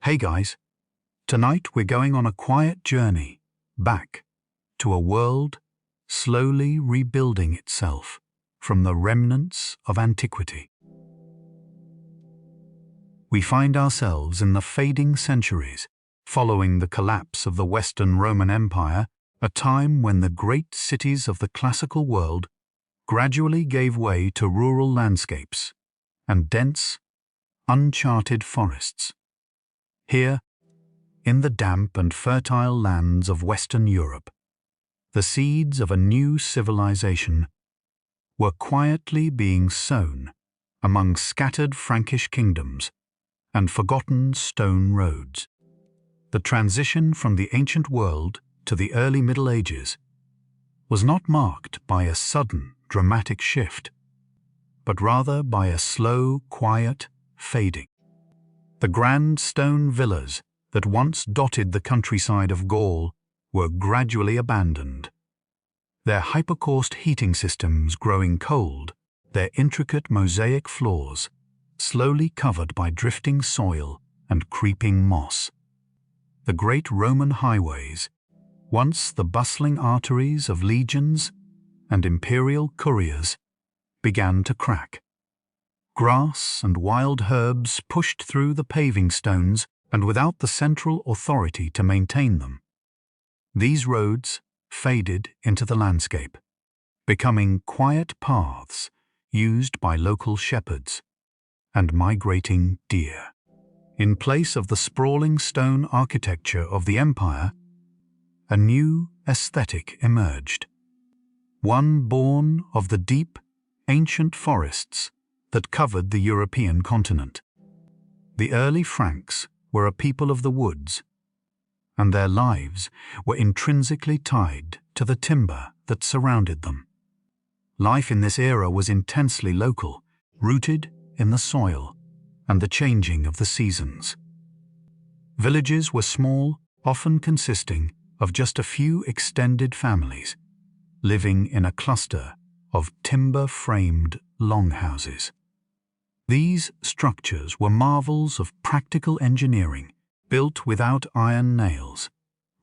Hey guys, tonight we're going on a quiet journey back to a world slowly rebuilding itself from the remnants of antiquity. We find ourselves in the fading centuries following the collapse of the Western Roman Empire, a time when the great cities of the classical world gradually gave way to rural landscapes and dense, uncharted forests. Here, in the damp and fertile lands of Western Europe, the seeds of a new civilization were quietly being sown among scattered Frankish kingdoms and forgotten stone roads. The transition from the ancient world to the early Middle Ages was not marked by a sudden, dramatic shift, but rather by a slow, quiet fading. The grand stone villas that once dotted the countryside of Gaul were gradually abandoned, their hypercaust heating systems growing cold, their intricate mosaic floors slowly covered by drifting soil and creeping moss. The great Roman highways, once the bustling arteries of legions and imperial couriers, began to crack. Grass and wild herbs pushed through the paving stones, and without the central authority to maintain them, these roads faded into the landscape, becoming quiet paths used by local shepherds and migrating deer. In place of the sprawling stone architecture of the empire, a new aesthetic emerged, one born of the deep, ancient forests that covered the European continent. The early Franks were a people of the woods, and their lives were intrinsically tied to the timber that surrounded them. Life in this era was intensely local, rooted in the soil and the changing of the seasons. Villages were small, often consisting of just a few extended families, living in a cluster of timber-framed longhouses. These structures were marvels of practical engineering, built without iron nails,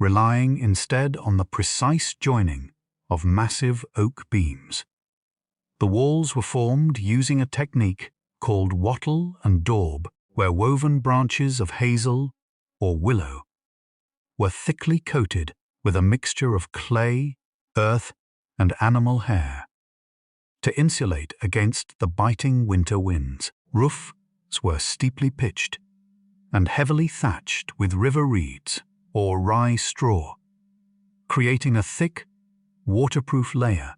relying instead on the precise joining of massive oak beams. The walls were formed using a technique called wattle and daub, where woven branches of hazel or willow were thickly coated with a mixture of clay, earth, and animal hair to insulate against the biting winter winds. Roofs were steeply pitched and heavily thatched with river reeds or rye straw, creating a thick, waterproof layer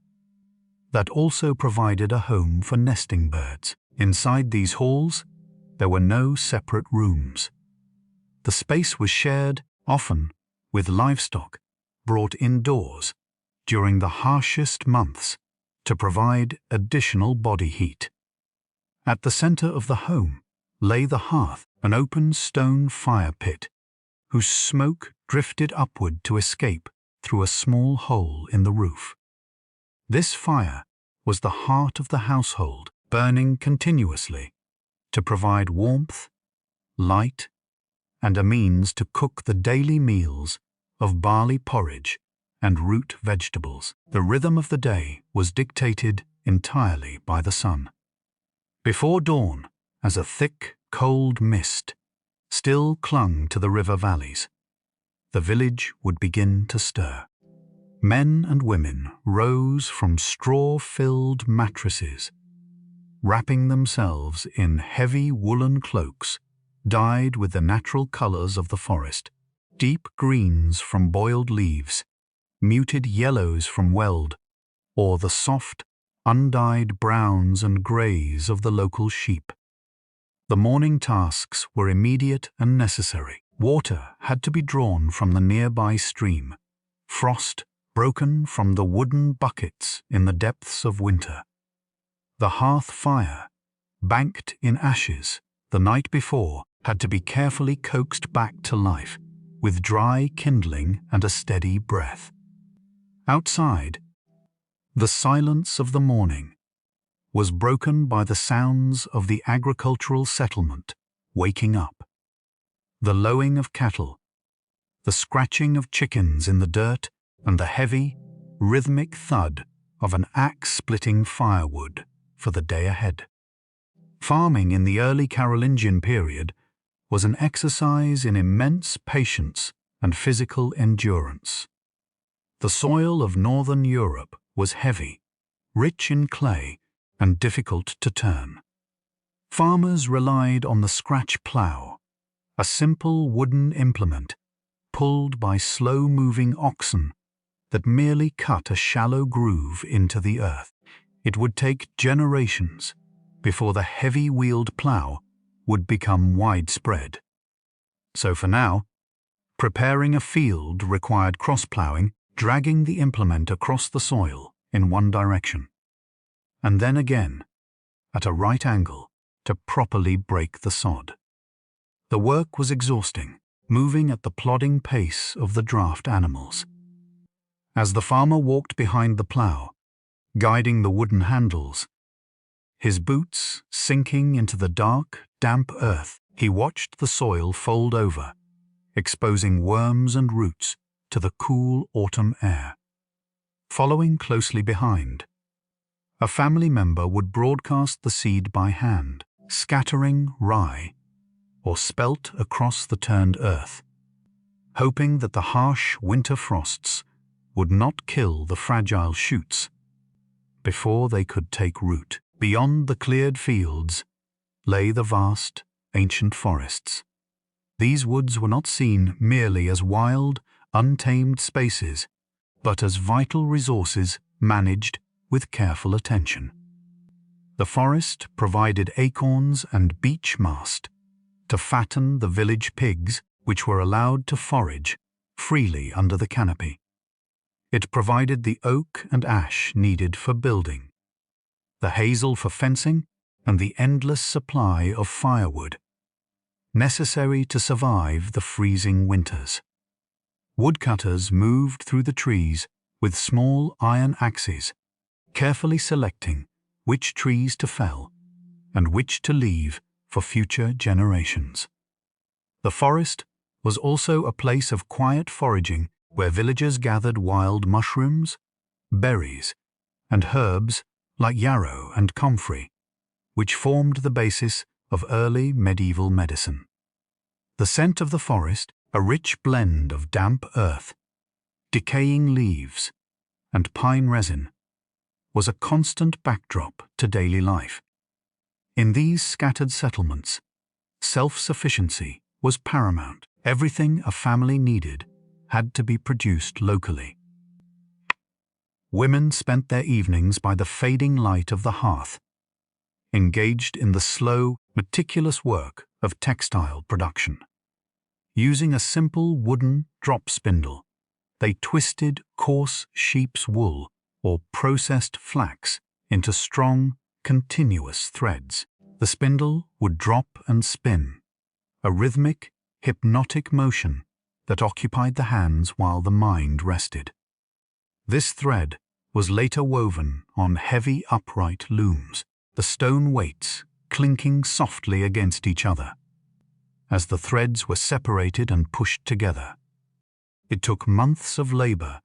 that also provided a home for nesting birds. Inside these halls, there were no separate rooms. The space was shared, often with livestock brought indoors during the harshest months to provide additional body heat. At the center of the home lay the hearth, an open stone fire pit, whose smoke drifted upward to escape through a small hole in the roof. This fire was the heart of the household, burning continuously to provide warmth, light, and a means to cook the daily meals of barley porridge and root vegetables. The rhythm of the day was dictated entirely by the sun. Before dawn, as a thick, cold mist still clung to the river valleys, the village would begin to stir. Men and women rose from straw-filled mattresses, wrapping themselves in heavy woolen cloaks dyed with the natural colors of the forest, deep greens from boiled leaves, muted yellows from weld, or the soft, undyed browns and greys of the local sheep. The morning tasks were immediate and necessary. Water had to be drawn from the nearby stream, frost broken from the wooden buckets in the depths of winter. The hearth fire, banked in ashes the night before, had to be carefully coaxed back to life with dry kindling and a steady breath. Outside, the silence of the morning was broken by the sounds of the agricultural settlement waking up. the lowing of cattle, the scratching of chickens in the dirt, and the heavy, rhythmic thud of an axe splitting firewood for the day ahead. Farming in the early Carolingian period was an exercise in immense patience and physical endurance. The soil of northern Europe was heavy, rich in clay, and difficult to turn. Farmers relied on the scratch plough, a simple wooden implement pulled by slow-moving oxen that merely cut a shallow groove into the earth. It would take generations before the heavy-wheeled plough would become widespread. So for now, preparing a field required cross-ploughing, dragging the implement across the soil in one direction, and then again, at a right angle, to properly break the sod. The work was exhausting, moving at the plodding pace of the draft animals. As the farmer walked behind the plough, guiding the wooden handles, his boots sinking into the dark, damp earth, he watched the soil fold over, exposing worms and roots to the cool autumn air. Following closely behind, a family member would broadcast the seed by hand, scattering rye or spelt across the turned earth, hoping that the harsh winter frosts would not kill the fragile shoots before they could take root. Beyond the cleared fields lay the vast, ancient forests. These woods were not seen merely as wild, untamed spaces, but as vital resources managed with careful attention. The forest provided acorns and beech mast to fatten the village pigs, which were allowed to forage freely under the canopy. It provided the oak and ash needed for building, the hazel for fencing, and the endless supply of firewood necessary to survive the freezing winters. Woodcutters moved through the trees with small iron axes, carefully selecting which trees to fell and which to leave for future generations. The forest was also a place of quiet foraging where villagers gathered wild mushrooms, berries, and herbs like yarrow and comfrey, which formed the basis of early medieval medicine. The scent of the forest, a rich blend of damp earth, decaying leaves, and pine resin, was a constant backdrop to daily life. In these scattered settlements, self-sufficiency was paramount. Everything a family needed had to be produced locally. Women spent their evenings by the fading light of the hearth, engaged in the slow, meticulous work of textile production. Using a simple wooden drop spindle, they twisted coarse sheep's wool or processed flax into strong, continuous threads. The spindle would drop and spin, a rhythmic, hypnotic motion that occupied the hands while the mind rested. This thread was later woven on heavy upright looms, the stone weights clinking softly against each other as the threads were separated and pushed together. It took months of labor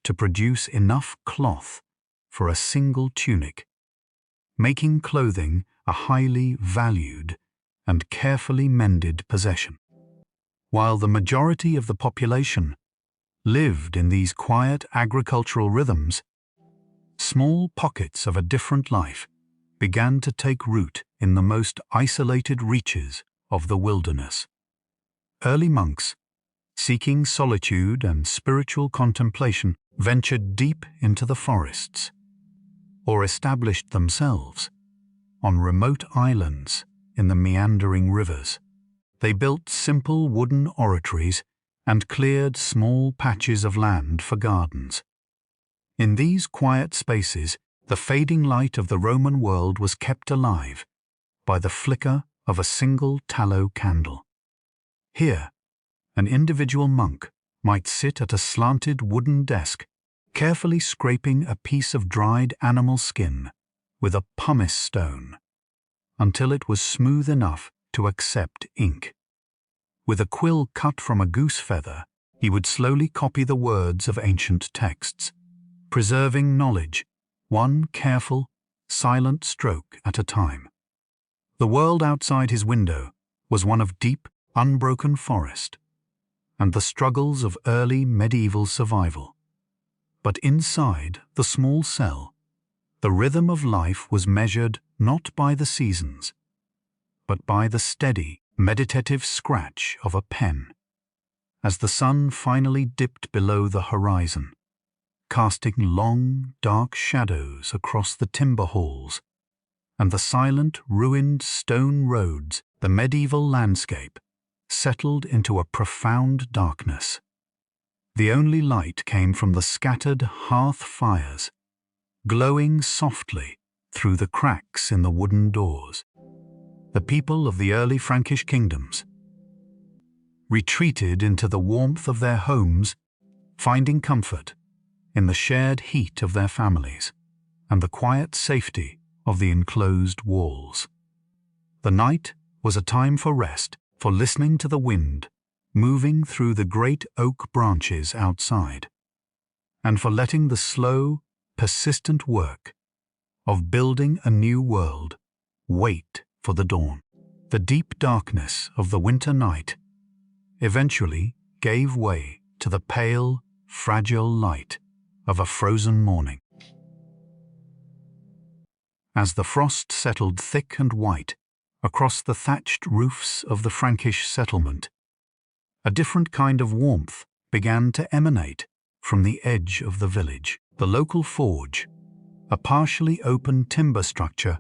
to produce enough cloth for a single tunic, making clothing a highly valued and carefully mended possession. While the majority of the population lived in these quiet agricultural rhythms, small pockets of a different life began to take root in the most isolated reaches of the wilderness. Early monks, seeking solitude and spiritual contemplation, ventured deep into the forests, or established themselves on remote islands in the meandering rivers. They built simple wooden oratories and cleared small patches of land for gardens. In these quiet spaces, the fading light of the Roman world was kept alive by the flicker of a single tallow candle. Here, an individual monk might sit at a slanted wooden desk, carefully scraping a piece of dried animal skin with a pumice stone until it was smooth enough to accept ink. With a quill cut from a goose feather, he would slowly copy the words of ancient texts, preserving knowledge, one careful, silent stroke at a time. The world outside his window was one of deep, unbroken forest, and the struggles of early medieval survival. But inside the small cell, the rhythm of life was measured not by the seasons, but by the steady, meditative scratch of a pen. As the sun finally dipped below the horizon, casting long, dark shadows across the timber halls and the silent, ruined stone roads, the medieval landscape settled into a profound darkness. The only light came from the scattered hearth fires, glowing softly through the cracks in the wooden doors. The people of the early Frankish kingdoms retreated into the warmth of their homes, finding comfort in the shared heat of their families and the quiet safety of the enclosed walls. The night was a time for rest, for listening to the wind moving through the great oak branches outside, and for letting the slow, persistent work of building a new world wait for the dawn. The deep darkness of the winter night eventually gave way to the pale, fragile light of a frozen morning. As the frost settled thick and white across the thatched roofs of the Frankish settlement, a different kind of warmth began to emanate from the edge of the village. The local forge, a partially open timber structure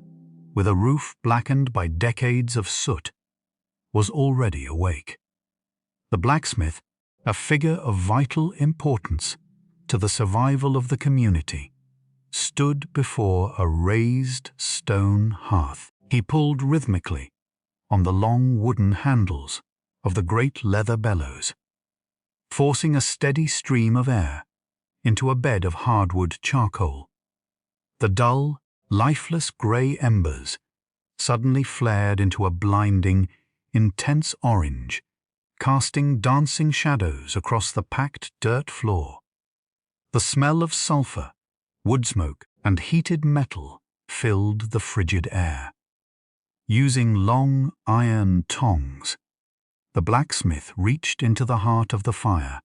with a roof blackened by decades of soot, was already awake. The blacksmith, a figure of vital importance to the survival of the community, stood before a raised stone hearth. He pulled rhythmically on the long wooden handles of the great leather bellows, forcing a steady stream of air into a bed of hardwood charcoal. The dull, lifeless grey embers suddenly flared into a blinding, intense orange, casting dancing shadows across the packed dirt floor. The smell of sulphur, wood smoke, and heated metal filled the frigid air. Using long iron tongs, the blacksmith reached into the heart of the fire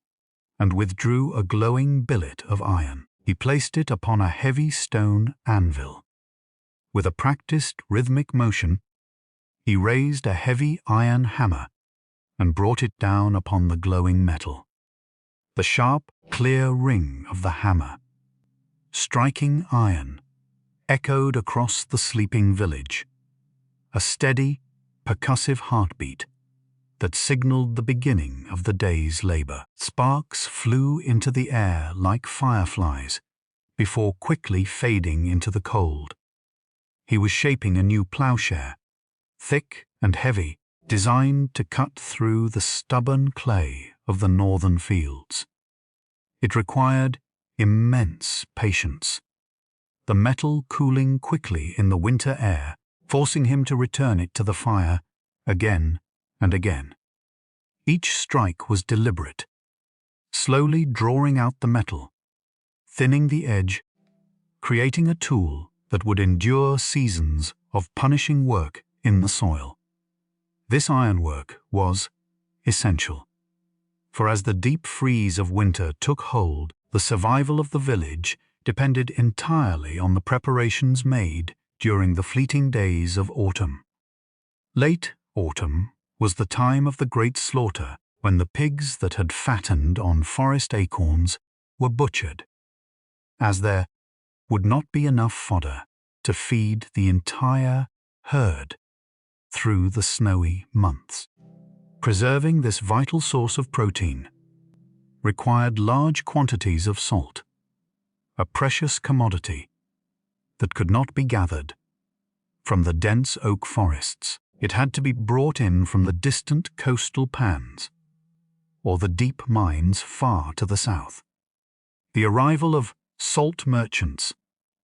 and withdrew a glowing billet of iron. He placed it upon a heavy stone anvil. With a practiced rhythmic motion, he raised a heavy iron hammer and brought it down upon the glowing metal. The sharp, clear ring of the hammer, striking iron, echoed across the sleeping village, a steady, percussive heartbeat that signaled the beginning of the day's labor. Sparks flew into the air like fireflies before quickly fading into the cold. He was shaping a new plowshare, thick and heavy, designed to cut through the stubborn clay of the northern fields. It required immense patience, the metal cooling quickly in the winter air, forcing him to return it to the fire again and again. Each strike was deliberate, slowly drawing out the metal, thinning the edge, creating a tool that would endure seasons of punishing work in the soil. This ironwork was essential, for as the deep freeze of winter took hold, the survival of the village depended entirely on the preparations made during the fleeting days of autumn. Late autumn was the time of the great slaughter, when the pigs that had fattened on forest acorns were butchered, as there would not be enough fodder to feed the entire herd through the snowy months. Preserving this vital source of protein required large quantities of salt, a precious commodity that could not be gathered from the dense oak forests. It had to be brought in from the distant coastal pans or the deep mines far to the south. The arrival of salt merchants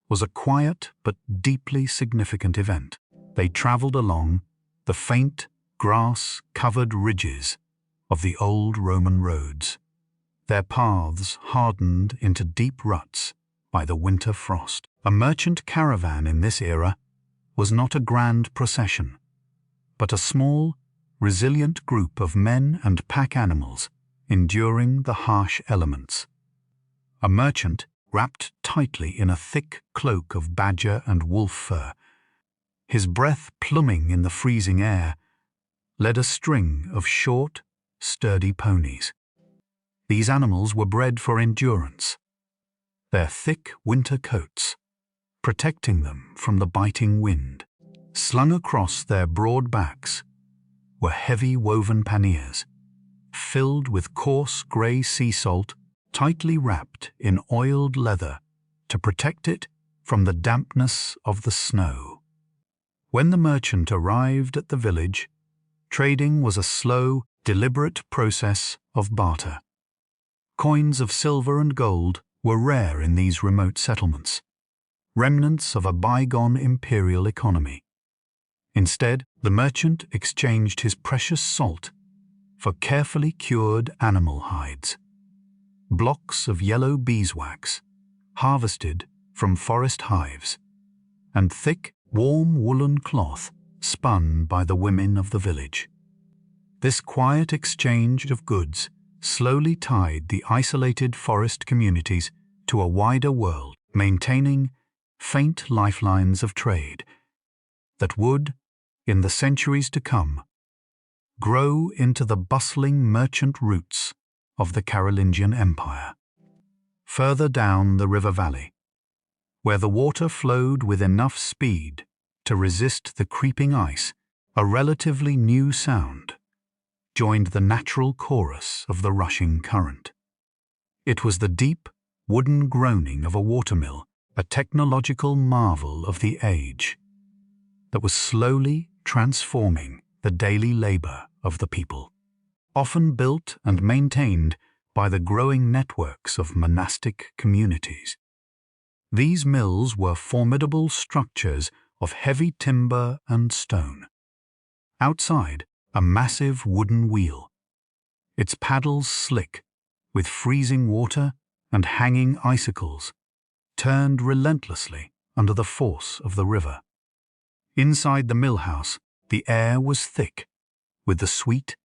was a quiet but deeply significant event. They traveled along the faint, grass-covered ridges of the old Roman roads, their paths hardened into deep ruts by the winter frost. A merchant caravan in this era was not a grand procession, but a small, resilient group of men and pack animals enduring the harsh elements. A merchant, wrapped tightly in a thick cloak of badger and wolf fur, his breath pluming in the freezing air, led a string of short, sturdy ponies. These animals were bred for endurance, their thick winter coats protecting them from the biting wind. Slung across their broad backs were heavy woven panniers, filled with coarse grey sea salt, tightly wrapped in oiled leather to protect it from the dampness of the snow. When the merchant arrived at the village, trading was a slow, deliberate process of barter. Coins of silver and gold were rare in these remote settlements, remnants of a bygone imperial economy. Instead, the merchant exchanged his precious salt for carefully cured animal hides, blocks of yellow beeswax harvested from forest hives, and thick, warm woolen cloth spun by the women of the village. This quiet exchange of goods slowly tied the isolated forest communities to a wider world, maintaining faint lifelines of trade that would, in the centuries to come, grow into the bustling merchant routes of the Carolingian Empire. Further down the river valley, where the water flowed with enough speed to resist the creeping ice, a relatively new sound joined the natural chorus of the rushing current. It was the deep, wooden groaning of a watermill, a technological marvel of the age, that was slowly transforming the daily labor of the people, often built and maintained by the growing networks of monastic communities. These mills were formidable structures of heavy timber and stone. Outside, a massive wooden wheel, its paddles slick with freezing water and hanging icicles, turned relentlessly under the force of the river. Inside the mill house, the air was thick with the sweet,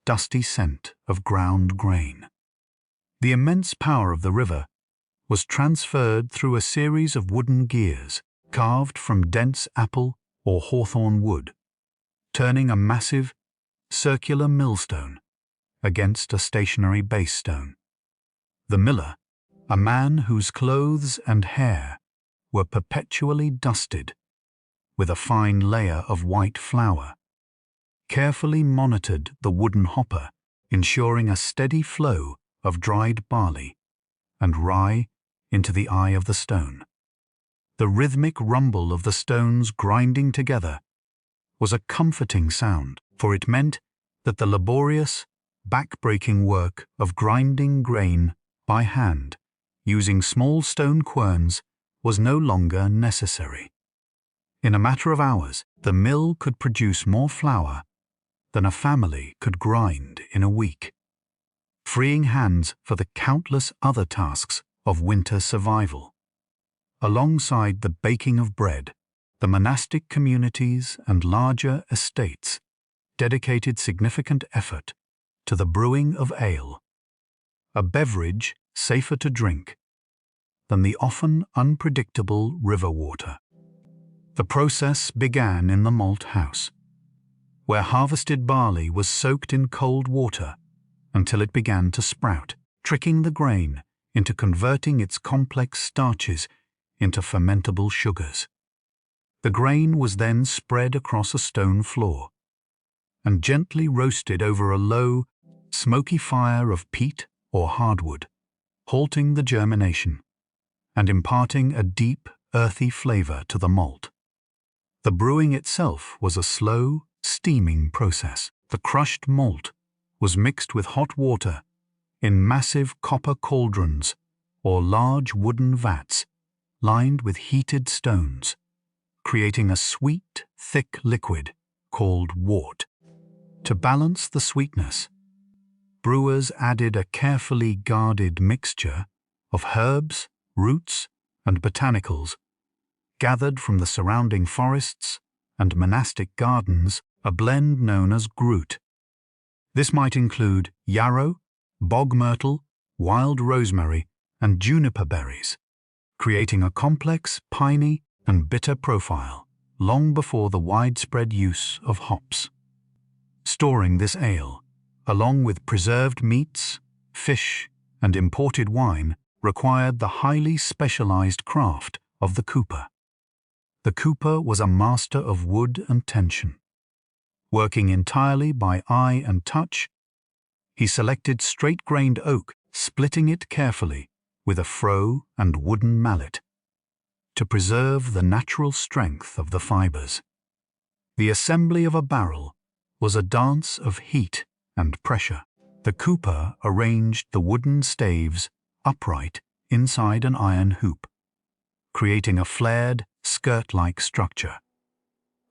dusty scent of ground grain. The immense power of the river was transferred through a series of wooden gears carved from dense apple or hawthorn wood, turning a massive, circular millstone against a stationary base stone. The miller, a man whose clothes and hair were perpetually dusted with a fine layer of white flour, carefully monitored the wooden hopper, ensuring a steady flow of dried barley and rye into the eye of the stone. The rhythmic rumble of the stones grinding together was a comforting sound, for it meant that the laborious, back-breaking work of grinding grain by hand using small stone querns was no longer necessary. In a matter of hours, the mill could produce more flour than a family could grind in a week, freeing hands for the countless other tasks of winter survival. Alongside the baking of bread, the monastic communities and larger estates dedicated significant effort to the brewing of ale, a beverage safer to drink than the often unpredictable river water. The process began in the malt house, where harvested barley was soaked in cold water until it began to sprout, tricking the grain into converting its complex starches into fermentable sugars. The grain was then spread across a stone floor and gently roasted over a low, smoky fire of peat or hardwood, halting the germination and imparting a deep, earthy flavor to the malt. The brewing itself was a slow, steaming process. The crushed malt was mixed with hot water in massive copper cauldrons or large wooden vats lined with heated stones, creating a sweet, thick liquid called wort. To balance the sweetness, brewers added a carefully guarded mixture of herbs, roots, and botanicals, gathered from the surrounding forests and monastic gardens, a blend known as Groot. This might include yarrow, bog myrtle, wild rosemary, and juniper berries, creating a complex, piney, and bitter profile long before the widespread use of hops. Storing this ale, along with preserved meats, fish, and imported wine, required the highly specialized craft of the cooper. The cooper was a master of wood and tension. Working entirely by eye and touch, he selected straight-grained oak, splitting it carefully with a froe and wooden mallet to preserve the natural strength of the fibers. The assembly of a barrel was a dance of heat and pressure. The cooper arranged the wooden staves upright inside an iron hoop, creating a flared, skirt-like structure.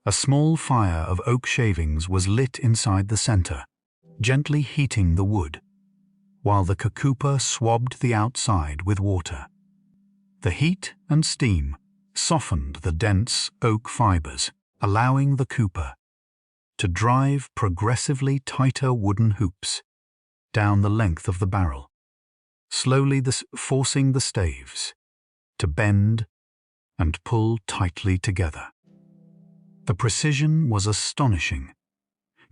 A small fire of oak shavings was lit inside the center, gently heating the wood, while the cooper swabbed the outside with water. The heat and steam softened the dense oak fibers, allowing the cooper to drive progressively tighter wooden hoops down the length of the barrel, slowly forcing the staves to bend and pull tightly together. The precision was astonishing,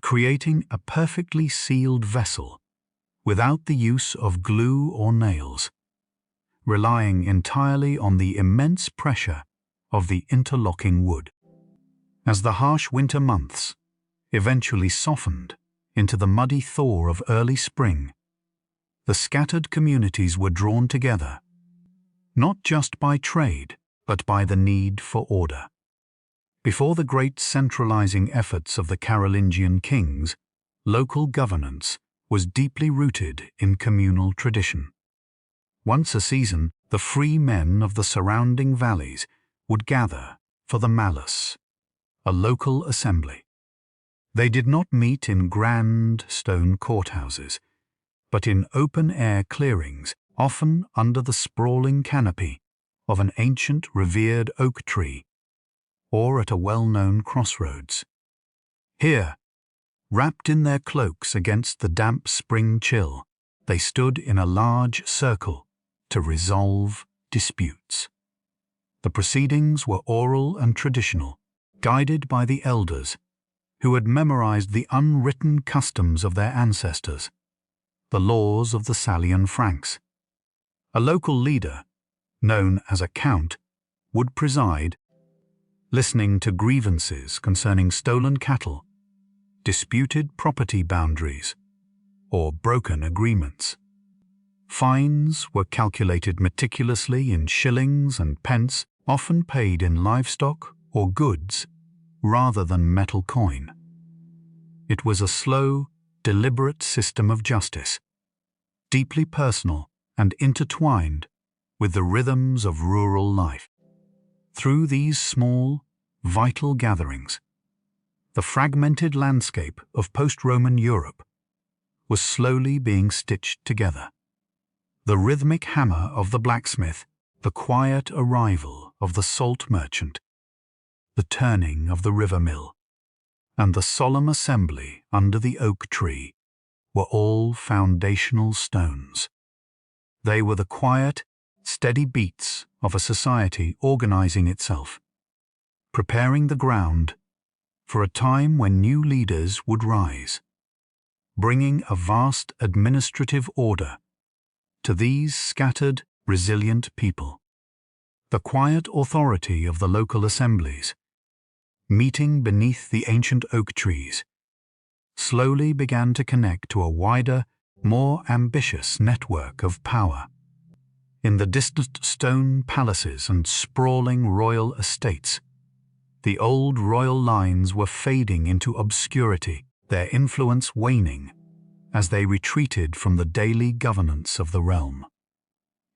creating a perfectly sealed vessel without the use of glue or nails, relying entirely on the immense pressure of the interlocking wood. As the harsh winter months eventually softened into the muddy thaw of early spring, the scattered communities were drawn together, not just by trade, but by the need for order. Before the great centralizing efforts of the Carolingian kings, local governance was deeply rooted in communal tradition. Once a season, the free men of the surrounding valleys would gather for the malus, a local assembly. They did not meet in grand stone courthouses, but in open-air clearings, often under the sprawling canopy of an ancient revered oak tree, or at a well-known crossroads. Here, wrapped in their cloaks against the damp spring chill, they stood in a large circle to resolve disputes. The proceedings were oral and traditional, guided by the elders, who had memorized the unwritten customs of their ancestors, the laws of the Salian Franks. A local leader, known as a count, would preside, listening to grievances concerning stolen cattle, disputed property boundaries, or broken agreements. Fines were calculated meticulously in shillings and pence, often paid in livestock or goods rather than metal coin. It was a slow, deliberate system of justice, deeply personal and intertwined with the rhythms of rural life. Through these small, vital gatherings, the fragmented landscape of post-Roman Europe was slowly being stitched together. The rhythmic hammer of the blacksmith, the quiet arrival of the salt merchant, the turning of the river mill, and the solemn assembly under the oak tree were all foundational stones. They were the quiet, steady beats of a society organizing itself, preparing the ground for a time when new leaders would rise, bringing a vast administrative order to these scattered, resilient people. The quiet authority of the local assemblies, meeting beneath the ancient oak trees, slowly began to connect to a wider, more ambitious network of power. In the distant stone palaces and sprawling royal estates, the old royal lines were fading into obscurity, their influence waning as they retreated from the daily governance of the realm.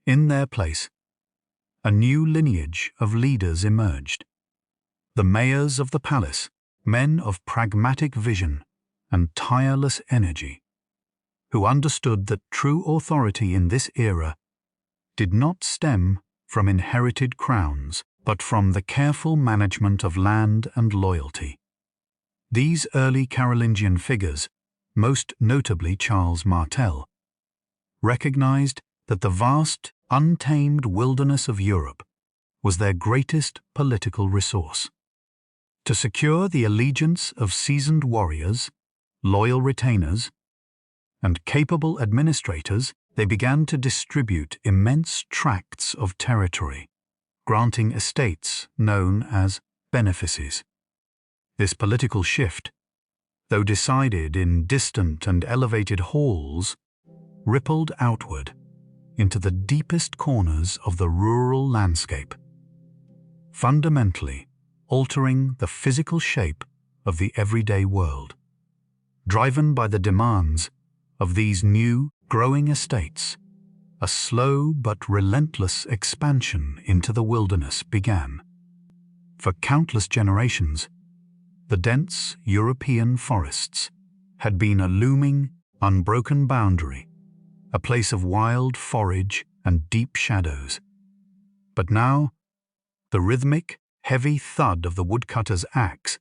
In their place, a new lineage of leaders emerged. The mayors of the palace, men of pragmatic vision and tireless energy, who understood that true authority in this era did not stem from inherited crowns, but from the careful management of land and loyalty. These early Carolingian figures, most notably Charles Martel, recognized that the vast, untamed wilderness of Europe was their greatest political resource. To secure the allegiance of seasoned warriors, loyal retainers, and capable administrators, they began to distribute immense tracts of territory, granting estates known as benefices. This political shift, though decided in distant and elevated halls, rippled outward into the deepest corners of the rural landscape, fundamentally altering the physical shape of the everyday world. Driven by the demands of these new, growing estates, a slow but relentless expansion into the wilderness began. For countless generations, the dense European forests had been a looming, unbroken boundary, a place of wild forage and deep shadows. But now, the rhythmic, heavy thud of the woodcutter's axe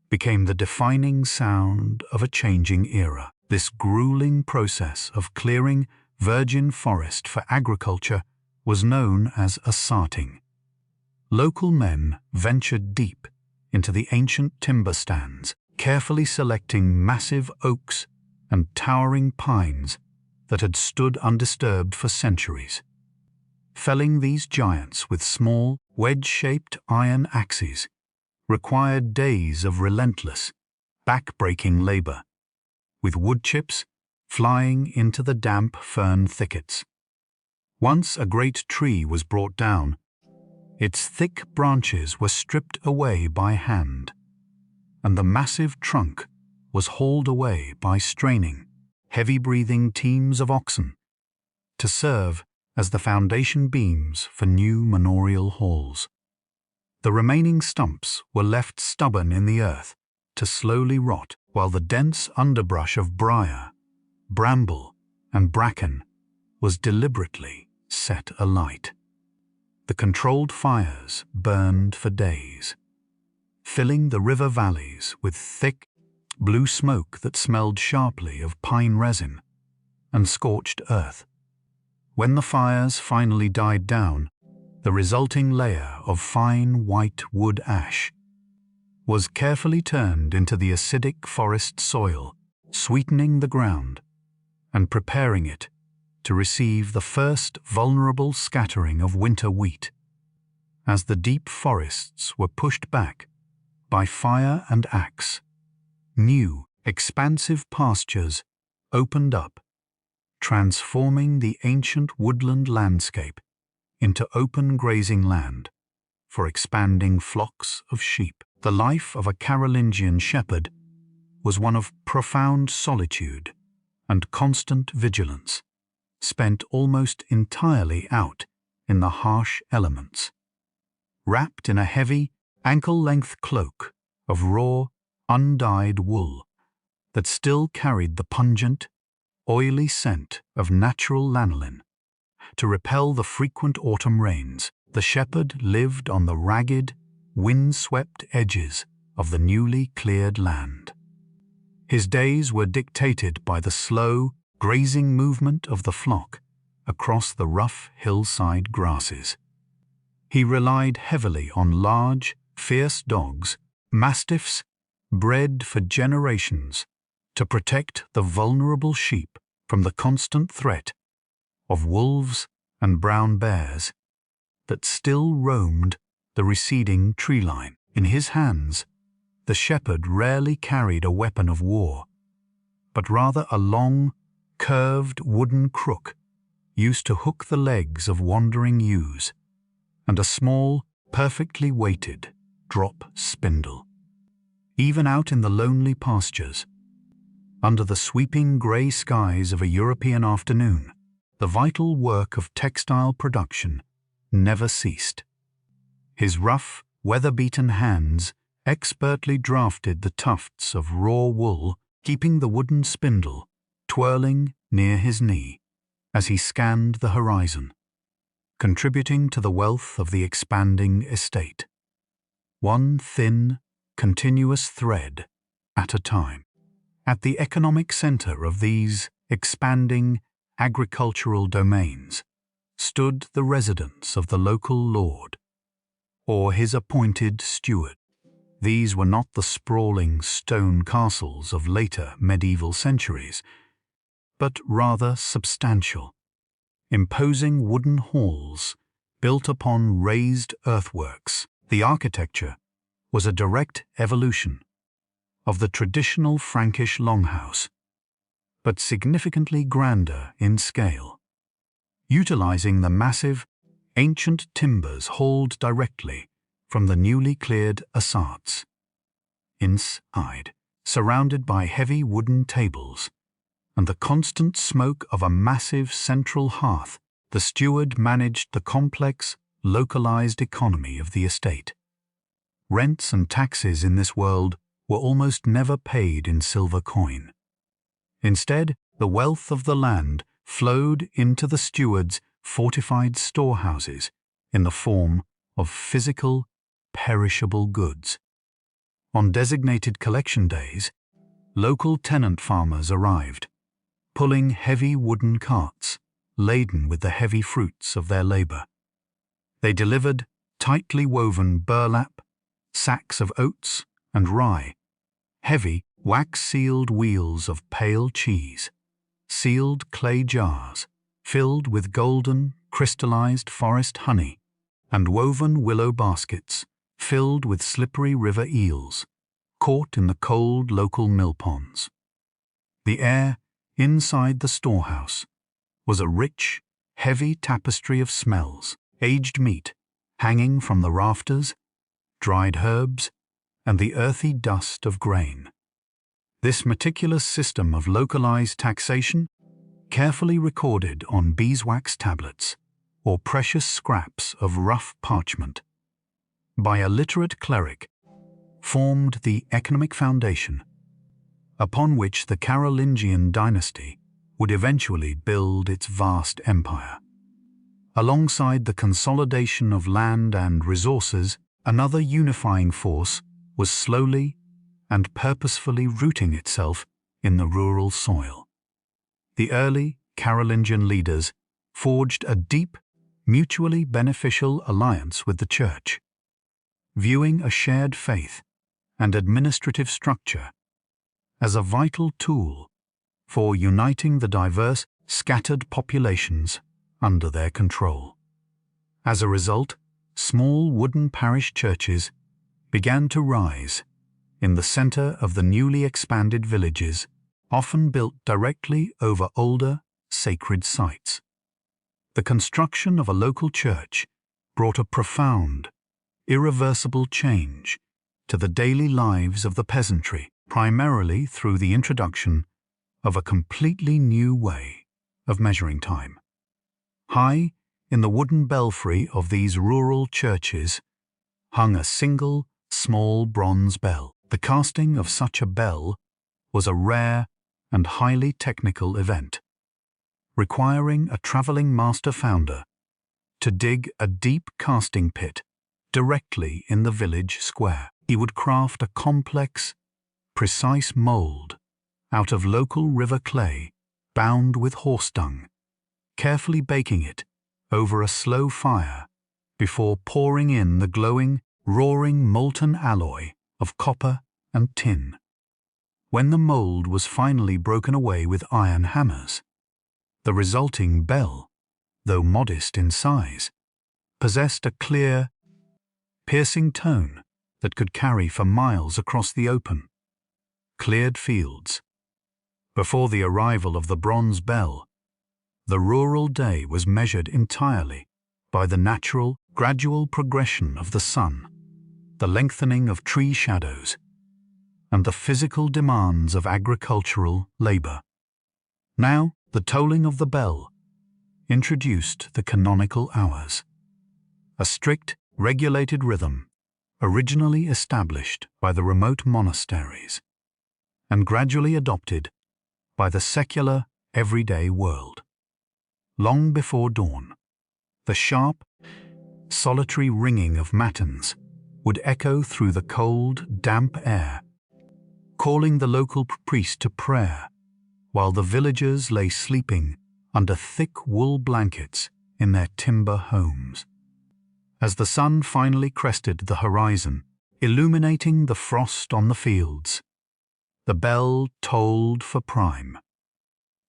became the defining sound of a changing era. This grueling process of clearing virgin forest for agriculture was known as assarting. Local men ventured deep into the ancient timber stands, carefully selecting massive oaks and towering pines that had stood undisturbed for centuries. Felling these giants with small, wedge-shaped iron axes required days of relentless, back-breaking labor, with wood chips flying into the damp fern thickets. Once a great tree was brought down, its thick branches were stripped away by hand, and the massive trunk was hauled away by straining, heavy-breathing teams of oxen to serve as the foundation beams for new manorial halls. The remaining stumps were left stubborn in the earth to slowly rot, while the dense underbrush of briar, bramble, and bracken was deliberately set alight. The controlled fires burned for days, filling the river valleys with thick, blue smoke that smelled sharply of pine resin and scorched earth. When the fires finally died down, the resulting layer of fine white wood ash was carefully turned into the acidic forest soil, sweetening the ground and preparing it to receive the first vulnerable scattering of winter wheat. As the deep forests were pushed back by fire and axe, new, expansive pastures opened up, transforming the ancient woodland landscape into open grazing land for expanding flocks of sheep. The life of a Carolingian shepherd was one of profound solitude and constant vigilance, spent almost entirely out in the harsh elements. Wrapped in a heavy, ankle-length cloak of raw, undyed wool that still carried the pungent, oily scent of natural lanolin to repel the frequent autumn rains, the shepherd lived on the ragged, wind-swept edges of the newly cleared land. His days were dictated by the slow, grazing movement of the flock across the rough hillside grasses. He relied heavily on large, fierce dogs, mastiffs, bred for generations, to protect the vulnerable sheep from the constant threat of wolves and brown bears that still roamed the receding tree line. In his hands, the shepherd rarely carried a weapon of war, but rather a long, curved wooden crook used to hook the legs of wandering ewes, and a small, perfectly weighted drop spindle. Even out in the lonely pastures, under the sweeping grey skies of a European afternoon, the vital work of textile production never ceased. His rough, weather-beaten hands expertly drafted the tufts of raw wool, keeping the wooden spindle twirling near his knee as he scanned the horizon, contributing to the wealth of the expanding estate. One thin, continuous thread at a time. At the economic center of these expanding agricultural domains stood the residence of the local lord, or his appointed steward. These were not the sprawling stone castles of later medieval centuries, but rather substantial, imposing wooden halls built upon raised earthworks. The architecture was a direct evolution of the traditional Frankish longhouse, but significantly grander in scale, utilizing the massive, ancient timbers hauled directly from the newly cleared asarts. Inside, surrounded by heavy wooden tables and the constant smoke of a massive central hearth, the steward managed the complex, localized economy of the estate. Rents and taxes in this world were almost never paid in silver coin. Instead, the wealth of the land flowed into the steward's fortified storehouses in the form of physical, perishable goods. On designated collection days, local tenant farmers arrived, pulling heavy wooden carts laden with the heavy fruits of their labor. They delivered tightly woven burlap, sacks of oats and rye, heavy wax-sealed wheels of pale cheese, sealed clay jars filled with golden, crystallized forest honey, and woven willow baskets filled with slippery river eels, caught in the cold local mill ponds. The air inside the storehouse was a rich, heavy tapestry of smells: aged meat hanging from the rafters, dried herbs, and the earthy dust of grain. This meticulous system of localized taxation, carefully recorded on beeswax tablets or precious scraps of rough parchment by a literate cleric, formed the economic foundation upon which the Carolingian dynasty would eventually build its vast empire. Alongside the consolidation of land and resources, another unifying force was slowly and purposefully rooting itself in the rural soil. The early Carolingian leaders forged a deep, mutually beneficial alliance with the Church, viewing a shared faith and administrative structure as a vital tool for uniting the diverse, scattered populations under their control. As a result, small wooden parish churches began to rise in the center of the newly expanded villages, often built directly over older, sacred sites. The construction of a local church brought a profound, irreversible change to the daily lives of the peasantry, primarily through the introduction of a completely new way of measuring time. High in the wooden belfry of these rural churches hung a single, small bronze bell. The casting of such a bell was a rare and highly technical event, requiring a traveling master founder to dig a deep casting pit directly in the village square. He would craft a complex, precise mold out of local river clay bound with horse dung, carefully baking it over a slow fire before pouring in the glowing, roaring molten alloy of copper and tin. When the mold was finally broken away with iron hammers, the resulting bell, though modest in size, possessed a clear, piercing tone that could carry for miles across the open, cleared fields. Before the arrival of the bronze bell, the rural day was measured entirely by the natural, gradual progression of the sun, the lengthening of tree shadows, and the physical demands of agricultural labor. Now, the tolling of the bell introduced the canonical hours, a strict, regulated rhythm originally established by the remote monasteries and gradually adopted by the secular everyday world. Long before dawn, the sharp, solitary ringing of matins would echo through the cold, damp air, calling the local priest to prayer, while the villagers lay sleeping under thick wool blankets in their timber homes. As the sun finally crested the horizon, illuminating the frost on the fields, the bell tolled for prime,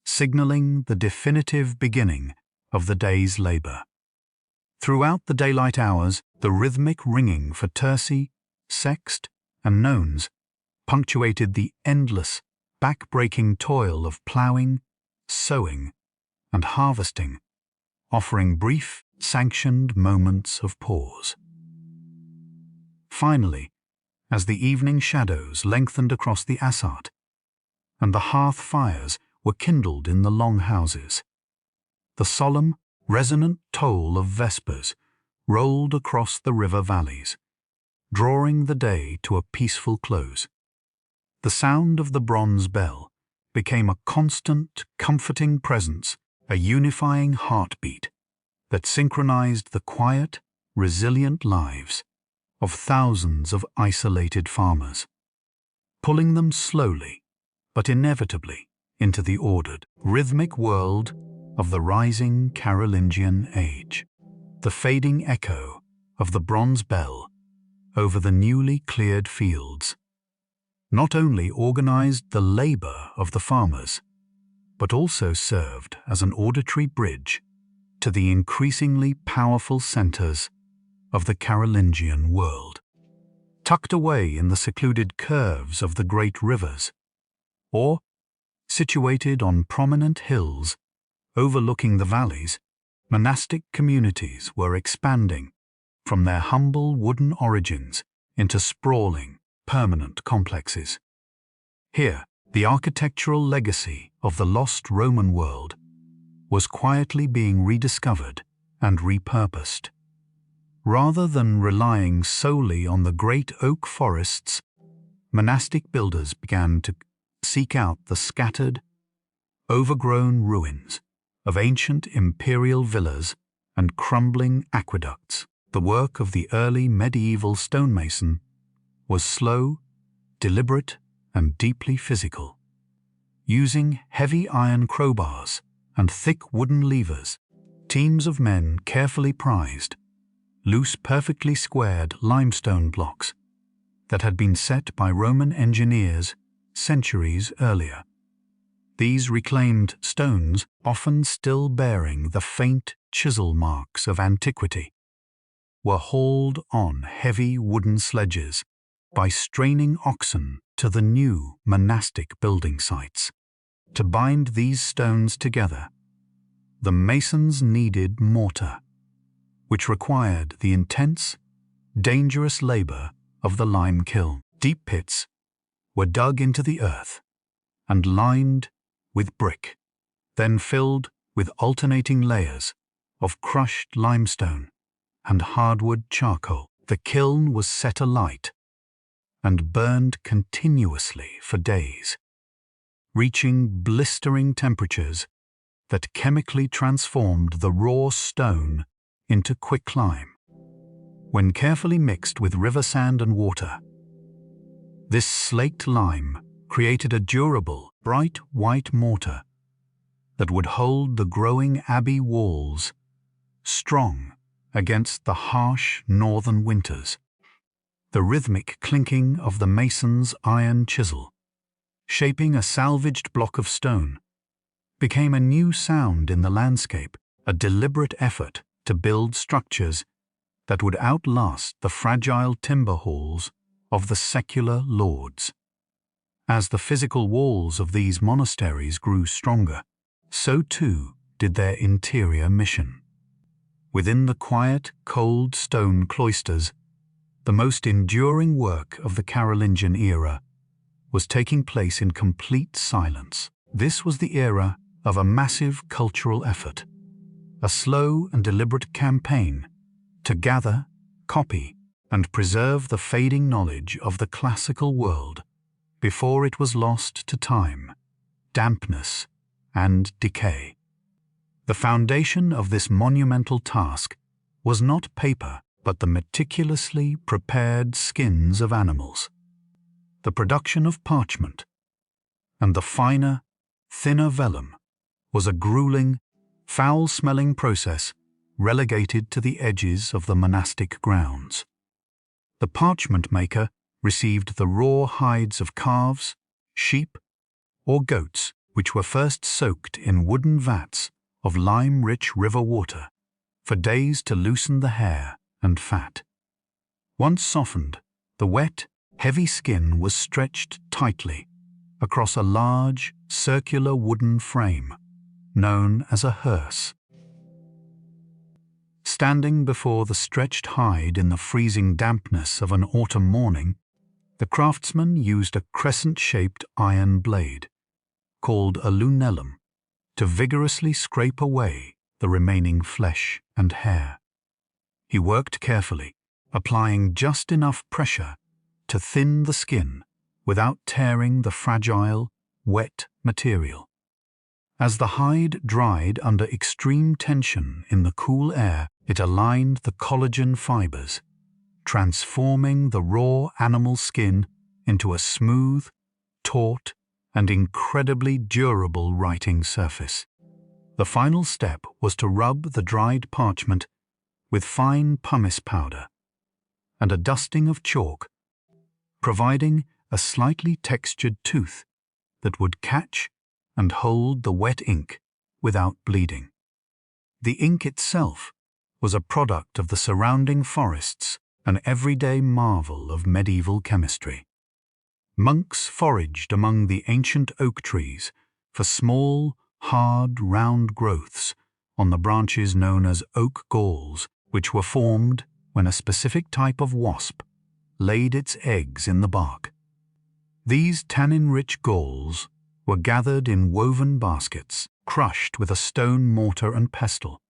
signaling the definitive beginning of the day's labor. Throughout the daylight hours, the rhythmic ringing for terci, sext, and nones punctuated the endless, back-breaking toil of ploughing, sowing, and harvesting, offering brief, sanctioned moments of pause. Finally, as the evening shadows lengthened across the Assart, and the hearth fires were kindled in the Longhouses, the solemn, resonant toll of vespers rolled across the river valleys, drawing the day to a peaceful close. The sound of the bronze bell became a constant, comforting presence, a unifying heartbeat that synchronized the quiet, resilient lives of thousands of isolated farmers, pulling them slowly but inevitably into the ordered, rhythmic world of the rising Carolingian age. The fading echo of the bronze bell over the newly cleared fields not only organized the labor of the farmers, but also served as an auditory bridge to the increasingly powerful centers of the Carolingian world. Tucked away in the secluded curves of the great rivers, or situated on prominent hills overlooking the valleys, monastic communities were expanding from their humble wooden origins into sprawling, permanent complexes. Here, the architectural legacy of the lost Roman world was quietly being rediscovered and repurposed. Rather than relying solely on the great oak forests, monastic builders began to seek out the scattered, overgrown ruins of ancient imperial villas and crumbling aqueducts. The work of the early medieval stonemason was slow, deliberate, and deeply physical. Using heavy iron crowbars and thick wooden levers, teams of men carefully prized loose, perfectly squared limestone blocks that had been set by Roman engineers centuries earlier. These reclaimed stones, often still bearing the faint chisel marks of antiquity, were hauled on heavy wooden sledges by straining oxen to the new monastic building sites. To bind these stones together, the masons needed mortar, which required the intense, dangerous labor of the lime kiln. Deep pits were dug into the earth and lined with brick, then filled with alternating layers of crushed limestone and hardwood charcoal. The kiln was set alight and burned continuously for days, reaching blistering temperatures that chemically transformed the raw stone into quicklime. When carefully mixed with river sand and water, this slaked lime created a durable, bright white mortar that would hold the growing abbey walls strong against the harsh northern winters. The rhythmic clinking of the mason's iron chisel, shaping a salvaged block of stone, became a new sound in the landscape, a deliberate effort to build structures that would outlast the fragile timber halls of the secular lords. As the physical walls of these monasteries grew stronger, so too did their interior mission. Within the quiet, cold stone cloisters, the most enduring work of the Carolingian era was taking place in complete silence. This was the era of a massive cultural effort, a slow and deliberate campaign to gather, copy, and preserve the fading knowledge of the classical world before it was lost to time, dampness, and decay. The foundation of this monumental task was not paper, but the meticulously prepared skins of animals, the production of parchment, and the finer, thinner vellum was a grueling, foul-smelling process relegated to the edges of the monastic grounds. The parchment maker received the raw hides of calves, sheep, or goats, which were first soaked in wooden vats of lime-rich river water for days to loosen the hair and fat. Once softened, the wet, heavy skin was stretched tightly across a large, circular wooden frame known as a hearse. Standing before the stretched hide in the freezing dampness of an autumn morning, the craftsman used a crescent-shaped iron blade, called a lunellum, to vigorously scrape away the remaining flesh and hair. He worked carefully, applying just enough pressure to thin the skin without tearing the fragile, wet material. As the hide dried under extreme tension in the cool air, it aligned the collagen fibers, transforming the raw animal skin into a smooth, taut, and incredibly durable writing surface. The final step was to rub the dried parchment with fine pumice powder and a dusting of chalk, providing a slightly textured tooth that would catch and hold the wet ink without bleeding. The ink itself was a product of the surrounding forests, an everyday marvel of medieval chemistry. Monks foraged among the ancient oak trees for small, hard, round growths on the branches known as oak galls, which were formed when a specific type of wasp laid its eggs in the bark. These tannin-rich galls were gathered in woven baskets, crushed with a stone mortar and pestle,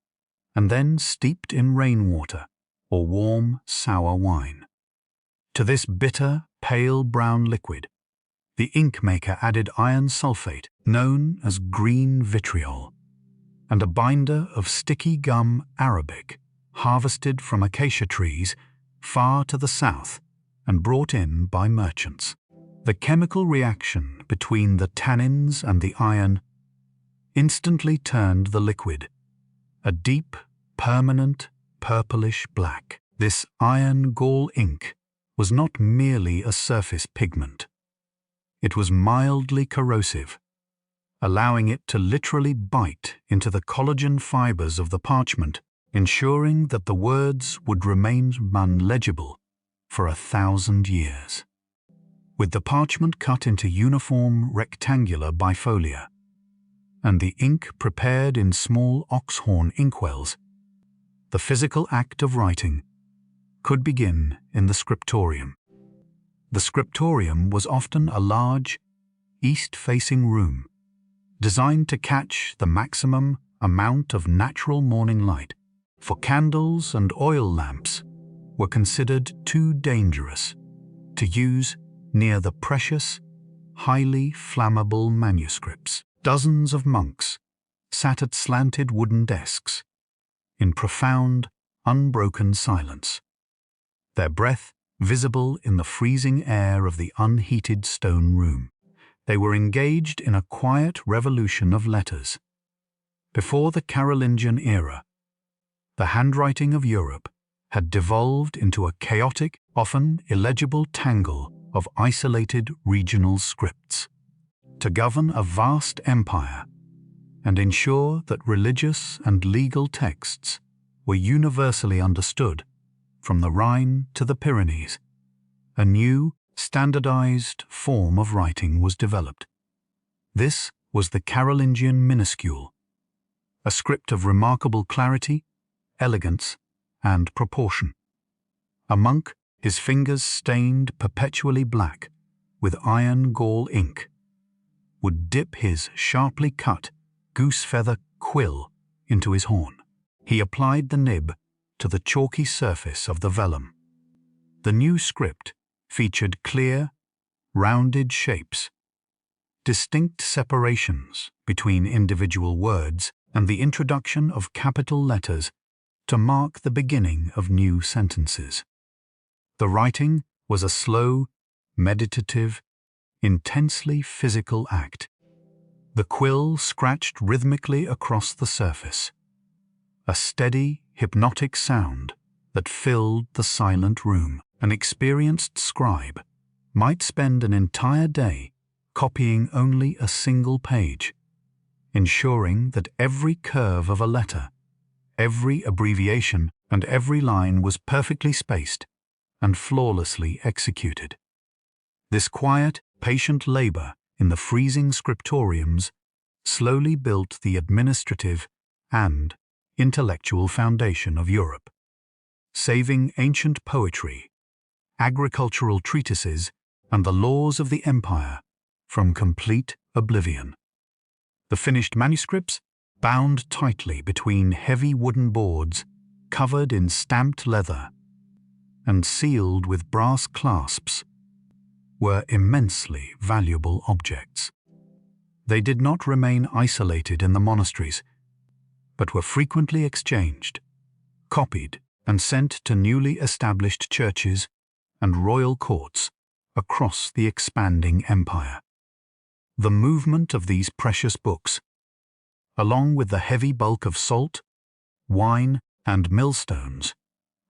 and then steeped in rainwater or warm, sour wine. To this bitter, pale brown liquid, the ink maker added iron sulfate, known as green vitriol, and a binder of sticky gum arabic, harvested from acacia trees far to the south and brought in by merchants. The chemical reaction between the tannins and the iron instantly turned the liquid a deep, permanent, purplish black. This iron gall ink was not merely a surface pigment. It was mildly corrosive, allowing it to literally bite into the collagen fibers of the parchment, ensuring that the words would remain unlegible for 1,000 years. With the parchment cut into uniform rectangular bifolia, and the ink prepared in small oxhorn inkwells, the physical act of writing could begin in the scriptorium. The scriptorium was often a large, east-facing room, designed to catch the maximum amount of natural morning light, for candles and oil lamps were considered too dangerous to use near the precious, highly flammable manuscripts. Dozens of monks sat at slanted wooden desks, in profound, unbroken silence, their breath visible in the freezing air of the unheated stone room. They were engaged in a quiet revolution of letters. Before the Carolingian era, the handwriting of Europe had devolved into a chaotic, often illegible tangle of isolated regional scripts. To govern a vast empire and ensure that religious and legal texts were universally understood, from the Rhine to the Pyrenees, a new, standardized form of writing was developed. This was the Carolingian minuscule, a script of remarkable clarity, elegance, and proportion. A monk, his fingers stained perpetually black with iron gall ink, would dip his sharply cut goose-feather quill into his horn. He applied the nib to the chalky surface of the vellum. The new script featured clear, rounded shapes, distinct separations between individual words and the introduction of capital letters to mark the beginning of new sentences. The writing was a slow, meditative, intensely physical act. The quill scratched rhythmically across the surface, a steady, hypnotic sound that filled the silent room. An experienced scribe might spend an entire day copying only a single page, ensuring that every curve of a letter, every abbreviation, and every line was perfectly spaced and flawlessly executed. This quiet, patient labor in the freezing scriptoriums slowly built the administrative and intellectual foundation of Europe, saving ancient poetry, agricultural treatises, and the laws of the empire from complete oblivion. The finished manuscripts, bound tightly between heavy wooden boards covered in stamped leather and sealed with brass clasps, were immensely valuable objects. They did not remain isolated in the monasteries, but were frequently exchanged, copied, and sent to newly established churches and royal courts across the expanding empire. The movement of these precious books, along with the heavy bulk of salt, wine, and millstones,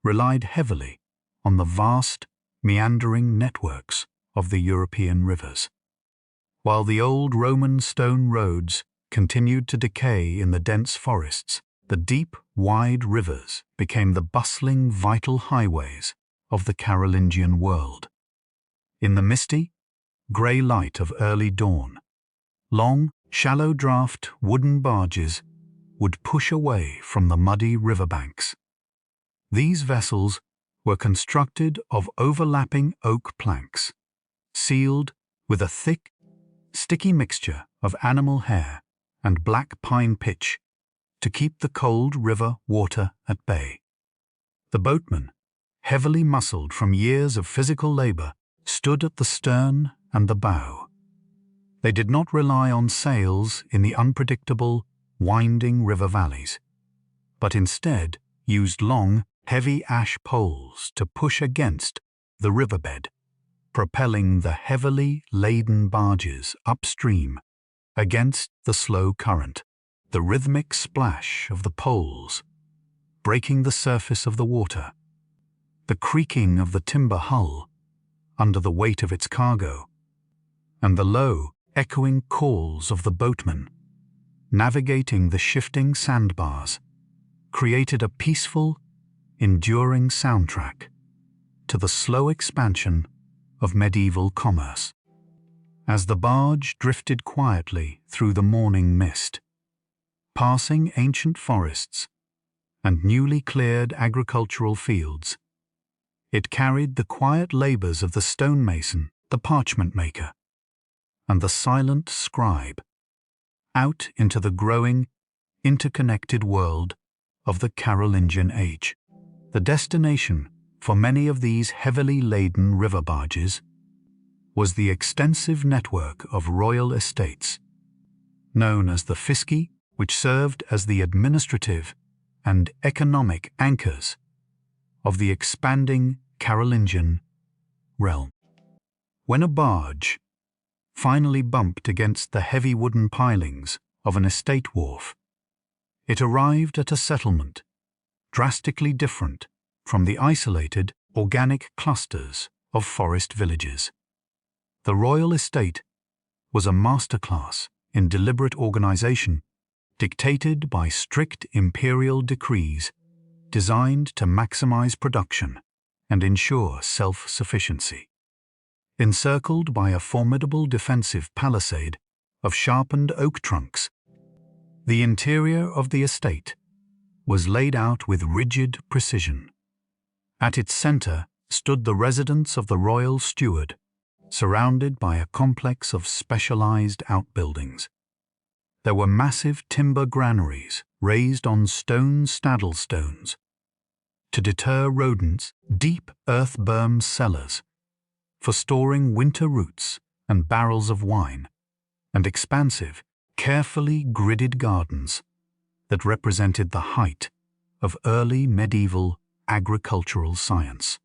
relied heavily on the vast, meandering networks of the European rivers. While the old Roman stone roads continued to decay in the dense forests, the deep, wide rivers became the bustling, vital highways of the Carolingian world. In the misty, grey light of early dawn, long, shallow-draft wooden barges would push away from the muddy riverbanks. These vessels were constructed of overlapping oak planks, sealed with a thick, sticky mixture of animal hair and black pine pitch to keep the cold river water at bay. The boatmen, heavily muscled from years of physical labor, stood at the stern and the bow. They did not rely on sails in the unpredictable, winding river valleys, but instead used long, heavy ash poles to push against the riverbed, propelling the heavily laden barges upstream against the slow current. The rhythmic splash of the poles breaking the surface of the water, the creaking of the timber hull under the weight of its cargo, and the low, echoing calls of the boatmen navigating the shifting sandbars created a peaceful, enduring soundtrack to the slow expansion of medieval commerce. As the barge drifted quietly through the morning mist, passing ancient forests and newly cleared agricultural fields, it carried the quiet labors of the stonemason, the parchment maker, and the silent scribe out into the growing, interconnected world of the Carolingian age. The destination for many of these heavily laden river barges was the extensive network of royal estates, known as the Fisci, which served as the administrative and economic anchors of the expanding Carolingian realm. When a barge finally bumped against the heavy wooden pilings of an estate wharf, it arrived at a settlement drastically different from the isolated, organic clusters of forest villages. The royal estate was a masterclass in deliberate organization, dictated by strict imperial decrees designed to maximize production and ensure self-sufficiency. Encircled by a formidable defensive palisade of sharpened oak trunks, the interior of the estate was laid out with rigid precision. At its center stood the residence of the royal steward, surrounded by a complex of specialized outbuildings. There were massive timber granaries raised on stone staddle stones to deter rodents, deep earth berm cellars for storing winter roots and barrels of wine, and expansive, carefully gridded gardens that represented the height of early medieval agricultural science.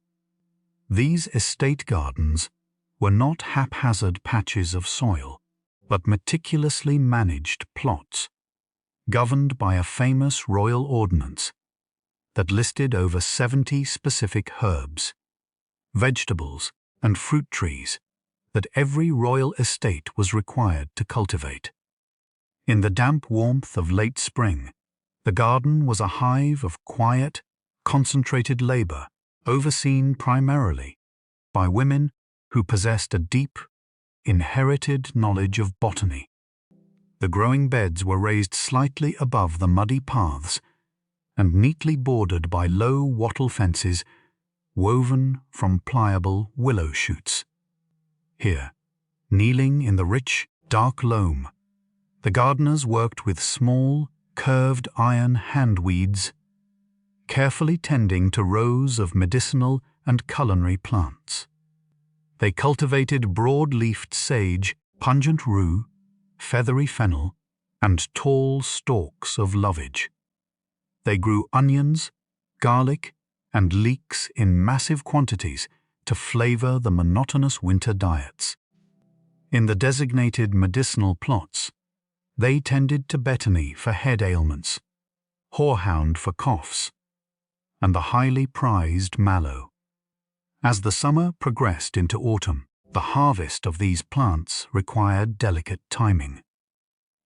These estate gardens were not haphazard patches of soil, but meticulously managed plots, governed by a famous royal ordinance that listed over 70 specific herbs, vegetables, and fruit trees that every royal estate was required to cultivate. In the damp warmth of late spring, the garden was a hive of quiet, concentrated labor, overseen primarily by women who possessed a deep, inherited knowledge of botany. The growing beds were raised slightly above the muddy paths and neatly bordered by low wattle fences woven from pliable willow shoots. Here, kneeling in the rich, dark loam, the gardeners worked with small, curved iron hand weeds, carefully tending to rows of medicinal and culinary plants. They cultivated broad-leafed sage, pungent rue, feathery fennel, and tall stalks of lovage. They grew onions, garlic, and leeks in massive quantities to flavor the monotonous winter diets. In the designated medicinal plots, they tended to betony for head ailments, horehound for coughs, and the highly prized mallow. As the summer progressed into autumn, the harvest of these plants required delicate timing.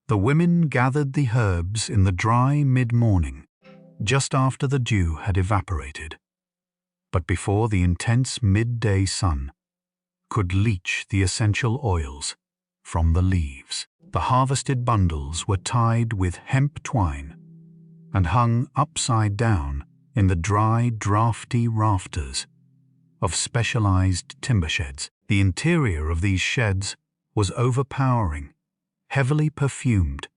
The women gathered the herbs in the dry mid-morning, just after the dew had evaporated, but before the intense midday sun could leach the essential oils from the leaves. The harvested bundles were tied with hemp twine and hung upside down in the dry, drafty rafters of specialized timber sheds. The interior of these sheds was overpowering, heavily perfumed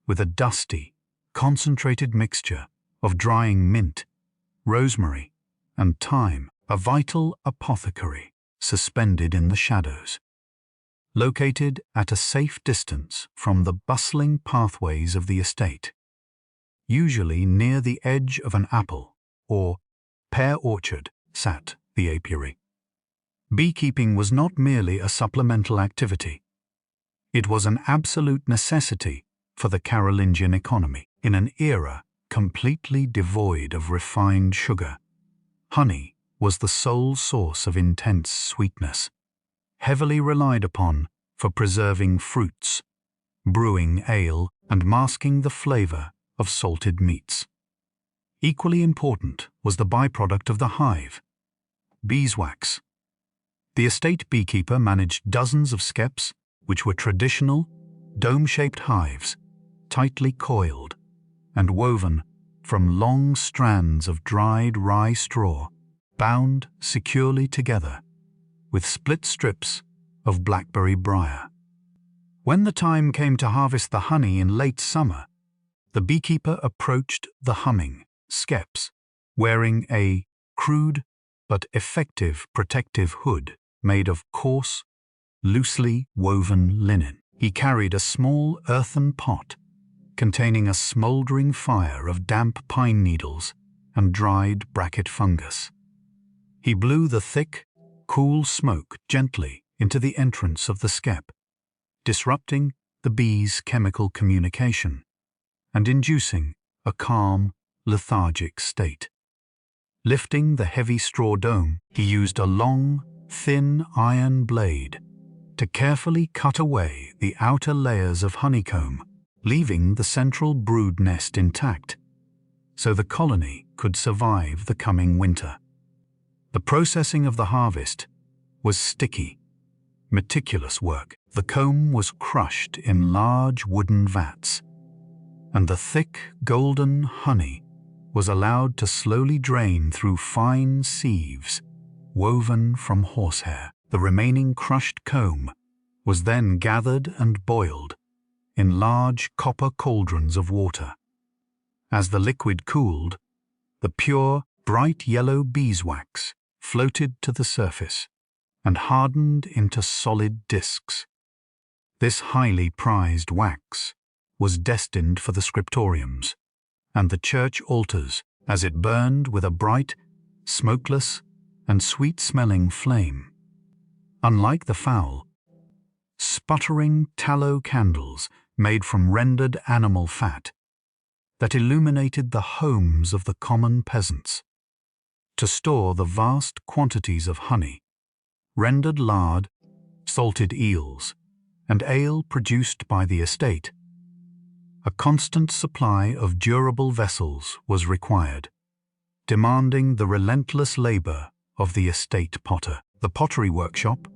with a dusty, concentrated mixture of drying mint, rosemary, and thyme, a vital apothecary suspended in the shadows. Located at a safe distance from the bustling pathways of the estate, usually near the edge of an apple or pear orchard, sat the apiary. Beekeeping was not merely a supplemental activity. It was an absolute necessity for the Carolingian economy. In an era completely devoid of refined sugar, honey was the sole source of intense sweetness, heavily relied upon for preserving fruits, brewing ale, and masking the flavor of salted meats. Equally important was the byproduct of the hive, beeswax. The estate beekeeper managed dozens of skeps, which were traditional, dome-shaped hives, tightly coiled and woven from long strands of dried rye straw, bound securely together with split strips of blackberry briar. When the time came to harvest the honey in late summer, the beekeeper approached the humming skeps, wearing a crude but effective protective hood made of coarse, loosely woven linen. He carried a small earthen pot containing a smoldering fire of damp pine needles and dried bracket fungus. He blew the thick, cool smoke gently into the entrance of the skep, disrupting the bees' chemical communication and inducing a calm, lethargic state. Lifting the heavy straw dome, he used a long, thin iron blade to carefully cut away the outer layers of honeycomb, leaving the central brood nest intact, so the colony could survive the coming winter. The processing of the harvest was sticky, meticulous work. The comb was crushed in large wooden vats, and the thick, golden honey was allowed to slowly drain through fine sieves woven from horsehair. The remaining crushed comb was then gathered and boiled in large copper cauldrons of water. As the liquid cooled, the pure, bright yellow beeswax floated to the surface and hardened into solid discs. This highly prized wax was destined for the scriptoriums and the church altars, as it burned with a bright, smokeless, and sweet-smelling flame. Unlike the foul, sputtering tallow candles made from rendered animal fat that illuminated the homes of the common peasants. To store the vast quantities of honey, rendered lard, salted eels, and ale produced by the estate, a constant supply of durable vessels was required, demanding the relentless labor of the estate potter. The pottery workshop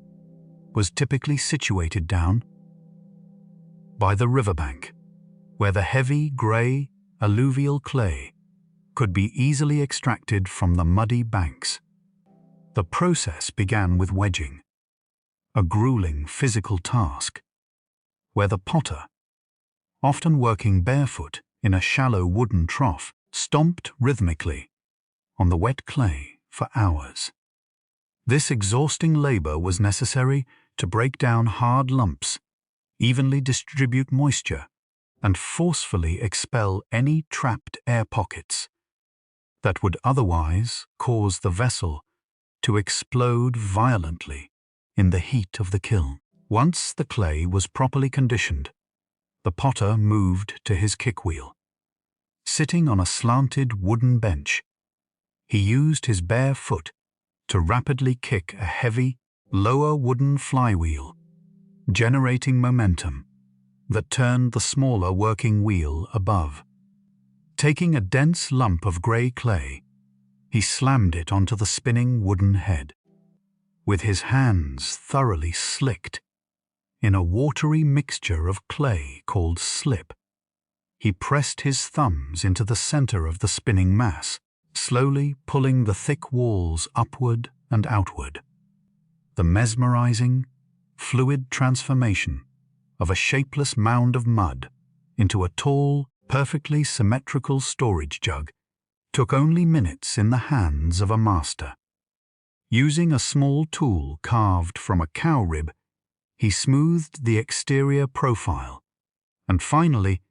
was typically situated down by the riverbank, where the heavy grey alluvial clay could be easily extracted from the muddy banks. The process began with wedging, a grueling physical task, where the potter, often working barefoot in a shallow wooden trough, stomped rhythmically on the wet clay for hours. This exhausting labor was necessary to break down hard lumps, evenly distribute moisture, and forcefully expel any trapped air pockets that would otherwise cause the vessel to explode violently in the heat of the kiln. Once the clay was properly conditioned, the potter moved to his kickwheel. Sitting on a slanted wooden bench, he used his bare foot to rapidly kick a heavy, lower wooden flywheel, generating momentum that turned the smaller working wheel above. Taking a dense lump of grey clay, he slammed it onto the spinning wooden head. With his hands thoroughly slicked in a watery mixture of clay called slip, he pressed his thumbs into the center of the spinning mass, slowly pulling the thick walls upward and outward. The mesmerizing, fluid transformation of a shapeless mound of mud into a tall, perfectly symmetrical storage jug took only minutes in the hands of a master. Using a small tool carved from a cow rib, he smoothed the exterior profile, and finally,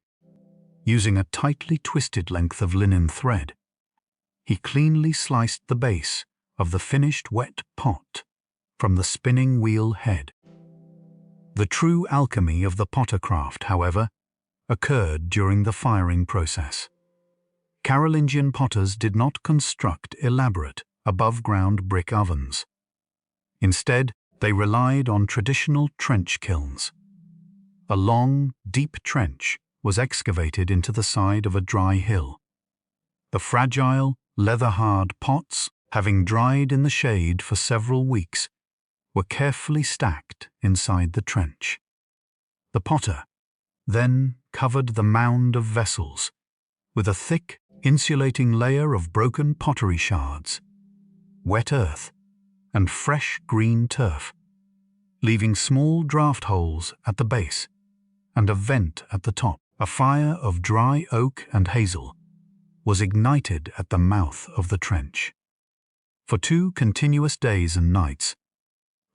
using a tightly twisted length of linen thread, he cleanly sliced the base of the finished wet pot from the spinning wheel head. The true alchemy of the pottercraft, however, occurred during the firing process. Carolingian potters did not construct elaborate, above-ground brick ovens. Instead, they relied on traditional trench kilns. A long, deep trench was excavated into the side of a dry hill. The fragile, leather-hard pots, having dried in the shade for several weeks, were carefully stacked inside the trench. The potter then covered the mound of vessels with a thick, insulating layer of broken pottery shards, wet earth, and fresh green turf, leaving small draft holes at the base and a vent at the top. A fire of dry oak and hazel was ignited at the mouth of the trench. For 2 continuous days and nights,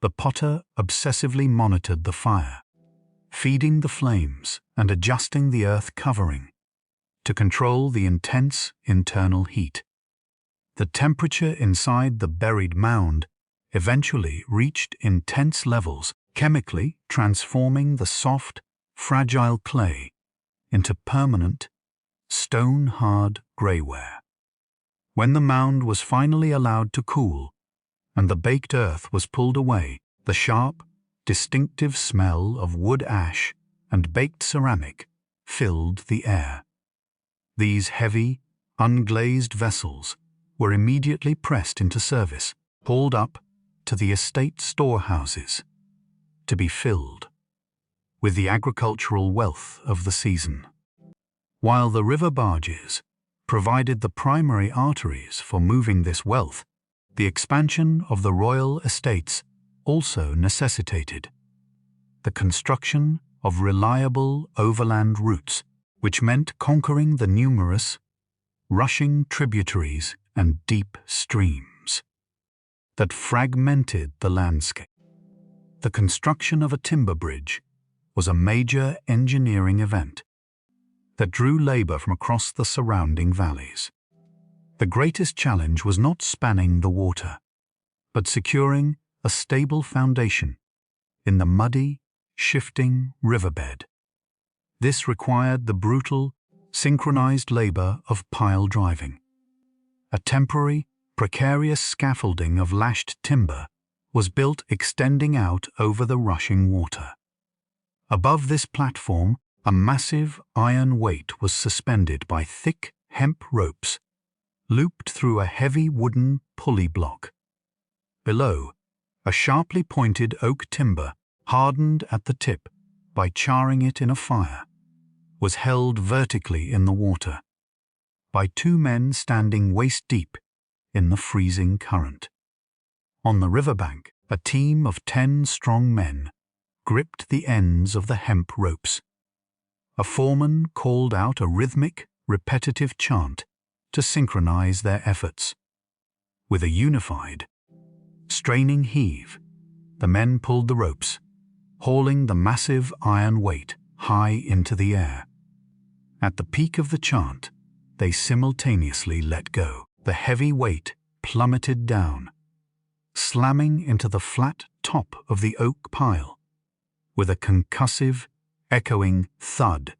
the potter obsessively monitored the fire, feeding the flames and adjusting the earth covering to control the intense internal heat. The temperature inside the buried mound eventually reached intense levels, chemically transforming the soft, fragile clay into permanent, stone-hard greyware. When the mound was finally allowed to cool and the baked earth was pulled away, the sharp, distinctive smell of wood ash and baked ceramic filled the air. These heavy, unglazed vessels were immediately pressed into service, hauled up to the estate storehouses, to be filled with the agricultural wealth of the season. While the river barges provided the primary arteries for moving this wealth, the expansion of the royal estates also necessitated the construction of reliable overland routes, which meant conquering the numerous, rushing tributaries and deep streams that fragmented the landscape. The construction of a timber bridge was a major engineering event that drew labor from across the surrounding valleys. The greatest challenge was not spanning the water, but securing a stable foundation in the muddy, shifting riverbed. This required the brutal, synchronized labor of pile driving. A temporary, precarious scaffolding of lashed timber was built extending out over the rushing water. Above this platform, a massive iron weight was suspended by thick hemp ropes looped through a heavy wooden pulley block. Below, a sharply pointed oak timber, hardened at the tip by charring it in a fire, was held vertically in the water by two men standing waist-deep in the freezing current. On the riverbank, a team of 10 strong men gripped the ends of the hemp ropes. A foreman called out a rhythmic, repetitive chant to synchronize their efforts. With a unified, straining heave, the men pulled the ropes, hauling the massive iron weight high into the air. At the peak of the chant, they simultaneously let go. The heavy weight plummeted down, slamming into the flat top of the oak pile with a concussive, echoing thud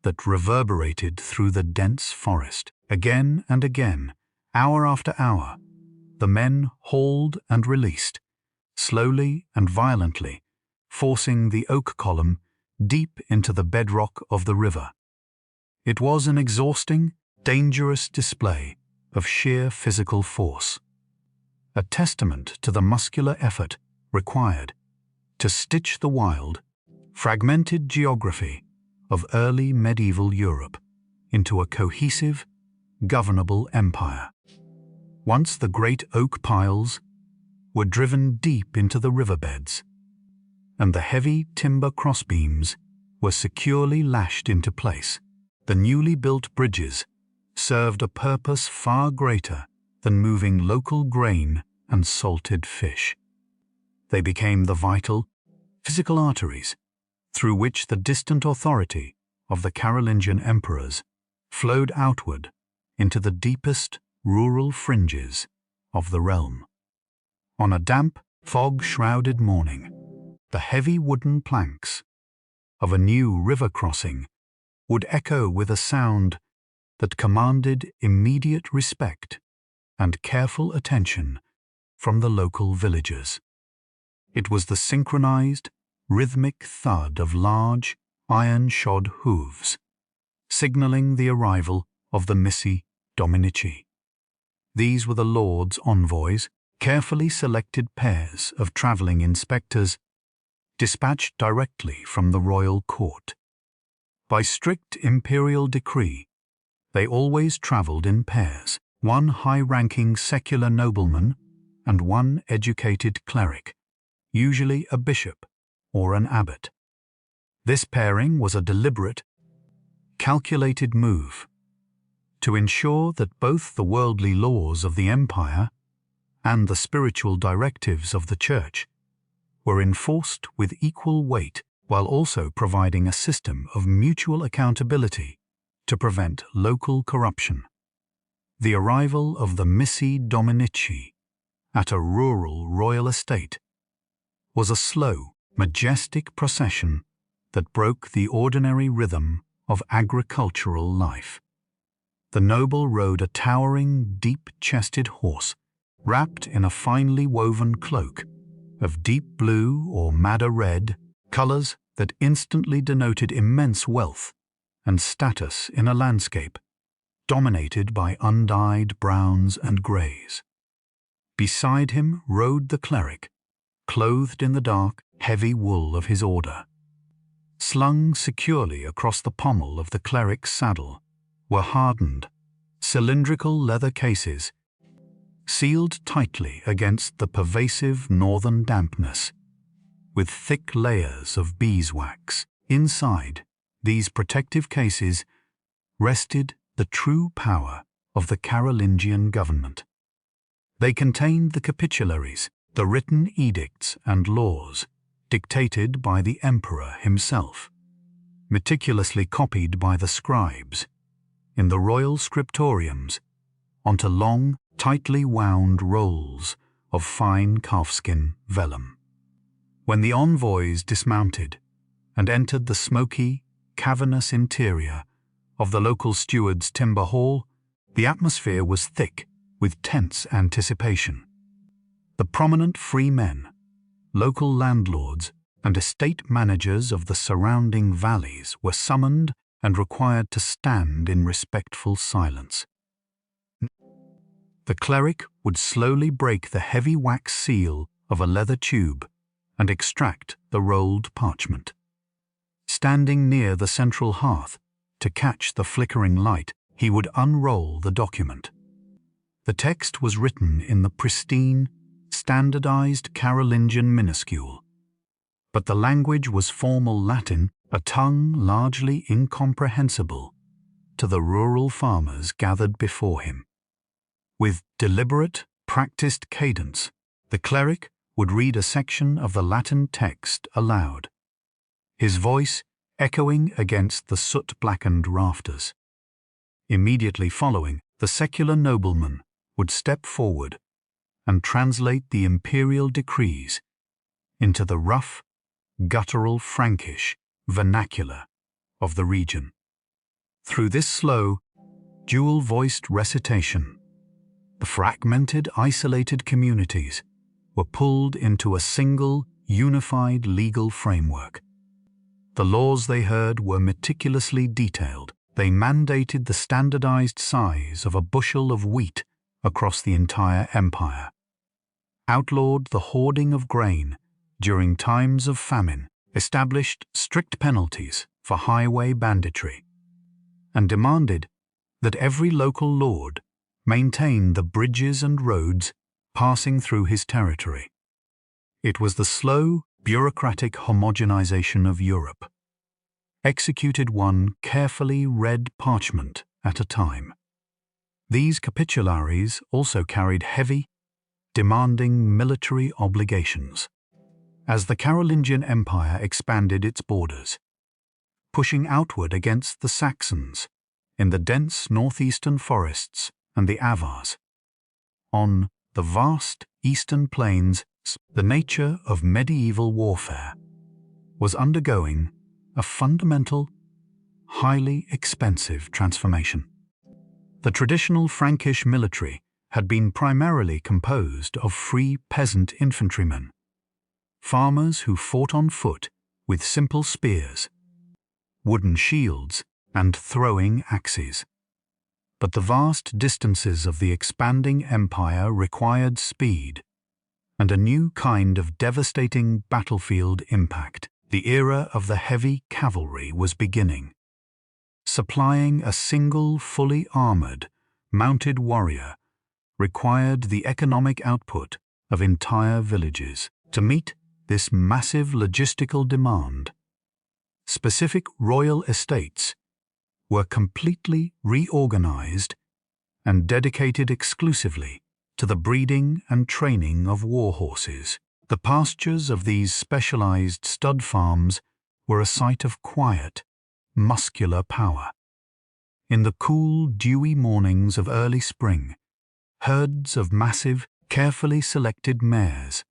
that reverberated through the dense forest. Again and again, hour after hour, the men hauled and released, slowly and violently, forcing the oak column deep into the bedrock of the river. It was an exhausting, dangerous display of sheer physical force, a testament to the muscular effort required to stitch the wild, fragmented geography of early medieval Europe into a cohesive, governable empire. Once the great oak piles were driven deep into the riverbeds, and the heavy timber crossbeams were securely lashed into place, the newly built bridges served a purpose far greater than moving local grain and salted fish. They became the vital, physical arteries through which the distant authority of the Carolingian emperors flowed outward into the deepest rural fringes of the realm. On a damp, fog-shrouded morning, the heavy wooden planks of a new river crossing would echo with a sound that commanded immediate respect and careful attention from the local villagers. It was the synchronized, rhythmic thud of large, iron-shod hooves, signaling the arrival of the Missi Dominici. These were the Lord's envoys, carefully selected pairs of travelling inspectors dispatched directly from the royal court. By strict imperial decree, they always travelled in pairs, one high-ranking secular nobleman and one educated cleric, usually a bishop or an abbot. This pairing was a deliberate, calculated move to ensure that both the worldly laws of the empire and the spiritual directives of the Church were enforced with equal weight, while also providing a system of mutual accountability to prevent local corruption. The arrival of the Missi Dominici at a rural royal estate was a slow, majestic procession that broke the ordinary rhythm of agricultural life. The noble rode a towering, deep-chested horse, wrapped in a finely woven cloak of deep blue or madder red, colors that instantly denoted immense wealth and status in a landscape dominated by undyed browns and greys. Beside him rode the cleric, clothed in the dark, heavy wool of his order. Slung securely across the pommel of the cleric's saddle were hardened, cylindrical leather cases, sealed tightly against the pervasive northern dampness, with thick layers of beeswax. Inside these protective cases rested the true power of the Carolingian government. They contained the capitularies, the written edicts and laws dictated by the emperor himself, meticulously copied by the scribes in the royal scriptoriums onto long, tightly wound rolls of fine calfskin vellum. When the envoys dismounted and entered the smoky, cavernous interior of the local steward's timber hall, the atmosphere was thick with tense anticipation. The prominent free men, local landlords, and estate managers of the surrounding valleys were summoned and required to stand in respectful silence. The cleric would slowly break the heavy wax seal of a leather tube and extract the rolled parchment. Standing near the central hearth to catch the flickering light, he would unroll the document. The text was written in the pristine, standardized Carolingian minuscule, but the language was formal Latin, a tongue largely incomprehensible to the rural farmers gathered before him. With deliberate, practiced cadence, the cleric would read a section of the Latin text aloud, his voice echoing against the soot-blackened rafters. Immediately following, the secular nobleman would step forward and translate the imperial decrees into the rough, guttural Frankish vernacular of the region. Through this slow, dual-voiced recitation, the fragmented, isolated communities were pulled into a single, unified legal framework. The laws they heard were meticulously detailed. They mandated the standardized size of a bushel of wheat across the entire empire, outlawed the hoarding of grain during times of famine, established strict penalties for highway banditry, and demanded that every local lord maintain the bridges and roads passing through his territory. It was the slow, bureaucratic homogenization of Europe, executed one carefully read parchment at a time. These capitularies also carried heavy, demanding military obligations. As the Carolingian Empire expanded its borders, pushing outward against the Saxons in the dense northeastern forests and the Avars, on the vast eastern plains, the nature of medieval warfare was undergoing a fundamental, highly expensive transformation. The traditional Frankish military had been primarily composed of free peasant infantrymen, farmers who fought on foot with simple spears, wooden shields, and throwing axes. But the vast distances of the expanding empire required speed and a new kind of devastating battlefield impact. The era of the heavy cavalry was beginning. Supplying a single fully armored, mounted warrior required the economic output of entire villages. To meet this massive logistical demand, specific royal estates were completely reorganized and dedicated exclusively to the breeding and training of war horses. The pastures of these specialized stud farms were a site of quiet, muscular power. In the cool, dewy mornings of early spring, herds of massive, carefully selected mares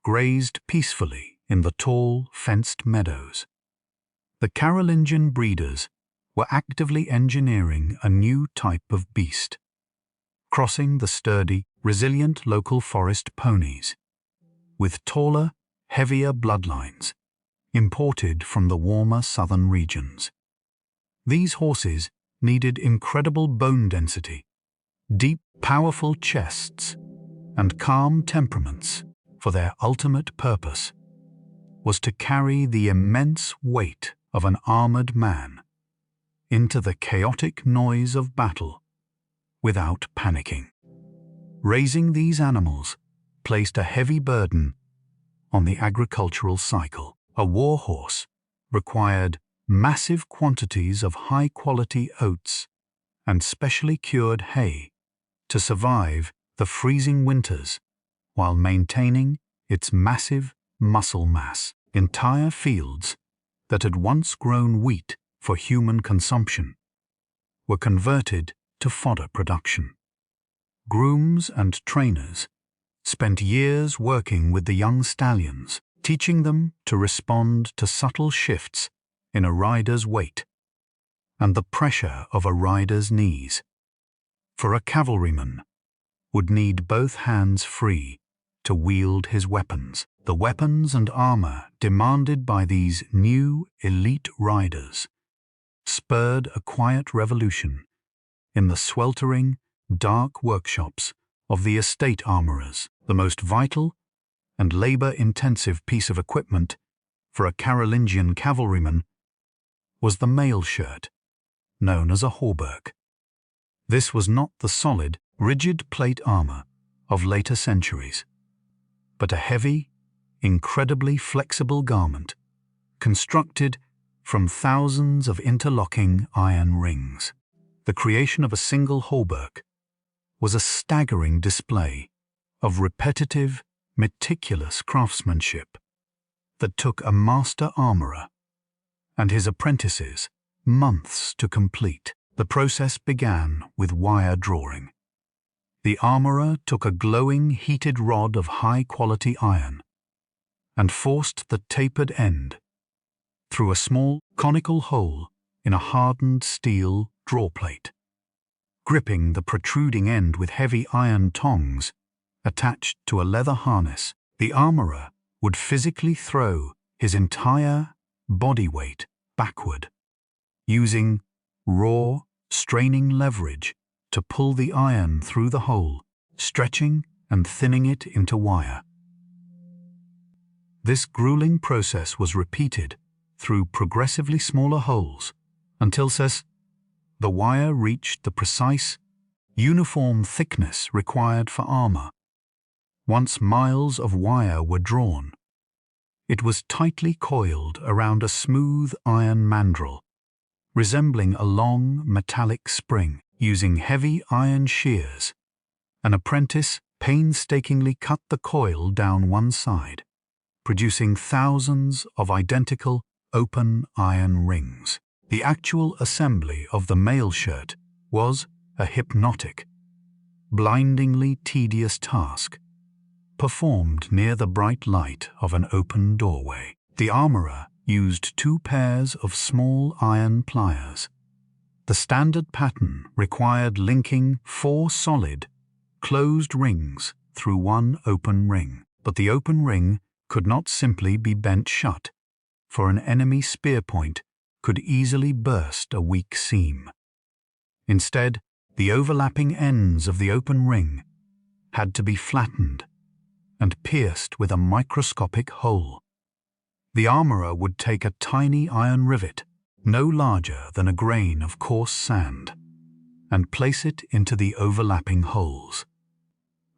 grazed peacefully in the tall, fenced meadows. The Carolingian breeders were actively engineering a new type of beast, crossing the sturdy, resilient local forest ponies with taller, heavier bloodlines imported from the warmer southern regions. These horses needed incredible bone density, deep, powerful chests, and calm temperaments, for their ultimate purpose was to carry the immense weight of an armored man into the chaotic noise of battle without panicking. Raising these animals placed a heavy burden on the agricultural cycle. A war horse required massive quantities of high-quality oats and specially cured hay to survive the freezing winters while maintaining its massive muscle mass. Entire fields that had once grown wheat for human consumption were converted to fodder production. Grooms and trainers spent years working with the young stallions, teaching them to respond to subtle shifts in a rider's weight and the pressure of a rider's knees. For a cavalryman would need both hands free to wield his weapons. The weapons and armor demanded by these new elite riders spurred a quiet revolution in the sweltering, dark workshops of the estate armorers. The most vital and labor-intensive piece of equipment for a Carolingian cavalryman was the mail shirt, known as a hauberk. This was not the solid, rigid plate armor of later centuries, but a heavy, incredibly flexible garment constructed from thousands of interlocking iron rings. The creation of a single hauberk was a staggering display of repetitive, meticulous craftsmanship that took a master armorer and his apprentices months to complete. The process began with wire drawing. The armorer took a glowing, heated rod of high-quality iron and forced the tapered end through a small conical hole in a hardened steel drawplate. Gripping the protruding end with heavy iron tongs attached to a leather harness, the armorer would physically throw his entire body weight backward, using raw, straining leverage to pull the iron through the hole, stretching and thinning it into wire. This grueling process was repeated through progressively smaller holes until the wire reached the precise, uniform thickness required for armor. Once miles of wire were drawn, it was tightly coiled around a smooth iron mandrel, resembling a long metallic spring. Using heavy iron shears, an apprentice painstakingly cut the coil down one side, producing thousands of identical open iron rings. The actual assembly of the mail shirt was a hypnotic, blindingly tedious task, performed near the bright light of an open doorway. The armorer used 2 pairs of small iron pliers. The standard pattern required linking 4 solid, closed rings through one open ring, but the open ring could not simply be bent shut, for an enemy spear point could easily burst a weak seam. Instead, the overlapping ends of the open ring had to be flattened and pierced with a microscopic hole. The armorer would take a tiny iron rivet, no larger than a grain of coarse sand, and place it into the overlapping holes.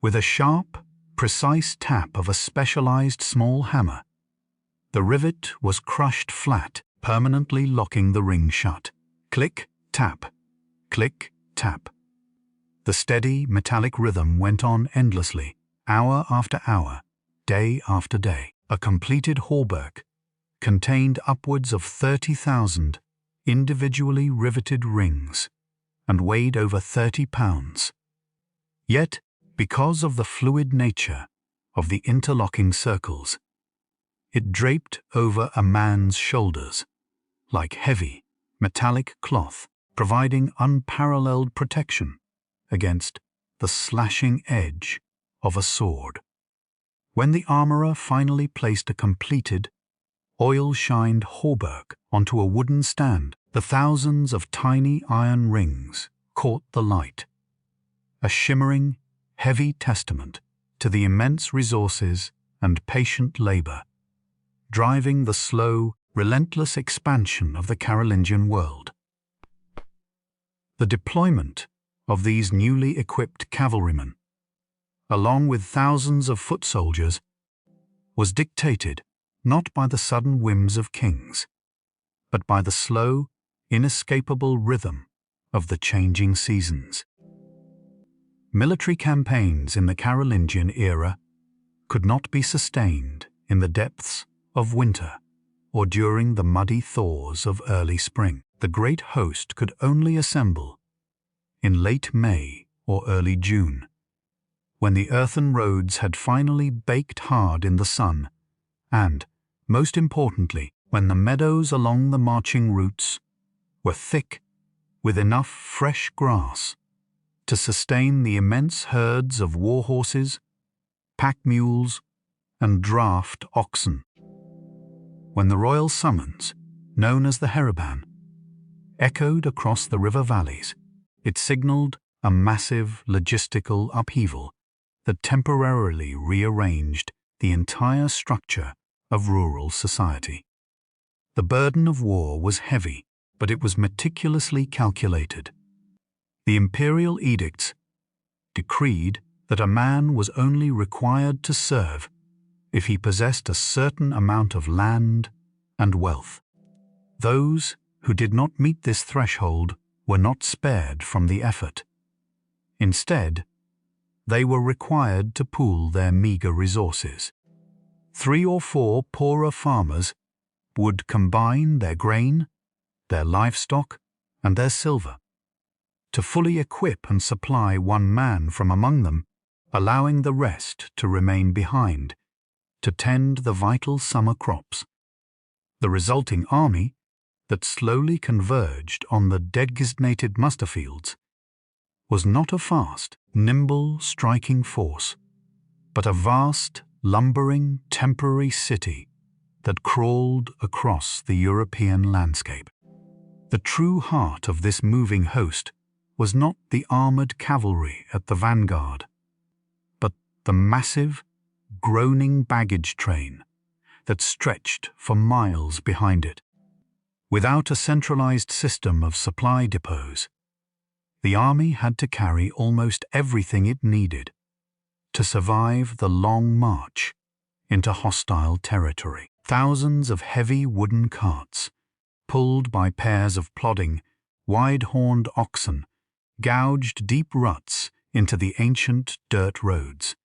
With a sharp, precise tap of a specialized small hammer, the rivet was crushed flat, permanently locking the ring shut. Click, tap, click, tap. The steady, metallic rhythm went on endlessly, hour after hour, day after day. A completed hauberk contained upwards of 30,000 individually riveted rings and weighed over 30 pounds. Yet, because of the fluid nature of the interlocking circles, it draped over a man's shoulders like heavy, metallic cloth, providing unparalleled protection against the slashing edge of a sword. When the armorer finally placed a completed, oil-shined hauberk onto a wooden stand, the thousands of tiny iron rings caught the light, a shimmering, heavy testament to the immense resources and patient labor driving the slow, relentless expansion of the Carolingian world. The deployment of these newly equipped cavalrymen, along with thousands of foot soldiers, was dictated not by the sudden whims of kings, but by the slow, inescapable rhythm of the changing seasons. Military campaigns in the Carolingian era could not be sustained in the depths of winter or during the muddy thaws of early spring. The great host could only assemble in late May or early June, when the earthen roads had finally baked hard in the sun, and, most importantly, when the meadows along the marching routes were thick with enough fresh grass to sustain the immense herds of war horses, pack mules, and draft oxen. When the royal summons, known as the Herbal, echoed across the river valleys, it signaled a massive logistical upheaval that temporarily rearranged the entire structure of rural society. The burden of war was heavy, but it was meticulously calculated. The imperial edicts decreed that a man was only required to serve if he possessed a certain amount of land and wealth. Those who did not meet this threshold were not spared from the effort. Instead, they were required to pool their meager resources. 3 or 4 poorer farmers would combine their grain, their livestock, and their silver to fully equip and supply one man from among them, allowing the rest to remain behind to tend the vital summer crops. The resulting army that slowly converged on the designated muster fields was not a fast, nimble, striking force, but a vast, lumbering, temporary city that crawled across the European landscape. The true heart of this moving host was not the armored cavalry at the vanguard, but the massive, groaning baggage train that stretched for miles behind it. Without a centralized system of supply depots, the army had to carry almost everything it needed to survive the long march into hostile territory. Thousands of heavy wooden carts, pulled by pairs of plodding, wide-horned oxen, gouged deep ruts into the ancient dirt roads.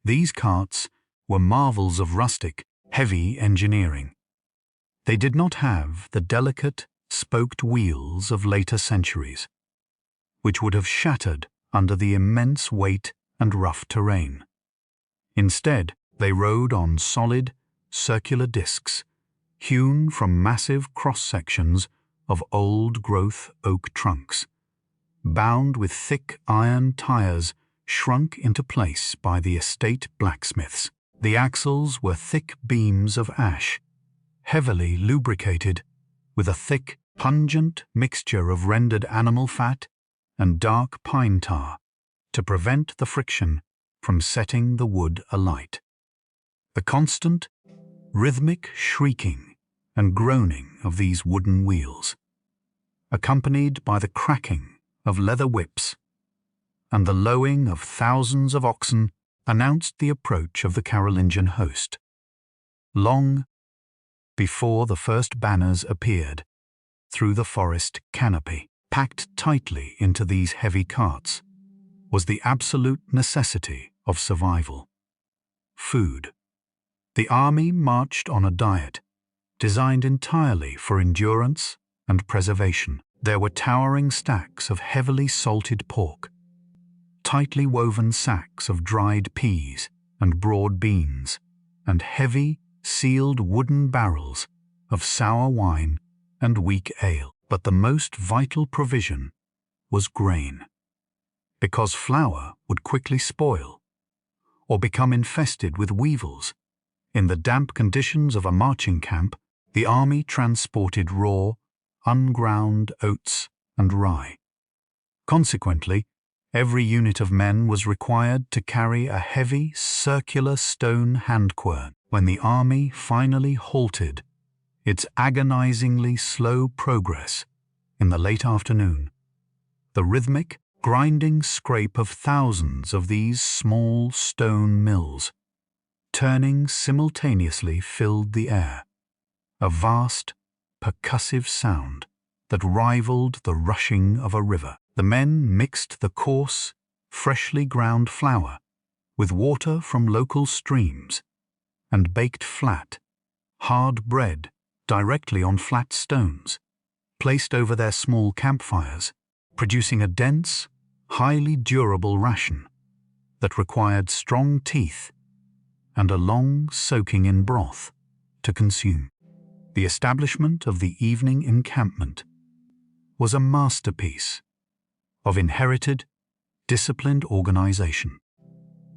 These carts were marvels of rustic, heavy engineering. They did not have the delicate, spoked wheels of later centuries, which would have shattered under the immense weight and rough terrain. Instead, they rode on solid, circular discs, hewn from massive cross-sections of old-growth oak trunks, bound with thick iron tires shrunk into place by the estate blacksmiths. The axles were thick beams of ash, heavily lubricated with a thick, pungent mixture of rendered animal fat and dark pine tar to prevent the friction from setting the wood alight. The constant, rhythmic shrieking and groaning of these wooden wheels, accompanied by the cracking of leather whips and the lowing of thousands of oxen, announced the approach of the Carolingian host. Long before the first banners appeared through the forest canopy, packed tightly into these heavy carts, was the absolute necessity of survival: food. The army marched on a diet designed entirely for endurance and preservation. There were towering stacks of heavily salted pork, tightly woven sacks of dried peas and broad beans, and heavy, sealed wooden barrels of sour wine and weak ale. But the most vital provision was grain, because flour would quickly spoil or become infested with weevils. In the damp conditions of a marching camp, the army transported raw, unground oats and rye. Consequently, every unit of men was required to carry a heavy, circular stone hand-quern. When the army finally halted its agonizingly slow progress in the late afternoon, the rhythmic, grinding scrape of thousands of these small stone mills, turning simultaneously, filled the air, a vast, percussive sound that rivaled the rushing of a river. The men mixed the coarse, freshly ground flour with water from local streams and baked flat, hard bread directly on flat stones, placed over their small campfires, producing a dense, highly durable ration that required strong teeth and a long soaking in broth to consume. The establishment of the evening encampment was a masterpiece of inherited, disciplined organization,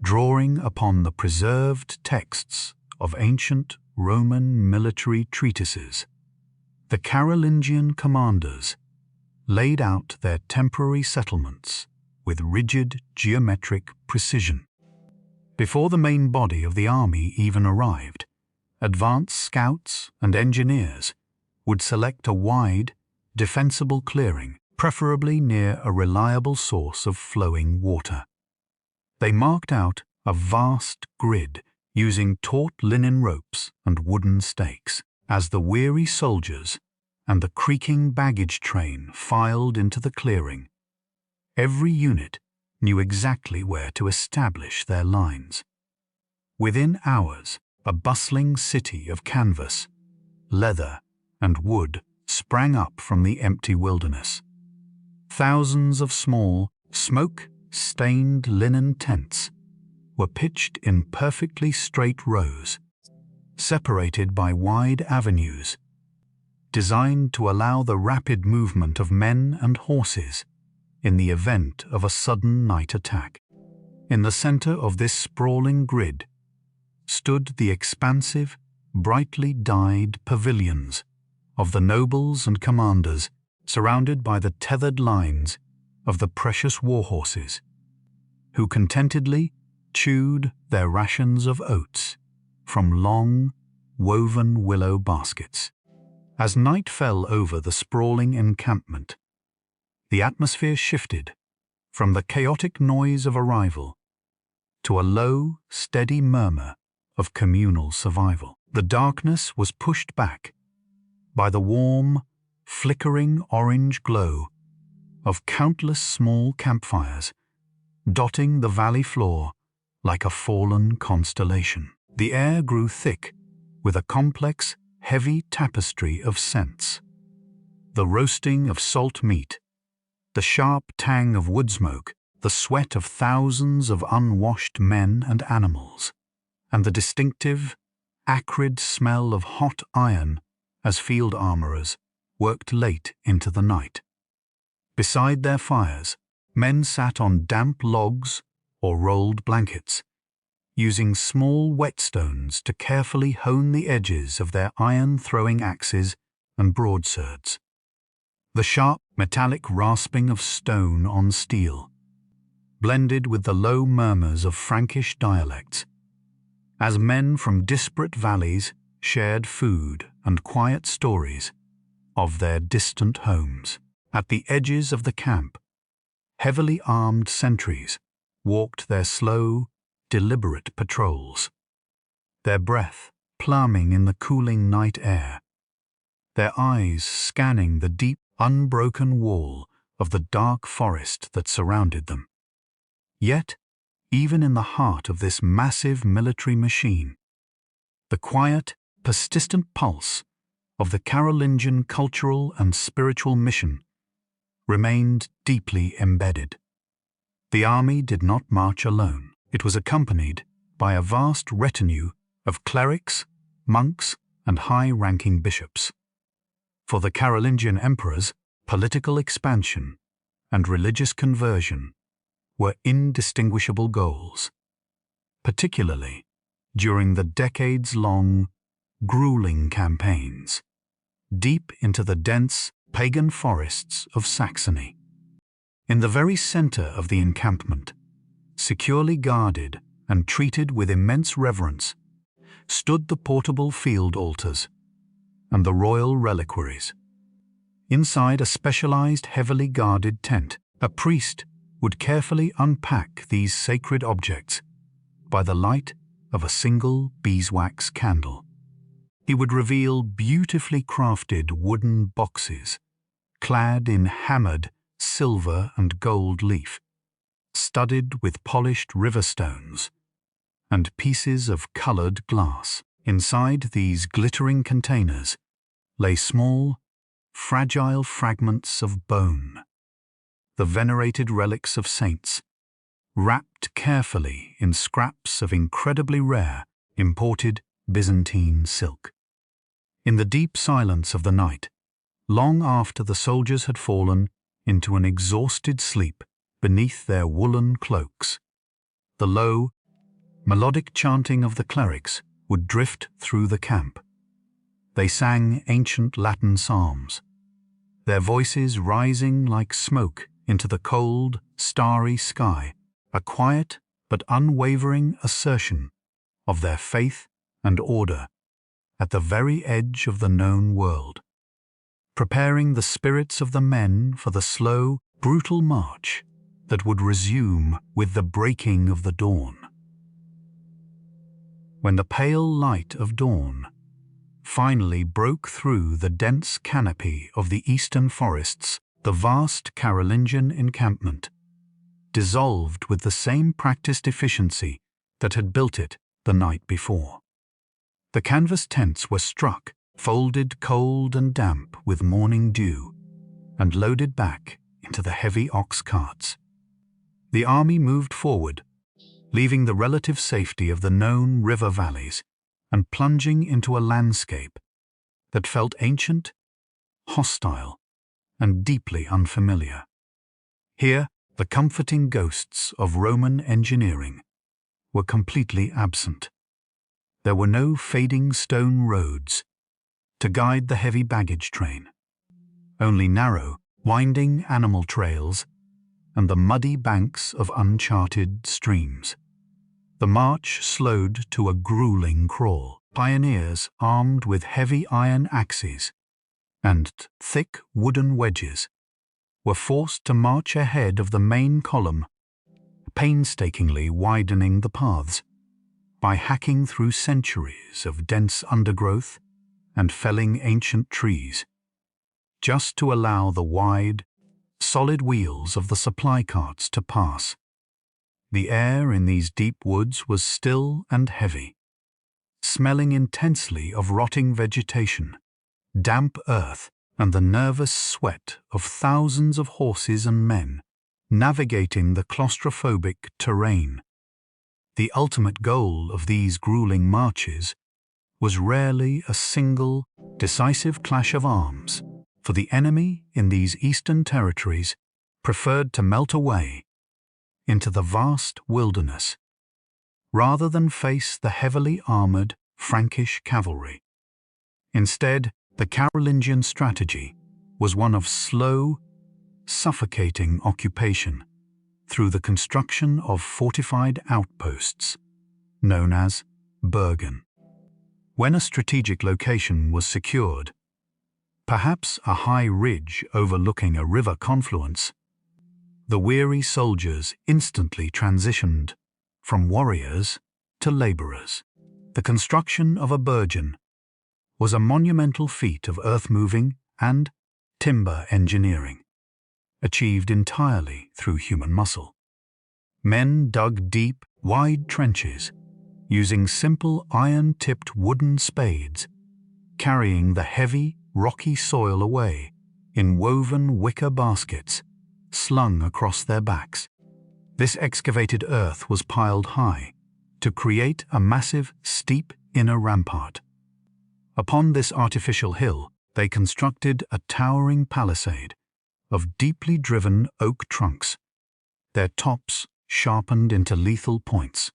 drawing upon the preserved texts of ancient Roman military treatises. The Carolingian commanders laid out their temporary settlements with rigid geometric precision. Before the main body of the army even arrived, advanced scouts and engineers would select a wide, defensible clearing, preferably near a reliable source of flowing water. They marked out a vast grid using taut linen ropes and wooden stakes. As the weary soldiers and the creaking baggage train filed into the clearing, every unit knew exactly where to establish their lines. Within hours, a bustling city of canvas, leather, and wood sprang up from the empty wilderness. Thousands of small, smoke-stained linen tents were pitched in perfectly straight rows, separated by wide avenues, designed to allow the rapid movement of men and horses in the event of a sudden night attack. In the center of this sprawling grid stood the expansive, brightly dyed pavilions of the nobles and commanders, surrounded by the tethered lines of the precious war horses, who contentedly chewed their rations of oats from long, woven willow baskets. As night fell over the sprawling encampment, the atmosphere shifted from the chaotic noise of arrival to a low, steady murmur of communal survival. The darkness was pushed back by the warm, flickering orange glow of countless small campfires dotting the valley floor like a fallen constellation. The air grew thick with a complex, heavy tapestry of scents. The roasting of salt meat, the sharp tang of wood smoke, the sweat of thousands of unwashed men and animals, and the distinctive, acrid smell of hot iron as field armorers worked late into the night. Beside their fires, men sat on damp logs or rolled blankets, using small whetstones to carefully hone the edges of their iron-throwing axes and broadswords. The sharp, metallic rasping of stone on steel blended with the low murmurs of Frankish dialects, as men from disparate valleys shared food and quiet stories of their distant homes. At the edges of the camp, heavily armed sentries walked their slow, deliberate patrols, their breath pluming in the cooling night air, their eyes scanning the deep, unbroken wall of the dark forest that surrounded them. Yet, even in the heart of this massive military machine, the quiet, persistent pulse of the Carolingian cultural and spiritual mission remained deeply embedded. The army did not march alone. It was accompanied by a vast retinue of clerics, monks, and high-ranking bishops. For the Carolingian emperors, political expansion and religious conversion were indistinguishable goals, particularly during the decades-long, grueling campaigns deep into the dense pagan forests of Saxony. In the very center of the encampment, securely guarded and treated with immense reverence, stood the portable field altars and the royal reliquaries. Inside a specialized, heavily guarded tent, a priest would carefully unpack these sacred objects by the light of a single beeswax candle. He would reveal beautifully crafted wooden boxes, clad in hammered silver and gold leaf, studded with polished river stones and pieces of colored glass. Inside these glittering containers lay small, fragile fragments of bone, the venerated relics of saints, wrapped carefully in scraps of incredibly rare, imported Byzantine silk. In the deep silence of the night, long after the soldiers had fallen into an exhausted sleep beneath their woolen cloaks, the low, melodic chanting of the clerics would drift through the camp. They sang ancient Latin psalms, their voices rising like smoke into the cold, starry sky, a quiet but unwavering assertion of their faith and order at the very edge of the known world, preparing the spirits of the men for the slow, brutal march that would resume with the breaking of the dawn. When the pale light of dawn finally broke through the dense canopy of the eastern forests, the vast Carolingian encampment dissolved with the same practiced efficiency that had built it the night before. The canvas tents were struck, folded cold and damp with morning dew, and loaded back into the heavy ox carts. The army moved forward, leaving the relative safety of the known river valleys and plunging into a landscape that felt ancient, hostile, and deeply unfamiliar. Here, the comforting ghosts of Roman engineering were completely absent. There were no fading stone roads to guide the heavy baggage train, only narrow, winding animal trails and the muddy banks of uncharted streams. The march slowed to a grueling crawl. Pioneers armed with heavy iron axes and thick wooden wedges were forced to march ahead of the main column, painstakingly widening the paths by hacking through centuries of dense undergrowth and felling ancient trees, just to allow the wide, solid wheels of the supply carts to pass. The air in these deep woods was still and heavy, smelling intensely of rotting vegetation, damp earth, and the nervous sweat of thousands of horses and men navigating the claustrophobic terrain. The ultimate goal of these grueling marches was rarely a single, decisive clash of arms, for the enemy in these eastern territories preferred to melt away into the vast wilderness, rather than face the heavily armored Frankish cavalry. Instead, the Carolingian strategy was one of slow, suffocating occupation through the construction of fortified outposts, known as Bergen. When a strategic location was secured, perhaps a high ridge overlooking a river confluence, the weary soldiers instantly transitioned from warriors to laborers. The construction of a Bergen was a monumental feat of earth-moving and timber engineering, achieved entirely through human muscle. Men dug deep, wide trenches, using simple iron-tipped wooden spades, carrying the heavy, rocky soil away in woven wicker baskets slung across their backs. This excavated earth was piled high to create a massive, steep inner rampart. Upon this artificial hill, they constructed a towering palisade of deeply driven oak trunks, their tops sharpened into lethal points.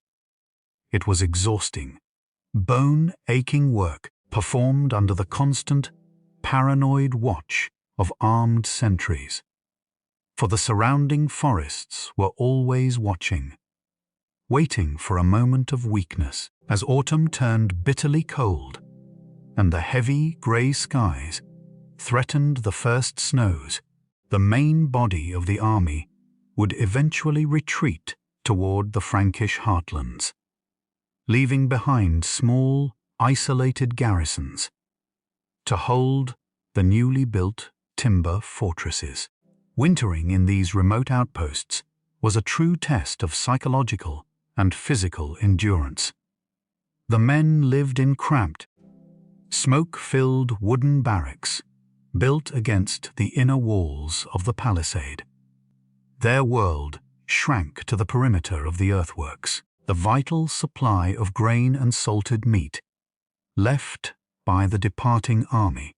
It was exhausting, bone-aching work performed under the constant, paranoid watch of armed sentries. For the surrounding forests were always watching, waiting for a moment of weakness. As autumn turned bitterly cold and the heavy grey skies threatened the first snows, the main body of the army would eventually retreat toward the Frankish heartlands, leaving behind small, isolated garrisons to hold the newly built timber fortresses. Wintering in these remote outposts was a true test of psychological and physical endurance. The men lived in cramped, smoke-filled wooden barracks built against the inner walls of the palisade. Their world shrank to the perimeter of the earthworks. The vital supply of grain and salted meat, left by the departing army,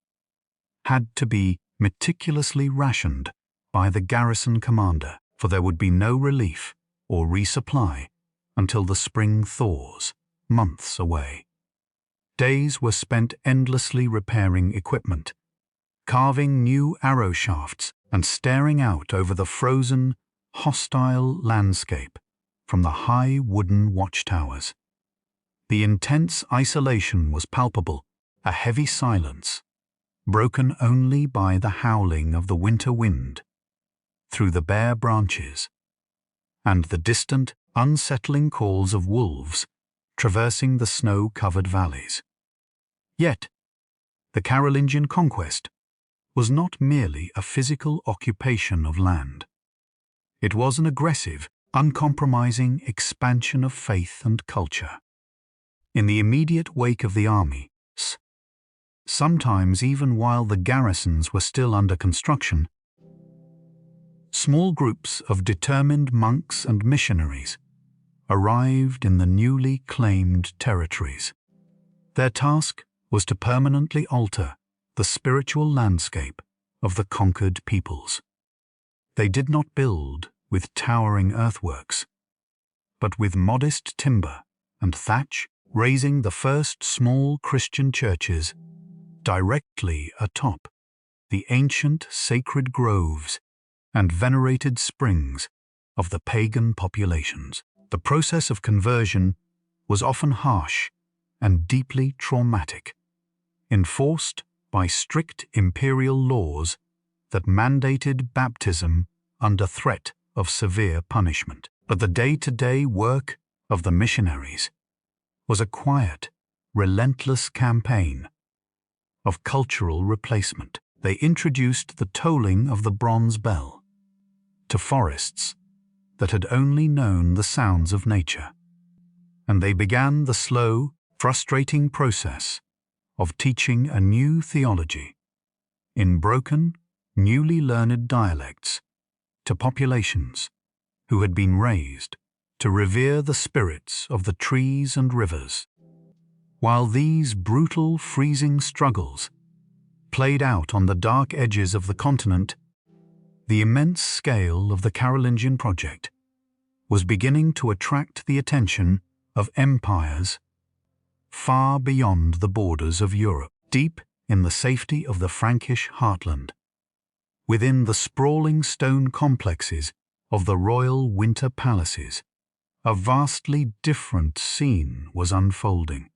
had to be meticulously rationed by the garrison commander, for there would be no relief or resupply until the spring thaws, months away. Days were spent endlessly repairing equipment, carving new arrow shafts, and staring out over the frozen, hostile landscape from the high wooden watchtowers. The intense isolation was palpable, a heavy silence, broken only by the howling of the winter wind through the bare branches and the distant, unsettling calls of wolves traversing the snow-covered valleys. Yet, the Carolingian conquest was not merely a physical occupation of land. It was an aggressive, uncompromising expansion of faith and culture. In the immediate wake of the armies, sometimes even while the garrisons were still under construction, small groups of determined monks and missionaries arrived in the newly claimed territories. Their task was to permanently alter the spiritual landscape of the conquered peoples. They did not build with towering earthworks, but with modest timber and thatch, raising the first small Christian churches directly atop the ancient sacred groves and venerated springs of the pagan populations. The process of conversion was often harsh and deeply traumatic, enforced by strict imperial laws that mandated baptism under threat of severe punishment. But the day-to-day work of the missionaries was a quiet, relentless campaign of cultural replacement. They introduced the tolling of the bronze bell to forests that had only known the sounds of nature, and they began the slow, frustrating process of teaching a new theology in broken, newly learned dialects to populations who had been raised to revere the spirits of the trees and rivers. While these brutal, freezing struggles played out on the dark edges of the continent, the immense scale of the Carolingian project was beginning to attract the attention of empires far beyond the borders of Europe. Deep in the safety of the Frankish heartland, within the sprawling stone complexes of the royal winter palaces, a vastly different scene was unfolding.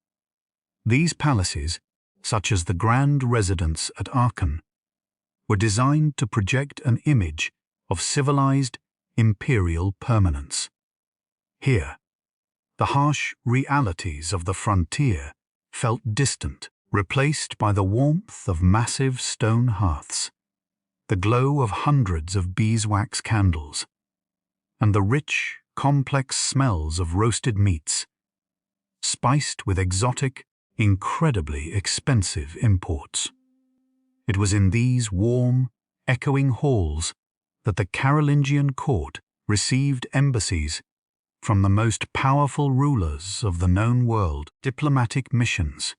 These palaces, such as the grand residence at Aachen, were designed to project an image of civilized imperial permanence. Here, the harsh realities of the frontier felt distant, replaced by the warmth of massive stone hearths, the glow of hundreds of beeswax candles, and the rich, complex smells of roasted meats, spiced with exotic, incredibly expensive imports. It was in these warm, echoing halls that the Carolingian court received embassies from the most powerful rulers of the known world, diplomatic missions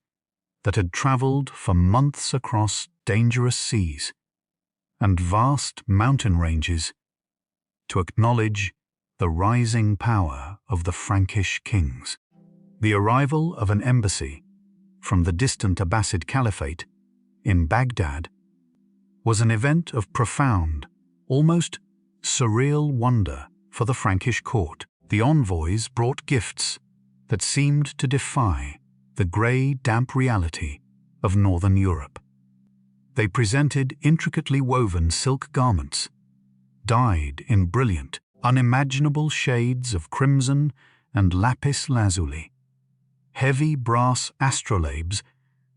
that had traveled for months across dangerous seas and vast mountain ranges to acknowledge the rising power of the Frankish kings. The arrival of an embassy from the distant Abbasid Caliphate in Baghdad was an event of profound, almost surreal wonder for the Frankish court. The envoys brought gifts that seemed to defy the grey, damp reality of northern Europe. They presented intricately woven silk garments, dyed in brilliant, unimaginable shades of crimson and lapis lazuli, heavy brass astrolabes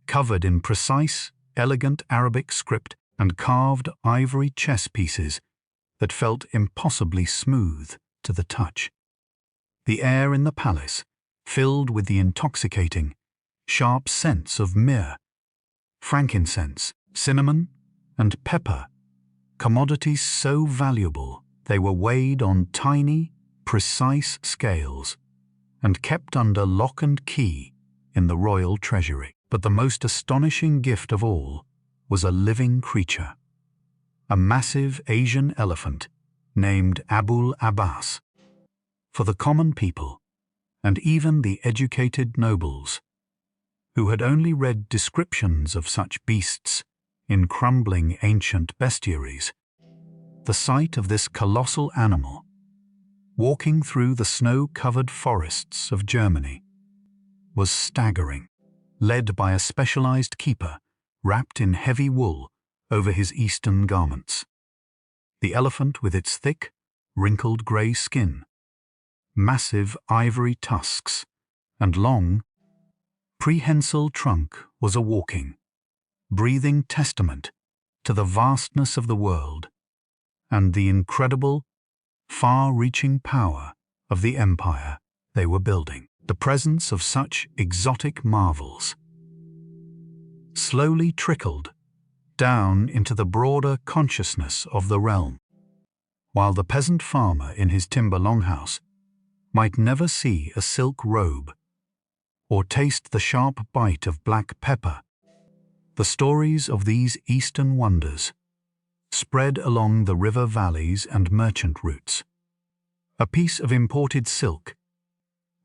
covered in precise, elegant Arabic script, and carved ivory chess pieces that felt impossibly smooth to the touch. The air in the palace filled with the intoxicating, sharp scents of myrrh, frankincense, cinnamon, and pepper, commodities so valuable they were weighed on tiny, precise scales and kept under lock and key in the royal treasury. But the most astonishing gift of all was a living creature, a massive Asian elephant named Abul Abbas. For the common people, and even the educated nobles, who had only read descriptions of such beasts in crumbling ancient bestiaries, the sight of this colossal animal, walking through the snow-covered forests of Germany, was staggering, led by a specialized keeper wrapped in heavy wool over his eastern garments. The elephant with its thick, wrinkled grey skin, massive ivory tusks, and long, prehensile trunk was a walking, breathing testament to the vastness of the world and the incredible, far-reaching power of the empire they were building. The presence of such exotic marvels slowly trickled down into the broader consciousness of the realm, while the peasant farmer in his timber longhouse might never see a silk robe or taste the sharp bite of black pepper. The stories of these eastern wonders spread along the river valleys and merchant routes. A piece of imported silk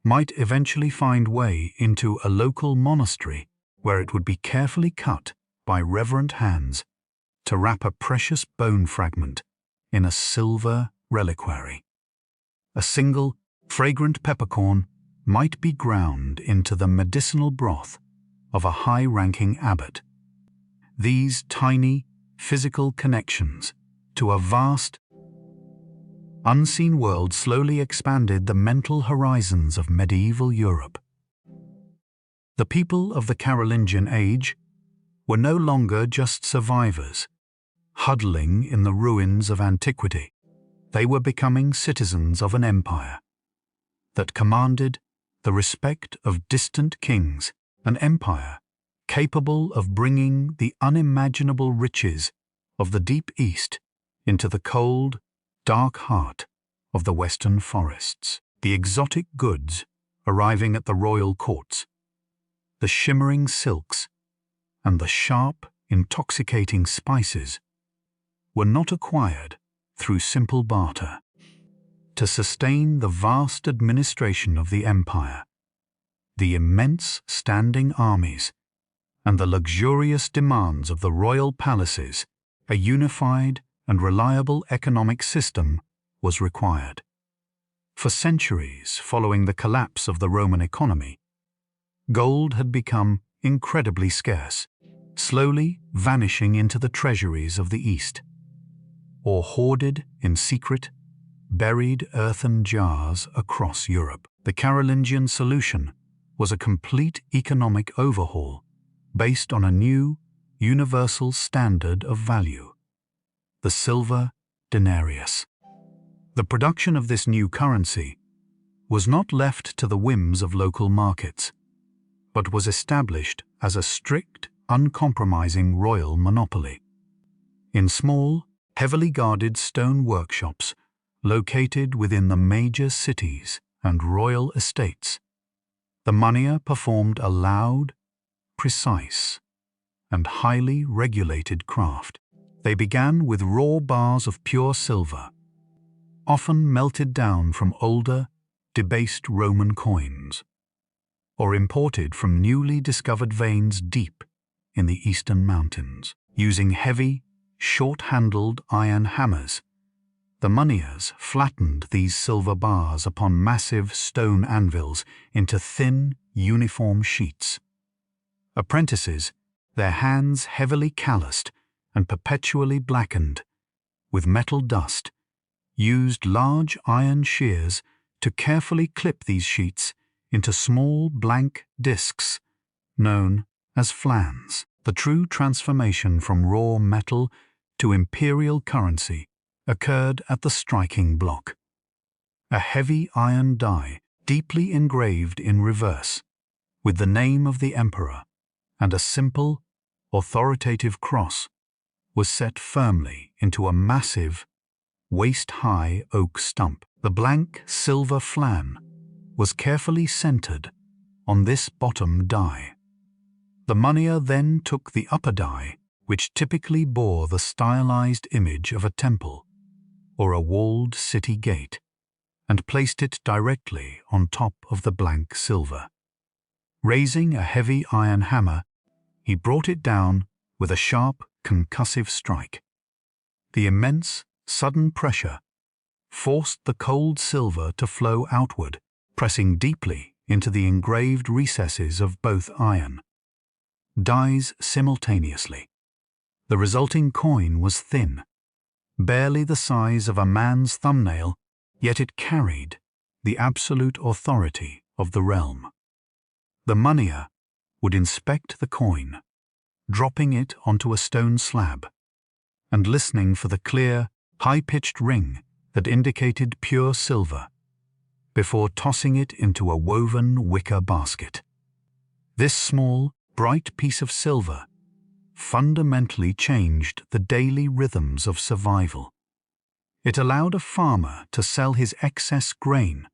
might eventually find way into a local monastery where it would be carefully cut by reverent hands to wrap a precious bone fragment in a silver reliquary. A single, fragrant peppercorn might be ground into the medicinal broth of a high-ranking abbot. These tiny, physical connections to a vast, unseen world slowly expanded the mental horizons of medieval Europe. The people of the Carolingian age were no longer just survivors, huddling in the ruins of antiquity. They were becoming citizens of an empire that commanded the respect of distant kings, an empire capable of bringing the unimaginable riches of the deep East into the cold, dark heart of the western forests. The exotic goods arriving at the royal courts, the shimmering silks, and the sharp, intoxicating spices were not acquired through simple barter. To sustain the vast administration of the empire, the immense standing armies, and the luxurious demands of the royal palaces, a unified and reliable economic system was required. For centuries following the collapse of the Roman economy, gold had become incredibly scarce, slowly vanishing into the treasuries of the East, or hoarded in secret, buried earthen jars across Europe. The Carolingian solution was a complete economic overhaul based on a new, universal standard of value, the silver denarius. The production of this new currency was not left to the whims of local markets, but was established as a strict, uncompromising royal monopoly. In small, heavily guarded stone workshops located within the major cities and royal estates, the moneyers performed a loud, precise, and highly regulated craft. They began with raw bars of pure silver, often melted down from older, debased Roman coins, or imported from newly discovered veins deep in the eastern mountains. Using heavy, short-handled iron hammers, the moneyers flattened these silver bars upon massive stone anvils into thin, uniform sheets. Apprentices, their hands heavily calloused and perpetually blackened with metal dust, used large iron shears to carefully clip these sheets into small blank discs known as flans. The true transformation from raw metal to imperial currency occurred at the striking block. A heavy iron die deeply engraved in reverse, with the name of the emperor and a simple, authoritative cross, was set firmly into a massive, waist-high oak stump. The blank silver flan was carefully centered on this bottom die. The moneyer then took the upper die, which typically bore the stylized image of a temple or a walled city gate, and placed it directly on top of the blank silver. Raising a heavy iron hammer, he brought it down with a sharp, concussive strike. The immense, sudden pressure forced the cold silver to flow outward, pressing deeply into the engraved recesses of both iron dies simultaneously. The resulting coin was thin, barely the size of a man's thumbnail, yet it carried the absolute authority of the realm. The moneyer would inspect the coin, dropping it onto a stone slab, and listening for the clear, high-pitched ring that indicated pure silver, before tossing it into a woven wicker basket. This small, bright piece of silver fundamentally changed the daily rhythms of survival. It allowed a farmer to sell his excess grain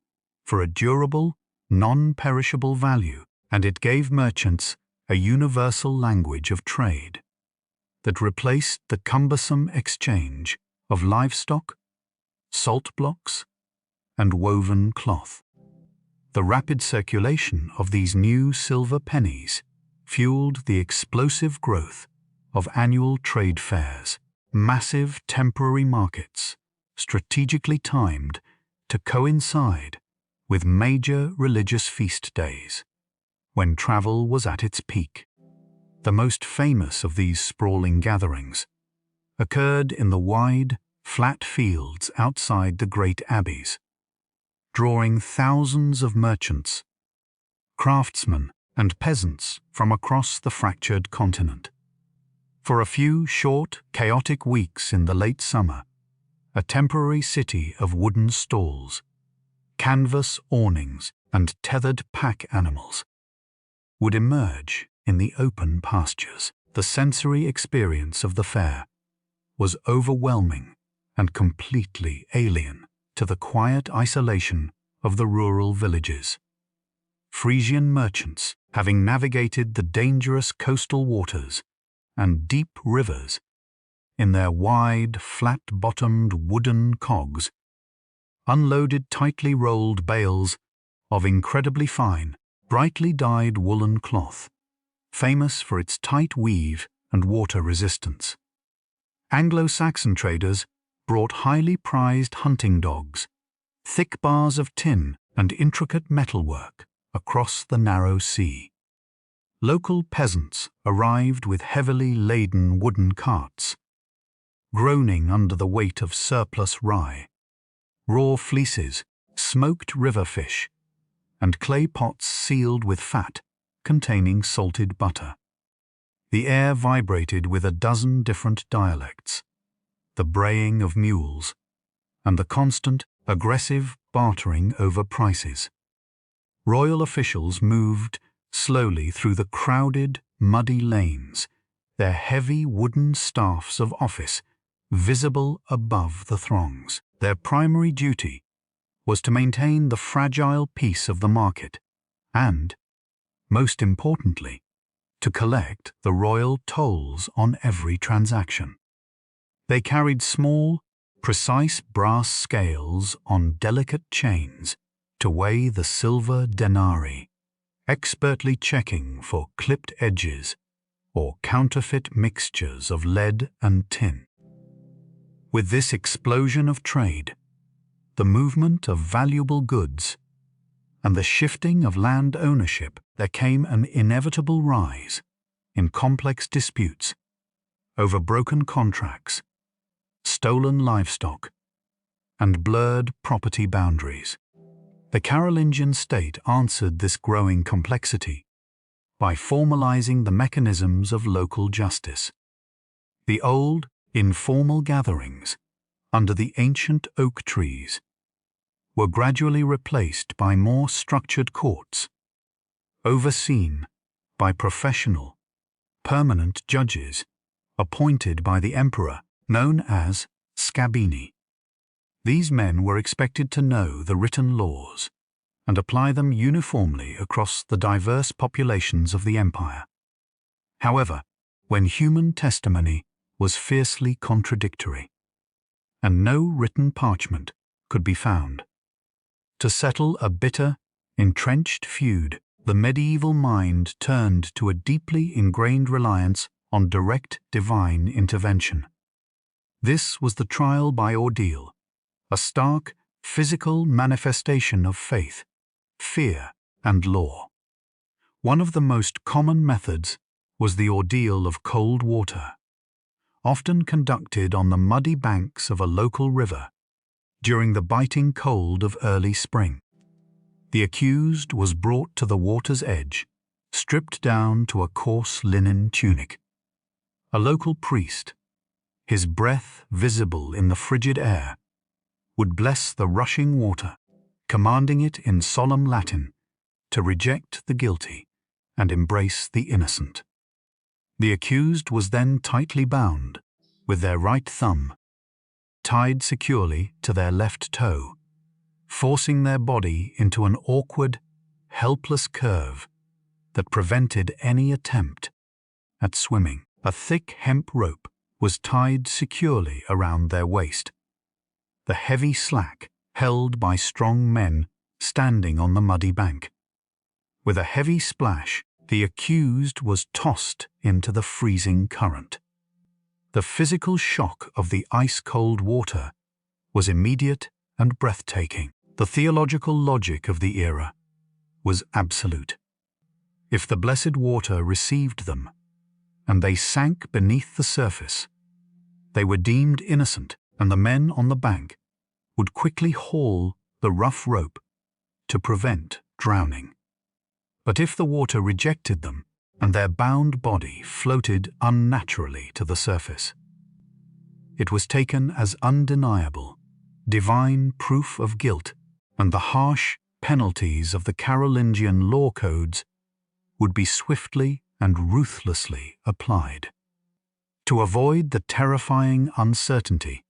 for a durable, non-perishable value, and it gave merchants a universal language of trade that replaced the cumbersome exchange of livestock, salt blocks, and woven cloth. The rapid circulation of these new silver pennies fueled the explosive growth of annual trade fairs, massive temporary markets, strategically timed to coincide with major religious feast days, when travel was at its peak. The most famous of these sprawling gatherings occurred in the wide, flat fields outside the great abbeys, drawing thousands of merchants, craftsmen, and peasants from across the fractured continent. For a few short, chaotic weeks in the late summer, a temporary city of wooden stalls, canvas awnings, and tethered pack animals would emerge in the open pastures. The sensory experience of the fair was overwhelming and completely alien to the quiet isolation of the rural villages. Frisian merchants, having navigated the dangerous coastal waters and deep rivers in their wide, flat-bottomed wooden cogs, unloaded tightly rolled bales of incredibly fine, brightly dyed woolen cloth, famous for its tight weave and water resistance. Anglo-Saxon traders brought highly prized hunting dogs, thick bars of tin, and intricate metalwork across the narrow sea. Local peasants arrived with heavily laden wooden carts, groaning under the weight of surplus rye, raw fleeces, smoked river fish, and clay pots sealed with fat containing salted butter. The air vibrated with a dozen different dialects, the braying of mules, and the constant, aggressive bartering over prices. Royal officials moved slowly through the crowded, muddy lanes, their heavy wooden staffs of office visible above the throngs. Their primary duty was to maintain the fragile peace of the market and, most importantly, to collect the royal tolls on every transaction. They carried small, precise brass scales on delicate chains to weigh the silver denarii, expertly checking for clipped edges or counterfeit mixtures of lead and tin. With this explosion of trade, the movement of valuable goods, and the shifting of land ownership, there came an inevitable rise in complex disputes over broken contracts, stolen livestock, and blurred property boundaries. The Carolingian state answered this growing complexity by formalizing the mechanisms of local justice. The old, informal gatherings under the ancient oak trees were gradually replaced by more structured courts, overseen by professional, permanent judges appointed by the emperor, known as scabini. These men were expected to know the written laws and apply them uniformly across the diverse populations of the empire. However, when human testimony was fiercely contradictory, and no written parchment could be found, to settle a bitter, entrenched feud, the medieval mind turned to a deeply ingrained reliance on direct divine intervention. This was the trial by ordeal, a stark, physical manifestation of faith, fear, and law. One of the most common methods was the ordeal of cold water, often conducted on the muddy banks of a local river during the biting cold of early spring. The accused was brought to the water's edge, stripped down to a coarse linen tunic. A local priest, his breath visible in the frigid air, would bless the rushing water, commanding it in solemn Latin to reject the guilty and embrace the innocent. The accused was then tightly bound, with their right thumb tied securely to their left toe, forcing their body into an awkward, helpless curve that prevented any attempt at swimming. A thick hemp rope was tied securely around their waist, the heavy slack held by strong men standing on the muddy bank. With a heavy splash, the accused was tossed into the freezing current. The physical shock of the ice-cold water was immediate and breathtaking. The theological logic of the era was absolute. If the blessed water received them, and they sank beneath the surface, they were deemed innocent, and the men on the bank would quickly haul the rough rope to prevent drowning. But if the water rejected them, and their bound body floated unnaturally to the surface, it was taken as undeniable, divine proof of guilt, and the harsh penalties of the Carolingian law codes would be swiftly and ruthlessly applied. To avoid the terrifying uncertainty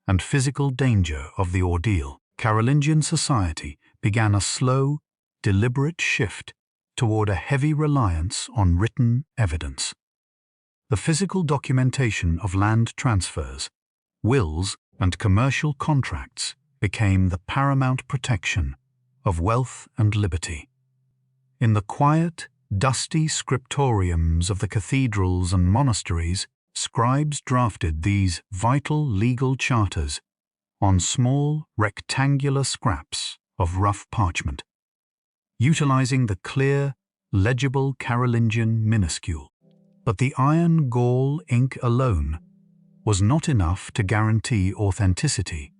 and physical danger of the ordeal, Carolingian society began a slow, deliberate shift toward a heavy reliance on written evidence. The physical documentation of land transfers, wills, and commercial contracts became the paramount protection of wealth and liberty. In the quiet, dusty scriptoriums of the cathedrals and monasteries, scribes drafted these vital legal charters on small, rectangular scraps of rough parchment, utilizing the clear, legible Carolingian minuscule. But the iron gall ink alone was not enough to guarantee authenticity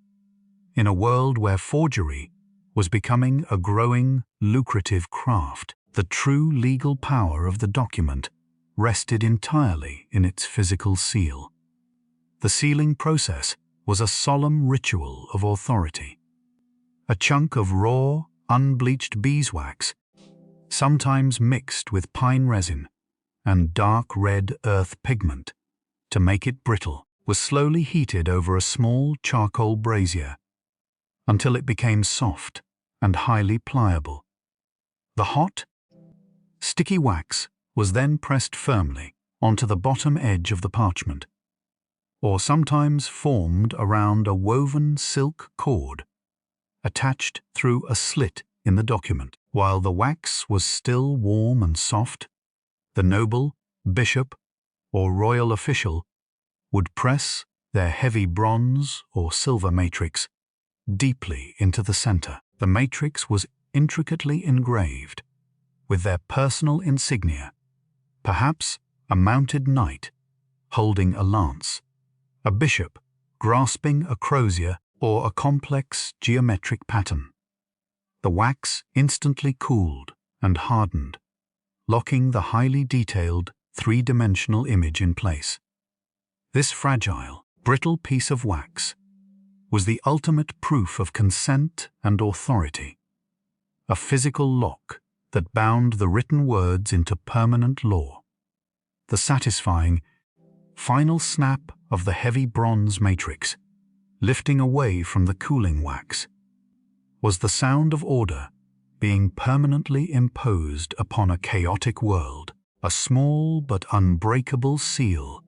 in a world where forgery was becoming a growing, lucrative craft. The true legal power of the document rested entirely in its physical seal. The sealing process was a solemn ritual of authority. A chunk of raw, unbleached beeswax, sometimes mixed with pine resin and dark red earth pigment to make it brittle, was slowly heated over a small charcoal brazier until it became soft and highly pliable. The hot, sticky wax was then pressed firmly onto the bottom edge of the parchment, or sometimes formed around a woven silk cord attached through a slit in the document. While the wax was still warm and soft, the noble, bishop, or royal official would press their heavy bronze or silver matrix deeply into the center. The matrix was intricately engraved with their personal insignia, perhaps a mounted knight holding a lance, a bishop grasping a crozier, or a complex geometric pattern. The wax instantly cooled and hardened, locking the highly detailed three-dimensional image in place. This fragile, brittle piece of wax was the ultimate proof of consent and authority, a physical lock that bound the written words into permanent law. The satisfying, final snap of the heavy bronze matrix, lifting away from the cooling wax, was the sound of order being permanently imposed upon a chaotic world, a small but unbreakable seal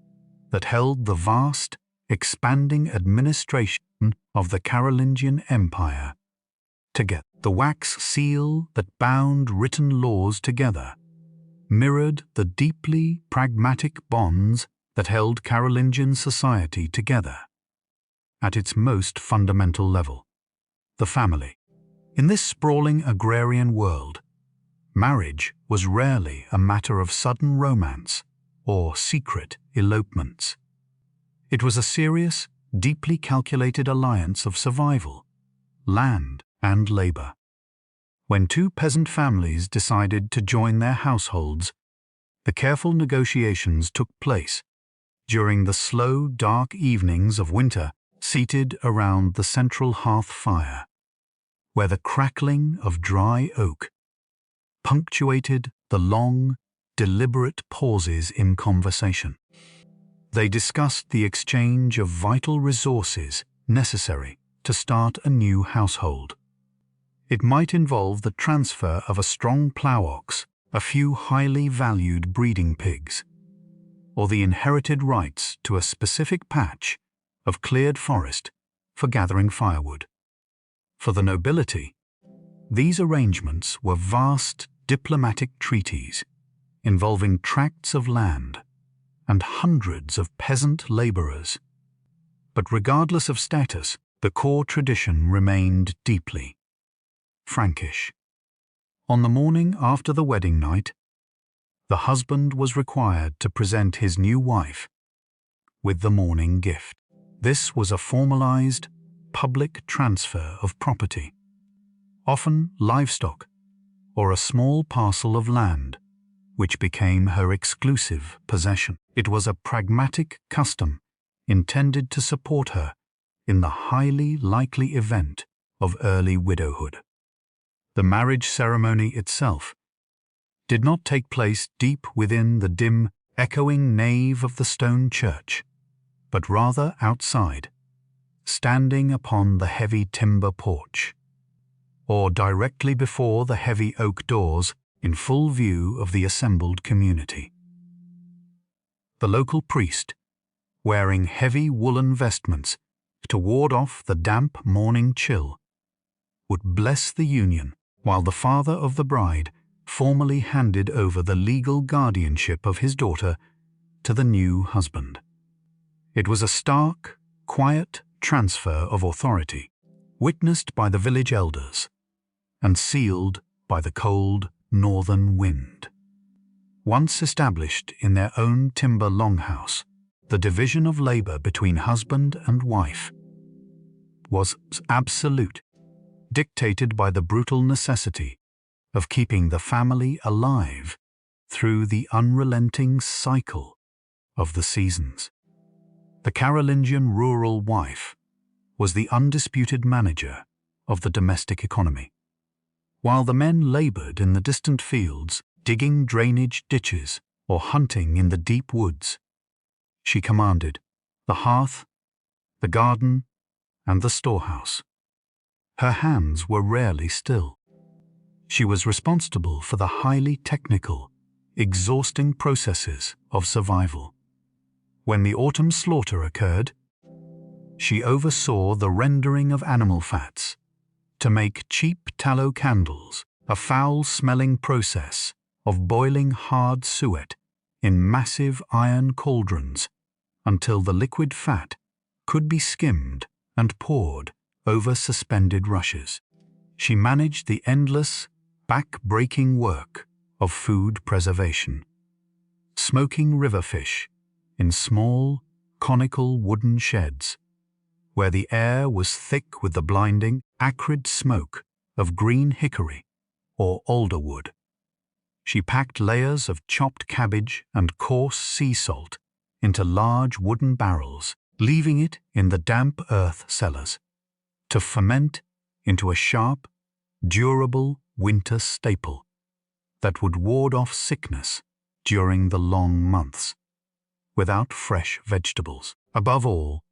that held the vast, expanding administration of the Carolingian Empire together. The wax seal that bound written laws together mirrored the deeply pragmatic bonds that held Carolingian society together. At its most fundamental level, the family. In this sprawling agrarian world, marriage was rarely a matter of sudden romance or secret elopements. It was a serious, deeply calculated alliance of survival, land, and labor. When two peasant families decided to join their households, the careful negotiations took place during the slow, dark evenings of winter, seated around the central hearth fire, where the crackling of dry oak punctuated the long, deliberate pauses in conversation. They discussed the exchange of vital resources necessary to start a new household. It might involve the transfer of a strong plough ox, a few highly valued breeding pigs, or the inherited rights to a specific patch of cleared forest for gathering firewood. For the nobility, these arrangements were vast diplomatic treaties involving tracts of land and hundreds of peasant laborers. But regardless of status, the core tradition remained deeply Frankish. On the morning after the wedding night, the husband was required to present his new wife with the morning gift. This was a formalized, public transfer of property, often livestock or a small parcel of land, which became her exclusive possession. It was a pragmatic custom intended to support her in the highly likely event of early widowhood. The marriage ceremony itself did not take place deep within the dim, echoing nave of the stone church, but rather outside, standing upon the heavy timber porch, or directly before the heavy oak doors in full view of the assembled community. The local priest, wearing heavy woolen vestments to ward off the damp morning chill, would bless the union, while the father of the bride formally handed over the legal guardianship of his daughter to the new husband. It was a stark, quiet transfer of authority, witnessed by the village elders and sealed by the cold northern wind. Once established in their own timber longhouse, the division of labor between husband and wife was absolute, dictated by the brutal necessity of keeping the family alive through the unrelenting cycle of the seasons. The Carolingian rural wife was the undisputed manager of the domestic economy. While the men labored in the distant fields, digging drainage ditches or hunting in the deep woods, she commanded the hearth, the garden, and the storehouse. Her hands were rarely still. She was responsible for the highly technical, exhausting processes of survival. When the autumn slaughter occurred, she oversaw the rendering of animal fats to make cheap tallow candles, a foul-smelling process of boiling hard suet in massive iron cauldrons until the liquid fat could be skimmed and poured over suspended rushes. She managed the endless, back-breaking work of food preservation, smoking river fish in small, conical wooden sheds, where the air was thick with the blinding, acrid smoke of green hickory or alder wood. She packed layers of chopped cabbage and coarse sea salt into large wooden barrels, leaving it in the damp earth cellars. to ferment into a sharp, durable winter staple that would ward off sickness during the long months, without fresh vegetables. Above all,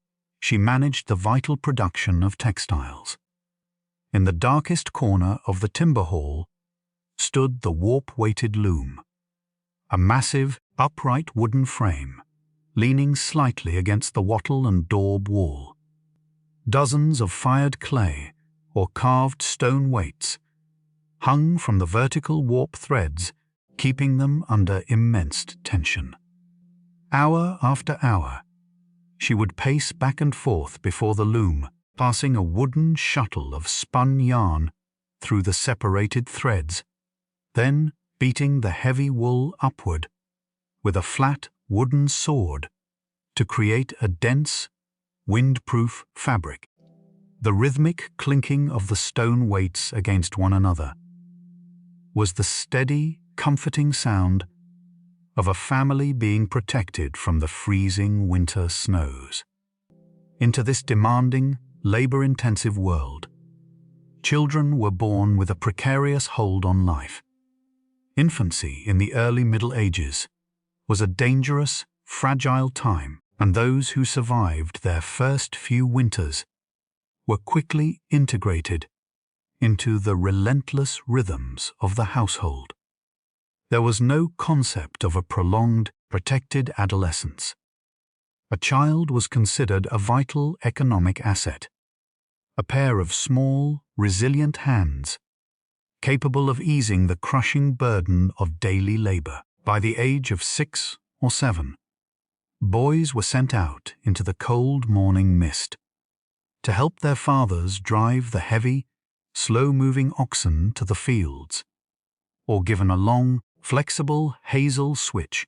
she managed the vital production of textiles. In the darkest corner of the timber hall stood the warp-weighted loom, a massive, upright wooden frame, leaning slightly against the wattle and daub wall. Dozens of fired clay or carved stone weights hung from the vertical warp threads, keeping them under immense tension. Hour after hour, she would pace back and forth before the loom, passing a wooden shuttle of spun yarn through the separated threads, then beating the heavy wool upward with a flat wooden sword to create a dense, wind-proof fabric. The rhythmic clinking of the stone weights against one another was the steady, comforting sound of a family being protected from the freezing winter snows. Into this demanding, labor-intensive world, children were born with a precarious hold on life. Infancy in the early Middle Ages was a dangerous, fragile time, and those who survived their first few winters were quickly integrated into the relentless rhythms of the household. There was no concept of a prolonged, protected adolescence. A child was considered a vital economic asset, a pair of small, resilient hands, capable of easing the crushing burden of daily labor. By the age of 6 or 7, boys were sent out into the cold morning mist to help their fathers drive the heavy, slow-moving oxen to the fields, or given a long, flexible hazel switch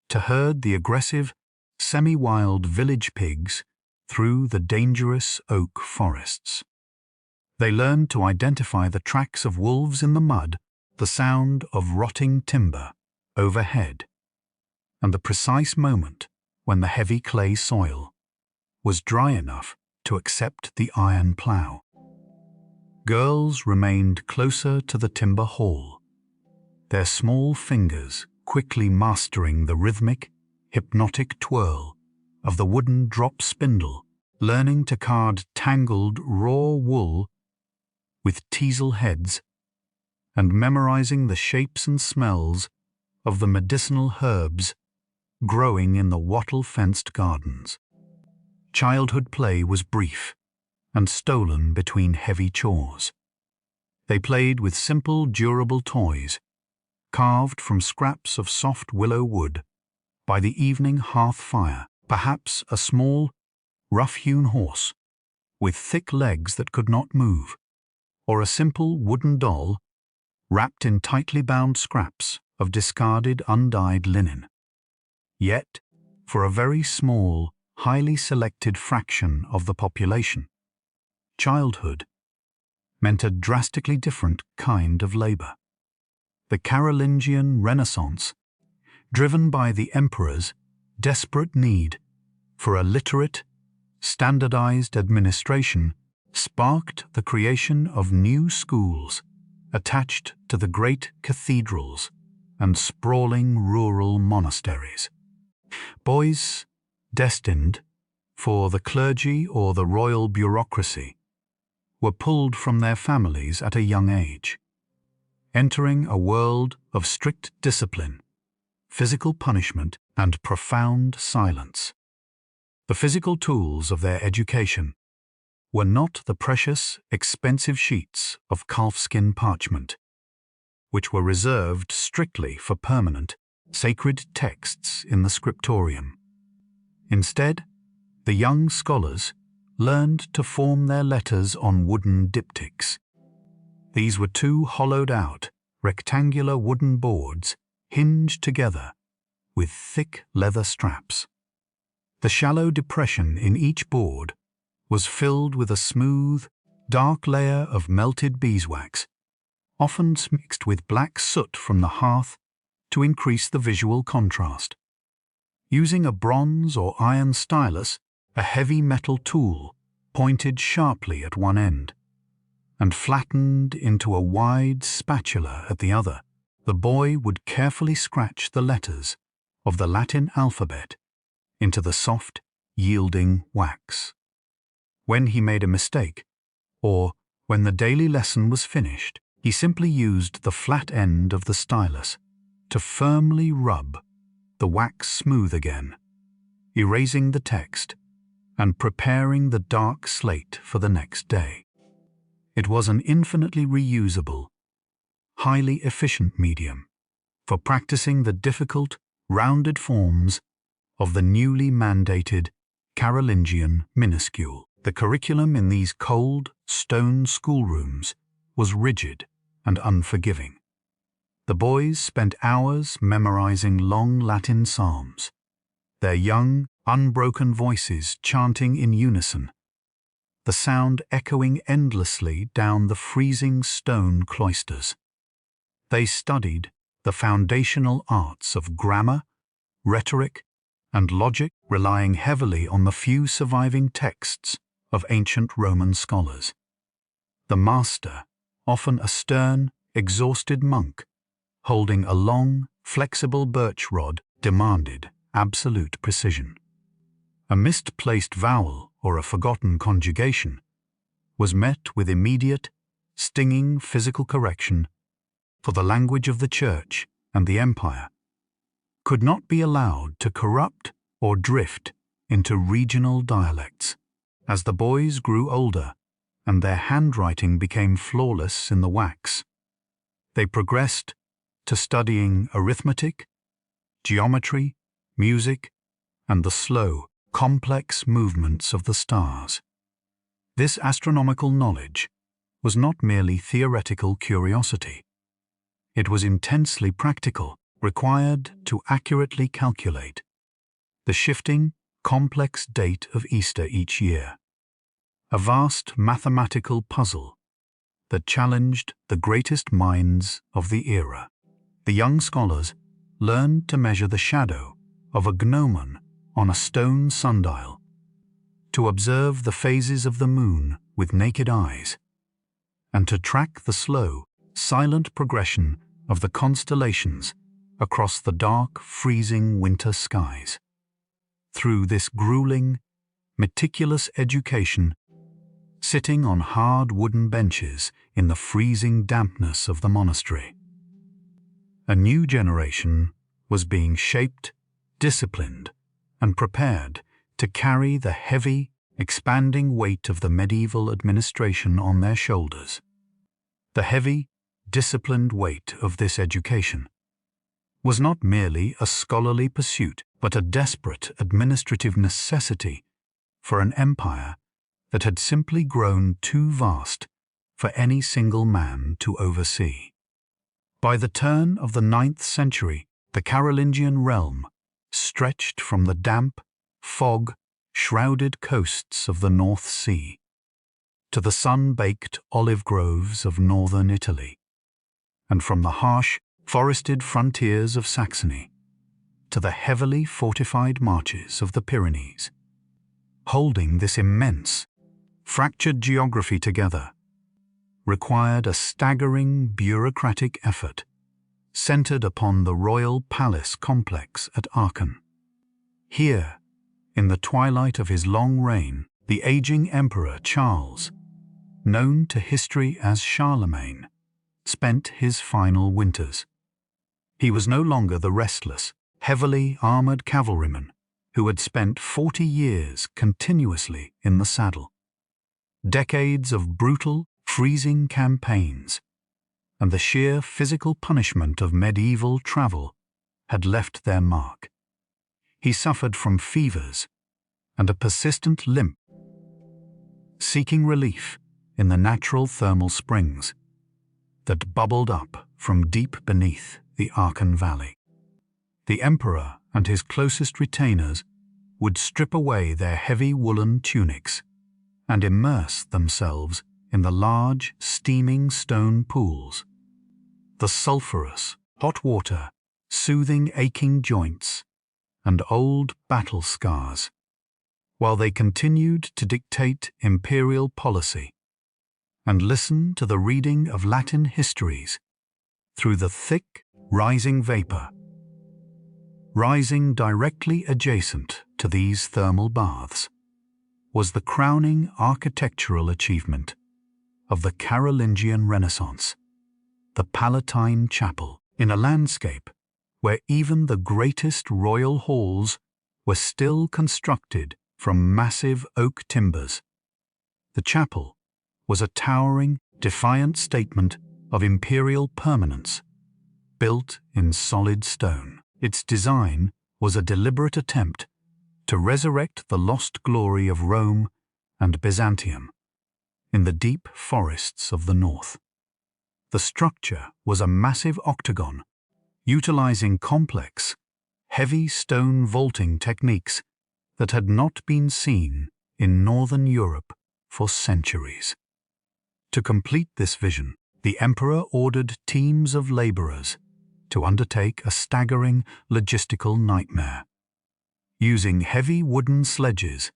to herd the aggressive, semi-wild village pigs through the dangerous oak forests. They learned to identify the tracks of wolves in the mud, the sound of rotting timber overhead, and the precise moment when the heavy clay soil was dry enough to accept the iron plough. Girls remained closer to the timber hall, their small fingers quickly mastering the rhythmic, hypnotic twirl of the wooden drop spindle, learning to card tangled raw wool with teasel heads, and memorizing the shapes and smells of the medicinal herbs growing in the wattle-fenced gardens. Childhood play was brief and stolen between heavy chores. They played with simple, durable toys, carved from scraps of soft willow wood by the evening hearth fire, perhaps a small, rough-hewn horse with thick legs that could not move, or a simple wooden doll wrapped in tightly bound scraps of discarded undyed linen. Yet, for a very small, highly selected fraction of the population, childhood meant a drastically different kind of labor. The Carolingian Renaissance, driven by the emperor's desperate need for a literate, standardized administration, sparked the creation of new schools attached to the great cathedrals and sprawling rural monasteries. Boys destined for the clergy or the royal bureaucracy were pulled from their families at a young age, entering a world of strict discipline, physical punishment, and profound silence. The physical tools of their education were not the precious, expensive sheets of calfskin parchment, which were reserved strictly for permanent, sacred texts in the Scriptorium. Instead, the young scholars learned to form their letters on wooden diptychs. These were two hollowed-out, rectangular wooden boards hinged together with thick leather straps. The shallow depression in each board was filled with a smooth, dark layer of melted beeswax, often mixed with black soot from the hearth to increase the visual contrast. Using a bronze or iron stylus, a heavy metal tool, pointed sharply at one end, and flattened into a wide spatula at the other. The boy would carefully scratch the letters of the Latin alphabet into the soft, yielding wax. When he made a mistake, or when the daily lesson was finished, he simply used the flat end of the stylus to firmly rub the wax smooth again, erasing the text and preparing the dark slate for the next day. It was an infinitely reusable, highly efficient medium for practicing the difficult, rounded forms of the newly mandated Carolingian minuscule. The curriculum in these cold, stone schoolrooms was rigid and unforgiving. The boys spent hours memorizing long Latin psalms, their young, unbroken voices chanting in unison, the sound echoing endlessly down the freezing stone cloisters. They studied the foundational arts of grammar, rhetoric, and logic, relying heavily on the few surviving texts of ancient Roman scholars. The master, often a stern, exhausted monk, holding a long, flexible birch rod, demanded absolute precision. A misplaced vowel or a forgotten conjugation was met with immediate, stinging physical correction, for the language of the Church and the Empire could not be allowed to corrupt or drift into regional dialects. As the boys grew older and their handwriting became flawless in the wax, they progressed to studying arithmetic, geometry, music, and the slow, complex movements of the stars. This astronomical knowledge was not merely theoretical curiosity. It was intensely practical, required to accurately calculate the shifting, complex date of Easter each year, a vast mathematical puzzle that challenged the greatest minds of the era. The young scholars learned to measure the shadow of a gnomon on a stone sundial, to observe the phases of the moon with naked eyes, and to track the slow, silent progression of the constellations across the dark, freezing winter skies. Through this grueling, meticulous education, sitting on hard wooden benches in the freezing dampness of the monastery, a new generation was being shaped, disciplined, and prepared to carry the heavy, expanding weight of the medieval administration on their shoulders. The heavy, disciplined weight of this education was not merely a scholarly pursuit, but a desperate administrative necessity for an empire that had simply grown too vast for any single man to oversee. By the turn of the 9th century, the Carolingian realm stretched from the damp, fog-shrouded coasts of the North Sea to the sun-baked olive groves of northern Italy, and from the harsh, forested frontiers of Saxony to the heavily fortified marches of the Pyrenees. Holding this immense, fractured geography together required a staggering bureaucratic effort centered upon the royal palace complex at Aachen. Here, in the twilight of his long reign, the aging Emperor Charles, known to history as Charlemagne, spent his final winters. He was no longer the restless, heavily armored cavalryman who had spent 40 years continuously in the saddle. Decades of brutal, freezing campaigns and the sheer physical punishment of medieval travel had left their mark. He suffered from fevers and a persistent limp, seeking relief in the natural thermal springs that bubbled up from deep beneath the Aachen Valley. The emperor and his closest retainers would strip away their heavy woolen tunics and immerse themselves in the large, steaming stone pools. The sulphurous, hot water, soothing aching joints, and old battle scars while they continued to dictate imperial policy and listen to the reading of Latin histories through the thick, rising vapor. Rising directly adjacent to these thermal baths was the crowning architectural achievement of the Carolingian Renaissance, the Palatine Chapel, in a landscape where even the greatest royal halls were still constructed from massive oak timbers. The chapel was a towering, defiant statement of imperial permanence, built in solid stone. Its design was a deliberate attempt to resurrect the lost glory of Rome and Byzantium in the deep forests of the north. The structure was a massive octagon, utilizing complex, heavy stone vaulting techniques that had not been seen in northern Europe for centuries. To complete this vision, the emperor ordered teams of laborers to undertake a staggering logistical nightmare. Using heavy wooden sledges,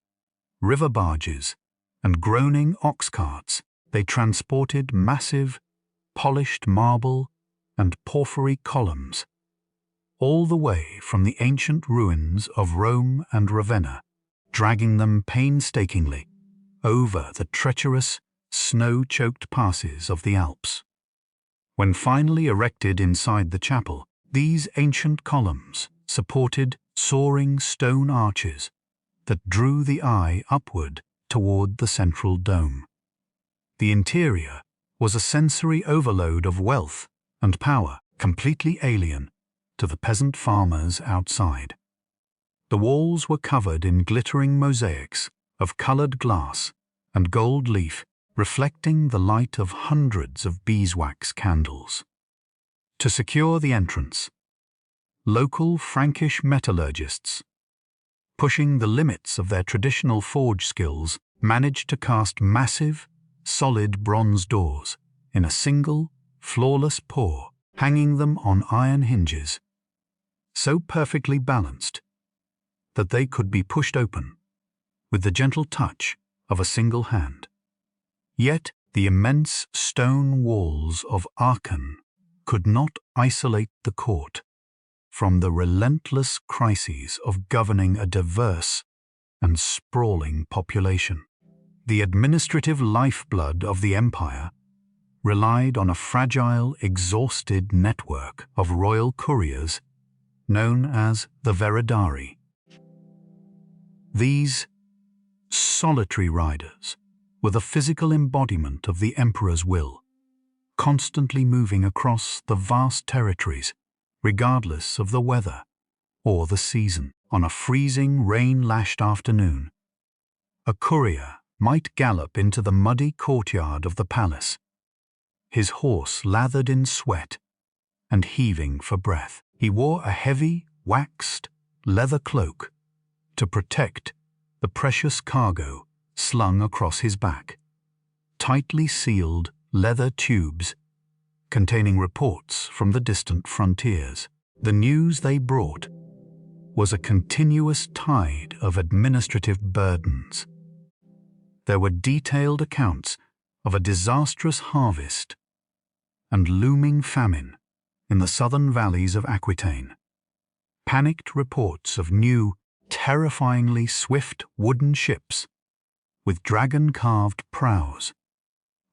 river barges, and groaning ox carts, they transported massive, polished marble and porphyry columns all the way from the ancient ruins of Rome and Ravenna, dragging them painstakingly over the treacherous, snow-choked passes of the Alps. When finally erected inside the chapel, these ancient columns supported soaring stone arches that drew the eye upward toward the central dome. The interior was a sensory overload of wealth and power, completely alien to the peasant farmers outside. The walls were covered in glittering mosaics of colored glass and gold leaf, reflecting the light of hundreds of beeswax candles. To secure the entrance, local Frankish metallurgists, pushing the limits of their traditional forge skills, managed to cast massive, solid bronze doors in a single, flawless pour, hanging them on iron hinges, so perfectly balanced that they could be pushed open with the gentle touch of a single hand. Yet the immense stone walls of Aachen could not isolate the court from the relentless crises of governing a diverse and sprawling population. The administrative lifeblood of the empire relied on a fragile, exhausted network of royal couriers known as the Veridari. These solitary riders were the physical embodiment of the emperor's will, constantly moving across the vast territories, regardless of the weather or the season. On a freezing, rain-lashed afternoon, a courier might gallop into the muddy courtyard of the palace, his horse lathered in sweat and heaving for breath. He wore a heavy, waxed leather cloak to protect the precious cargo slung across his back, tightly sealed leather tubes containing reports from the distant frontiers. The news they brought was a continuous tide of administrative burdens. There were detailed accounts of a disastrous harvest and looming famine in the southern valleys of Aquitaine, panicked reports of new, terrifyingly swift wooden ships with dragon-carved prows,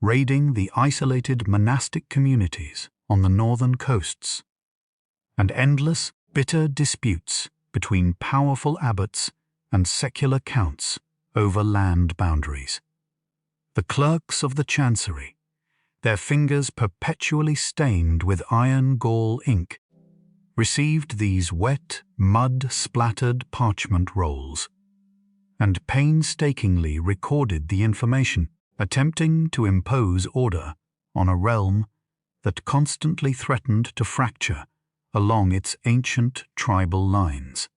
raiding the isolated monastic communities on the northern coasts, and endless, bitter disputes between powerful abbots and secular counts over land boundaries. The clerks of the chancery, their fingers perpetually stained with iron gall ink, received these wet, mud-splattered parchment rolls and painstakingly recorded the information, attempting to impose order on a realm that constantly threatened to fracture along its ancient tribal lines.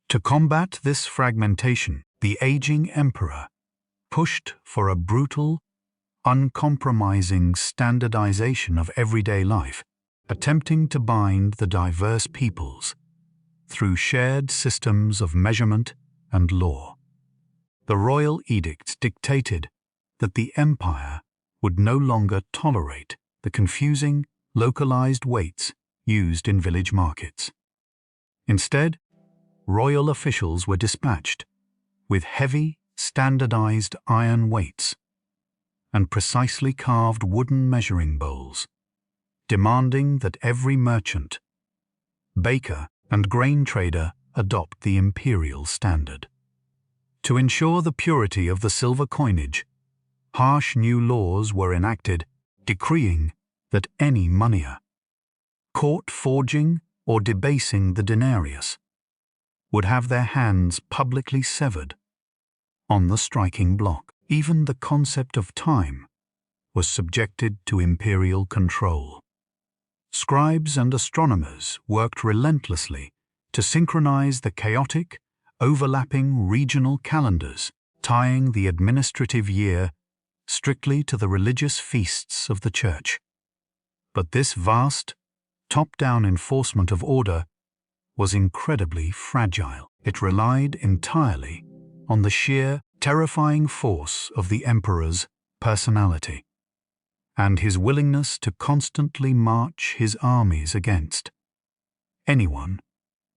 To combat this fragmentation, the aging emperor pushed for a brutal, uncompromising standardization of everyday life, attempting to bind the diverse peoples through shared systems of measurement and law. The royal edicts dictated that the empire would no longer tolerate the confusing, localized weights used in village markets. Instead, royal officials were dispatched with heavy, standardized iron weights and precisely carved wooden measuring bowls, demanding that every merchant, baker, and grain trader adopt the imperial standard. To ensure the purity of the silver coinage, harsh new laws were enacted decreeing that any moneyer caught forging or debasing the denarius would have their hands publicly severed on the striking block. Even the concept of time was subjected to imperial control. Scribes and astronomers worked relentlessly to synchronize the chaotic, overlapping regional calendars, tying the administrative year strictly to the religious feasts of the Church. But this vast, top-down enforcement of order was incredibly fragile. It relied entirely on the sheer, terrifying force of the emperor's personality and his willingness to constantly march his armies against anyone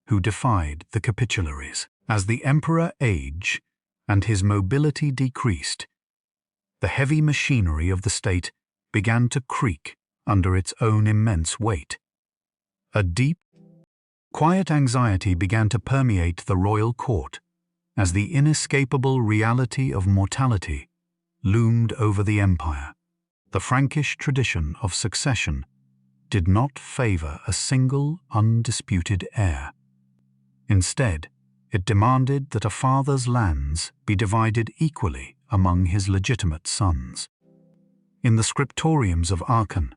who defied the capitularies. As the emperor aged and his mobility decreased, the heavy machinery of the state began to creak under its own immense weight. A deep, quiet anxiety began to permeate the royal court as the inescapable reality of mortality loomed over the empire. The Frankish tradition of succession did not favor a single undisputed heir. Instead, it demanded that a father's lands be divided equally among his legitimate sons. In the Scriptoriums of Aachen,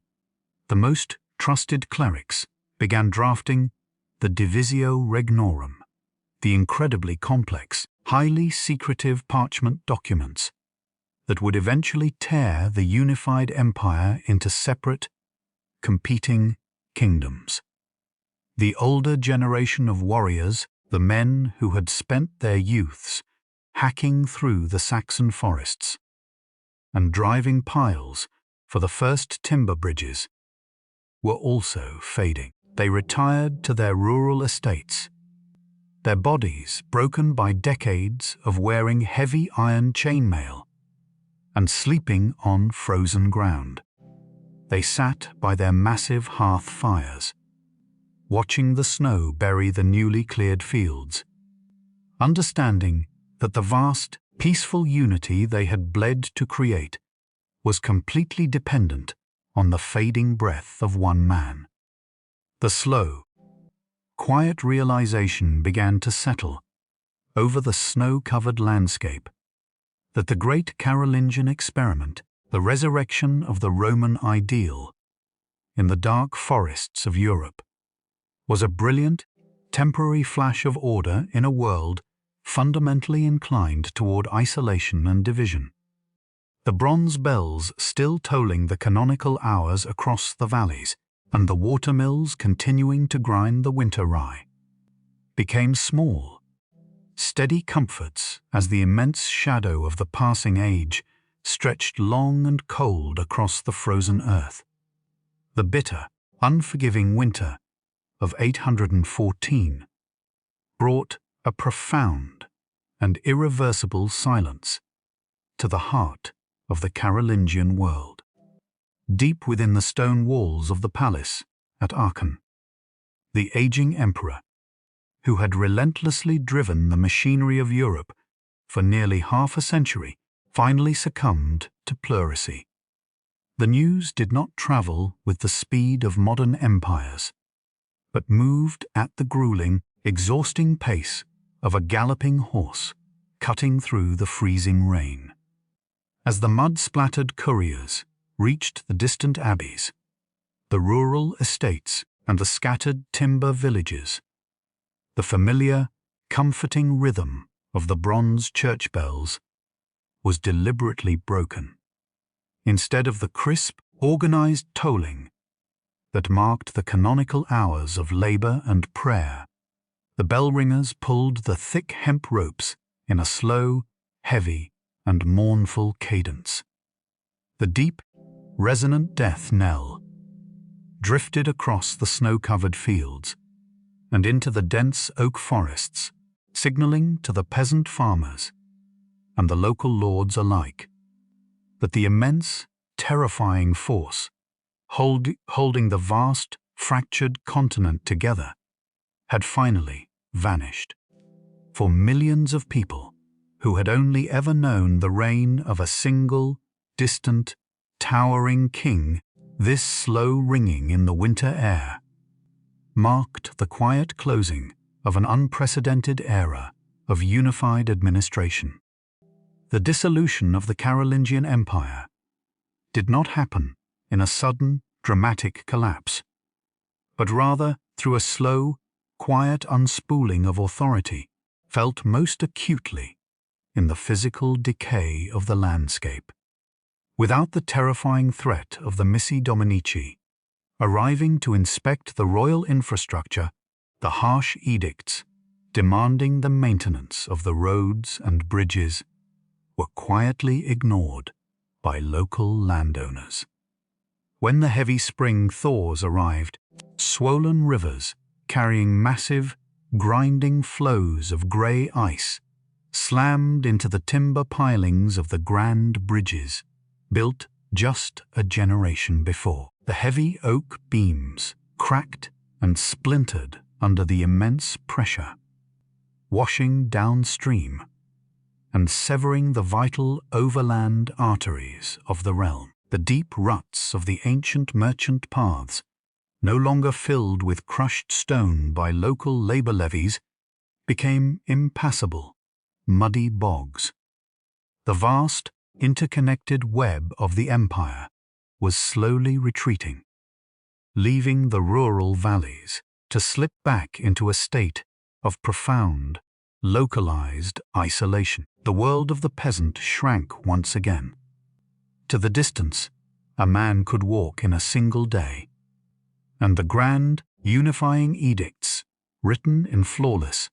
the most trusted clerics began drafting the Divisio Regnorum, the incredibly complex, highly secretive parchment documents that would eventually tear the unified empire into separate, competing kingdoms. The older generation of warriors, the men who had spent their youths hacking through the Saxon forests and driving piles for the first timber bridges, were also fading. They retired to their rural estates, their bodies broken by decades of wearing heavy iron chainmail and sleeping on frozen ground. They sat by their massive hearth fires, watching the snow bury the newly cleared fields, understanding that the vast, peaceful unity they had bled to create was completely dependent on the fading breath of one man. The slow, quiet realization began to settle over the snow-covered landscape that the great Carolingian experiment, the resurrection of the Roman ideal in the dark forests of Europe, was a brilliant, temporary flash of order in a world fundamentally inclined toward isolation and division. The bronze bells still tolling the canonical hours across the valleys, and the watermills continuing to grind the winter rye, became small, steady comforts as the immense shadow of the passing age stretched long and cold across the frozen earth. The bitter, unforgiving winter of 814 brought a profound and irreversible silence to the heart of the Carolingian world. Deep within the stone walls of the palace at Aachen, the aging emperor, who had relentlessly driven the machinery of Europe for nearly half a century, finally succumbed to pleurisy. The news did not travel with the speed of modern empires, but moved at the grueling, exhausting pace of a galloping horse cutting through the freezing rain. As the mud-splattered couriers reached the distant abbeys, the rural estates, and the scattered timber villages, the familiar, comforting rhythm of the bronze church bells was deliberately broken. Instead of the crisp, organized tolling that marked the canonical hours of labor and prayer, the bell ringers pulled the thick hemp ropes in a slow, heavy, and mournful cadence. The deep, resonant death knell drifted across the snow-covered fields and into the dense oak forests, signaling to the peasant farmers and the local lords alike that the immense, terrifying force holding the vast, fractured continent together had finally vanished. For millions of people who had only ever known the reign of a single, distant, towering king, this slow ringing in the winter air marked the quiet closing of an unprecedented era of unified administration. The dissolution of the Carolingian Empire did not happen in a sudden, dramatic collapse, but rather through a slow, quiet unspooling of authority felt most acutely in the physical decay of the landscape. Without the terrifying threat of the Missi Dominici arriving to inspect the royal infrastructure, the harsh edicts demanding the maintenance of the roads and bridges were quietly ignored by local landowners. When the heavy spring thaws arrived, swollen rivers carrying massive, grinding flows of grey ice slammed into the timber pilings of the grand bridges built just a generation before. The heavy oak beams cracked and splintered under the immense pressure, washing downstream and severing the vital overland arteries of the realm. The deep ruts of the ancient merchant paths, no longer filled with crushed stone by local labor levies, became impassable, muddy bogs. The vast, interconnected web of the empire was slowly retreating, leaving the rural valleys to slip back into a state of profound, localized isolation. The world of the peasant shrank once again. To the distance a man could walk in a single day, and the grand, unifying edicts, written in flawless,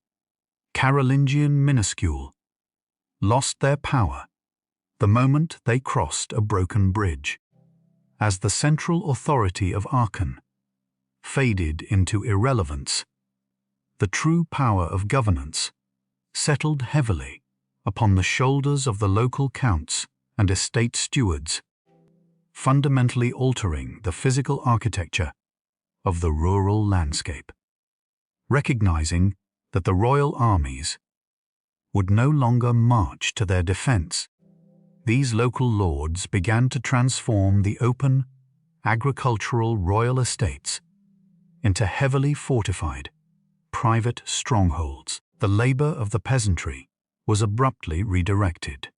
Carolingian minuscule, lost their power the moment they crossed a broken bridge, as the central authority of Aachen faded into irrelevance. The true power of governance settled heavily upon the shoulders of the local counts and estate stewards, fundamentally altering the physical architecture of the rural landscape. Recognizing that the royal armies would no longer march to their defense, these local lords began to transform the open, agricultural royal estates into heavily fortified, private strongholds. The labor of the peasantry was abruptly redirected.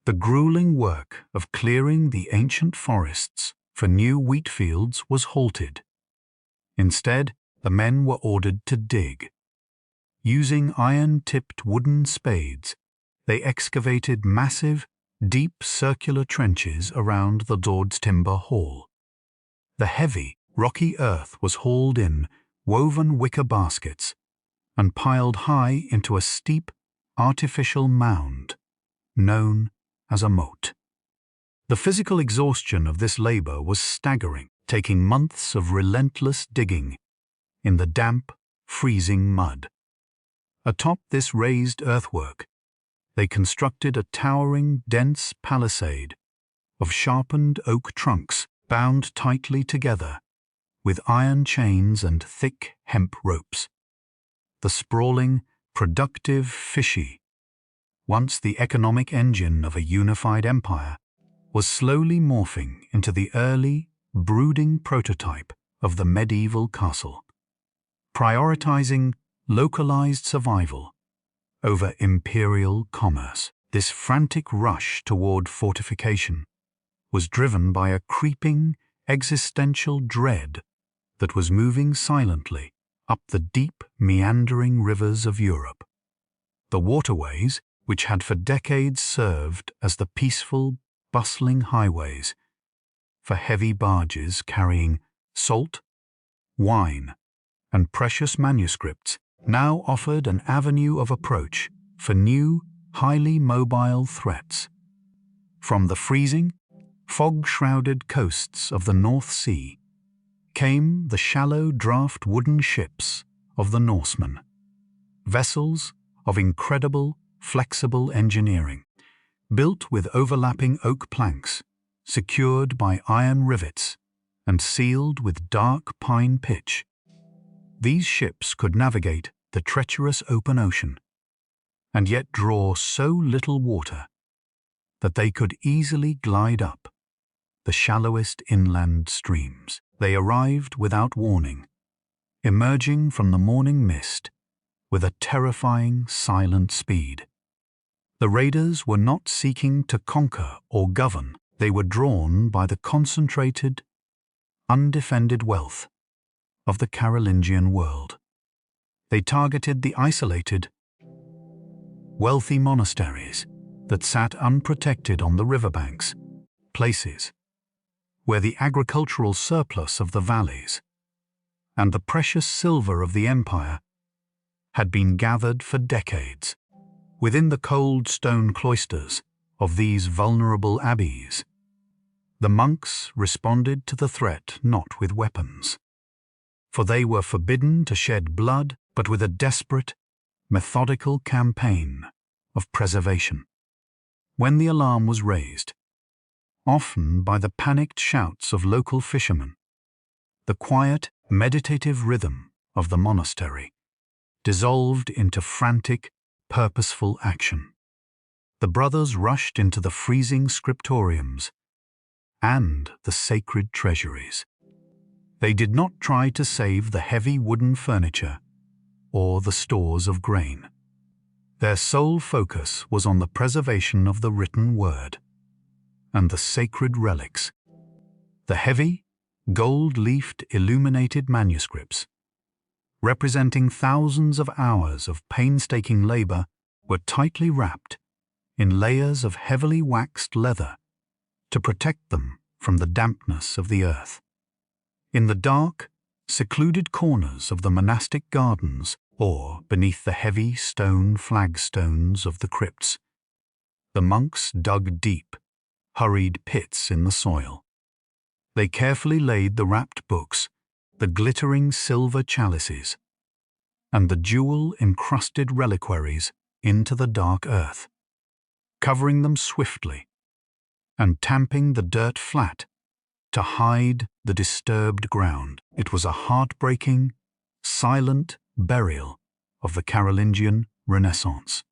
The grueling work of clearing the ancient forests for new wheat fields was halted. Instead, the men were ordered to dig. Using iron-tipped wooden spades, they excavated massive, deep circular trenches around the Lord's timber hall. The heavy, rocky earth was hauled in woven wicker baskets and piled high into a steep, artificial mound known as a moat. The physical exhaustion of this labor was staggering, taking months of relentless digging in the damp, freezing mud. Atop this raised earthwork, they constructed a towering, dense palisade of sharpened oak trunks bound tightly together with iron chains and thick hemp ropes. The sprawling, productive Fishy, once the economic engine of a unified empire, was slowly morphing into the early, brooding prototype of the medieval castle, prioritizing localized survival over imperial commerce. This frantic rush toward fortification was driven by a creeping, existential dread that was moving silently up the deep, meandering rivers of Europe. The waterways, which had for decades served as the peaceful, bustling highways for heavy barges carrying salt, wine, and precious manuscripts, now offered an avenue of approach for new, highly mobile threats. From the freezing, fog-shrouded coasts of the North Sea came the shallow draft wooden ships of the Norsemen, vessels of incredible, flexible engineering, built with overlapping oak planks, secured by iron rivets, and sealed with dark pine pitch. These ships could navigate the treacherous open ocean, and yet draw so little water that they could easily glide up the shallowest inland streams. They arrived without warning, emerging from the morning mist with a terrifying, silent speed. The raiders were not seeking to conquer or govern. They were drawn by the concentrated, undefended wealth of the Carolingian world. They targeted the isolated, wealthy monasteries that sat unprotected on the riverbanks, places where the agricultural surplus of the valleys and the precious silver of the empire had been gathered for decades. Within the cold stone cloisters of these vulnerable abbeys, the monks responded to the threat not with weapons, for they were forbidden to shed blood, but with a desperate, methodical campaign of preservation. When the alarm was raised, often by the panicked shouts of local fishermen, the quiet, meditative rhythm of the monastery dissolved into frantic, purposeful action. The brothers rushed into the freezing scriptoriums and the sacred treasuries. They did not try to save the heavy wooden furniture or the stores of grain. Their sole focus was on the preservation of the written word and the sacred relics. The heavy, gold-leafed illuminated manuscripts, representing thousands of hours of painstaking labor, were tightly wrapped in layers of heavily waxed leather to protect them from the dampness of the earth. In the dark, secluded corners of the monastic gardens or beneath the heavy stone flagstones of the crypts, the monks dug deep, hurried pits in the soil. They carefully laid the wrapped books, the glittering silver chalices, and the jewel-encrusted reliquaries into the dark earth, covering them swiftly and tamping the dirt flat to hide the disturbed ground. It was a heartbreaking, silent burial of the Carolingian Renaissance,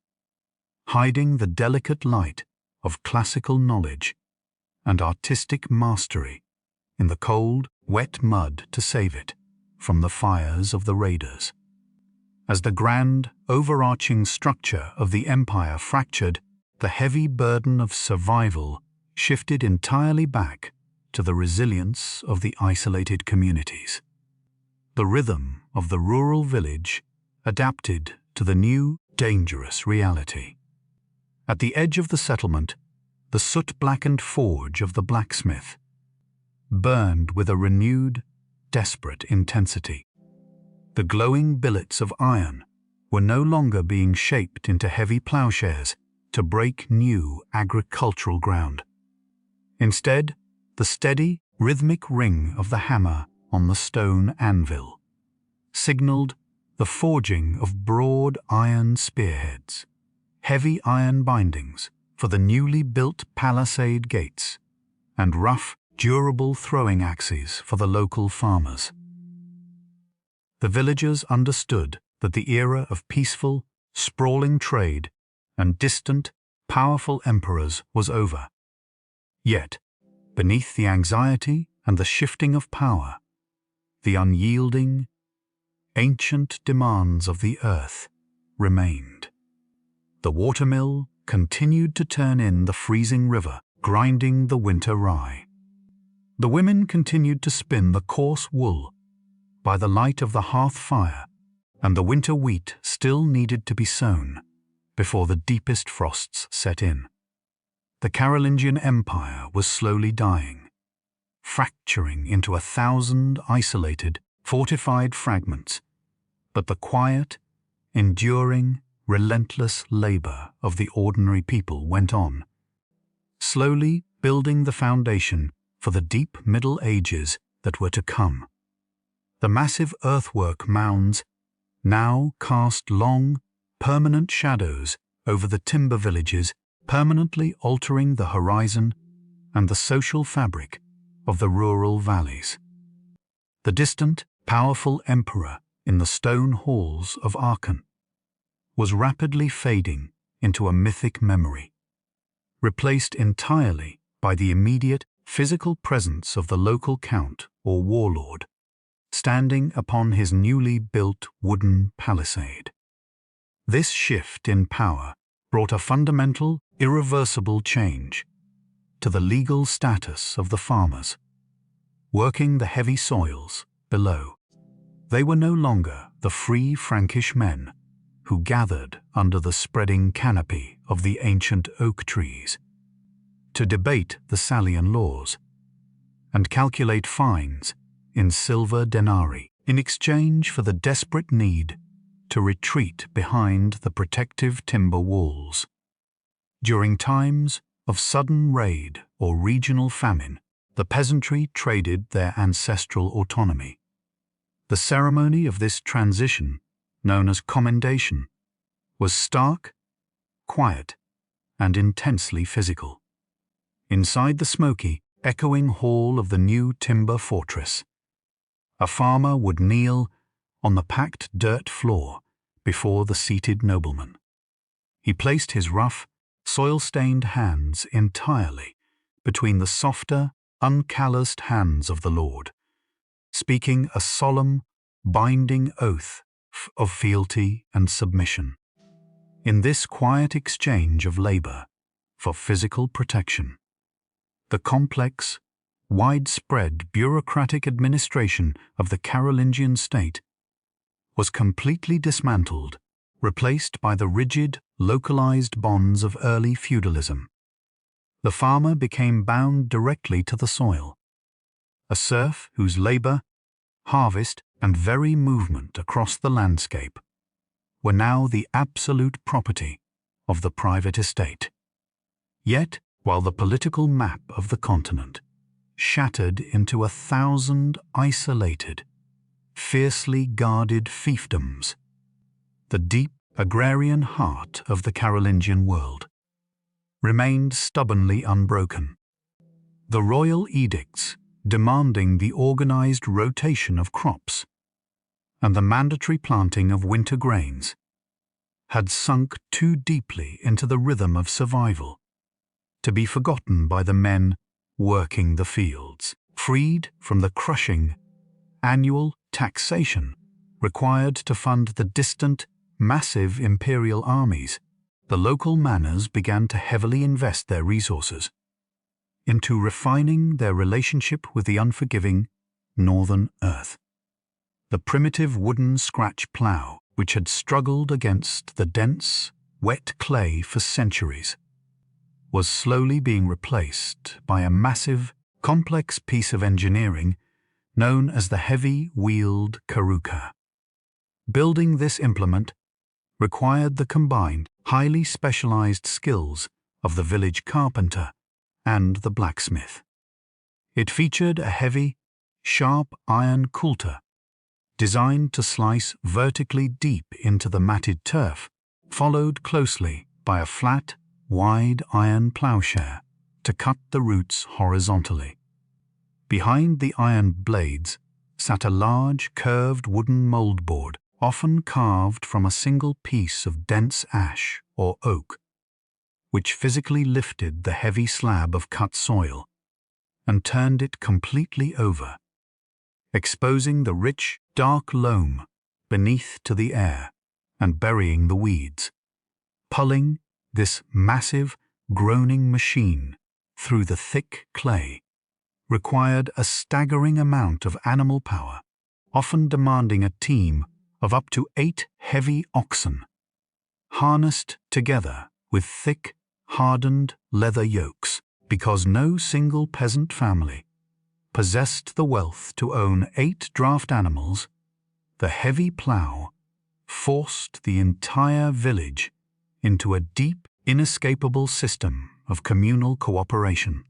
hiding the delicate light of classical knowledge and artistic mastery in the cold, wet mud to save it from the fires of the raiders. As the grand, overarching structure of the empire fractured, the heavy burden of survival shifted entirely back to the resilience of the isolated communities. The rhythm of the rural village adapted to the new, dangerous reality. At the edge of the settlement, the soot-blackened forge of the blacksmith burned with a renewed, desperate intensity. The glowing billets of iron were no longer being shaped into heavy plowshares to break new agricultural ground. Instead, the steady, rhythmic ring of the hammer on the stone anvil signaled the forging of broad iron spearheads, heavy iron bindings for the newly built palisade gates, and rough, durable throwing axes for the local farmers. The villagers understood that the era of peaceful, sprawling trade and distant, powerful emperors was over. Yet, beneath the anxiety and the shifting of power, the unyielding, ancient demands of the earth remained. The watermill continued to turn in the freezing river, grinding the winter rye. The women continued to spin the coarse wool by the light of the hearth fire, and the winter wheat still needed to be sown before the deepest frosts set in. The Carolingian Empire was slowly dying, fracturing into 1,000 isolated, fortified fragments, but the quiet, enduring, relentless labor of the ordinary people went on, slowly building the foundation for the deep Middle Ages that were to come. The massive earthwork mounds now cast long, permanent shadows over the timber villages, permanently altering the horizon and the social fabric of the rural valleys. The distant, powerful emperor in the stone halls of Aachen was rapidly fading into a mythic memory, replaced entirely by the immediate physical presence of the local count or warlord, standing upon his newly built wooden palisade. This shift in power brought a fundamental, irreversible change to the legal status of the farmers, working the heavy soils below. They were no longer the free Frankish men who gathered under the spreading canopy of the ancient oak trees to debate the Salian laws and calculate fines in silver denarii in exchange for the desperate need to retreat behind the protective timber walls. During times of sudden raid or regional famine, the peasantry traded their ancestral autonomy. The ceremony of this transition, known as commendation, was stark, quiet, and intensely physical. Inside the smoky, echoing hall of the new timber fortress, a farmer would kneel on the packed dirt floor before the seated nobleman. He placed his rough, soil-stained hands entirely between the softer, uncalloused hands of the lord, speaking a solemn, binding oath of fealty and submission. In this quiet exchange of labor for physical protection, the complex, widespread bureaucratic administration of the Carolingian state was completely dismantled, replaced by the rigid, localized bonds of early feudalism. The farmer became bound directly to the soil, a serf whose labor, harvest, and very movement across the landscape were now the absolute property of the private estate. Yet, while the political map of the continent shattered into 1,000 isolated, fiercely guarded fiefdoms, the deep agrarian heart of the Carolingian world remained stubbornly unbroken. The royal edicts demanding the organized rotation of crops and the mandatory planting of winter grains had sunk too deeply into the rhythm of survival to be forgotten by the men working the fields. Freed from the crushing annual taxation required to fund the distant, massive imperial armies, the local manors began to heavily invest their resources into refining their relationship with the unforgiving northern earth. The primitive wooden scratch plough, which had struggled against the dense, wet clay for centuries, was slowly being replaced by a massive, complex piece of engineering known as the heavy-wheeled caruca. Building this implement required the combined, highly specialized skills of the village carpenter and the blacksmith. It featured a heavy, sharp iron coulter designed to slice vertically deep into the matted turf, followed closely by a flat, wide iron plowshare to cut the roots horizontally. Behind the iron blades sat a large, curved wooden moldboard, often carved from a single piece of dense ash or oak, which physically lifted the heavy slab of cut soil and turned it completely over, exposing the rich, dark loam beneath to the air and burying the weeds. Pulling this massive, groaning machine through the thick clay required a staggering amount of animal power, often demanding a team of up to 8 heavy oxen, harnessed together with thick, hardened leather yokes, because no single peasant family possessed the wealth to own 8 draft animals. The heavy plough forced the entire village into a deep, inescapable system of communal cooperation.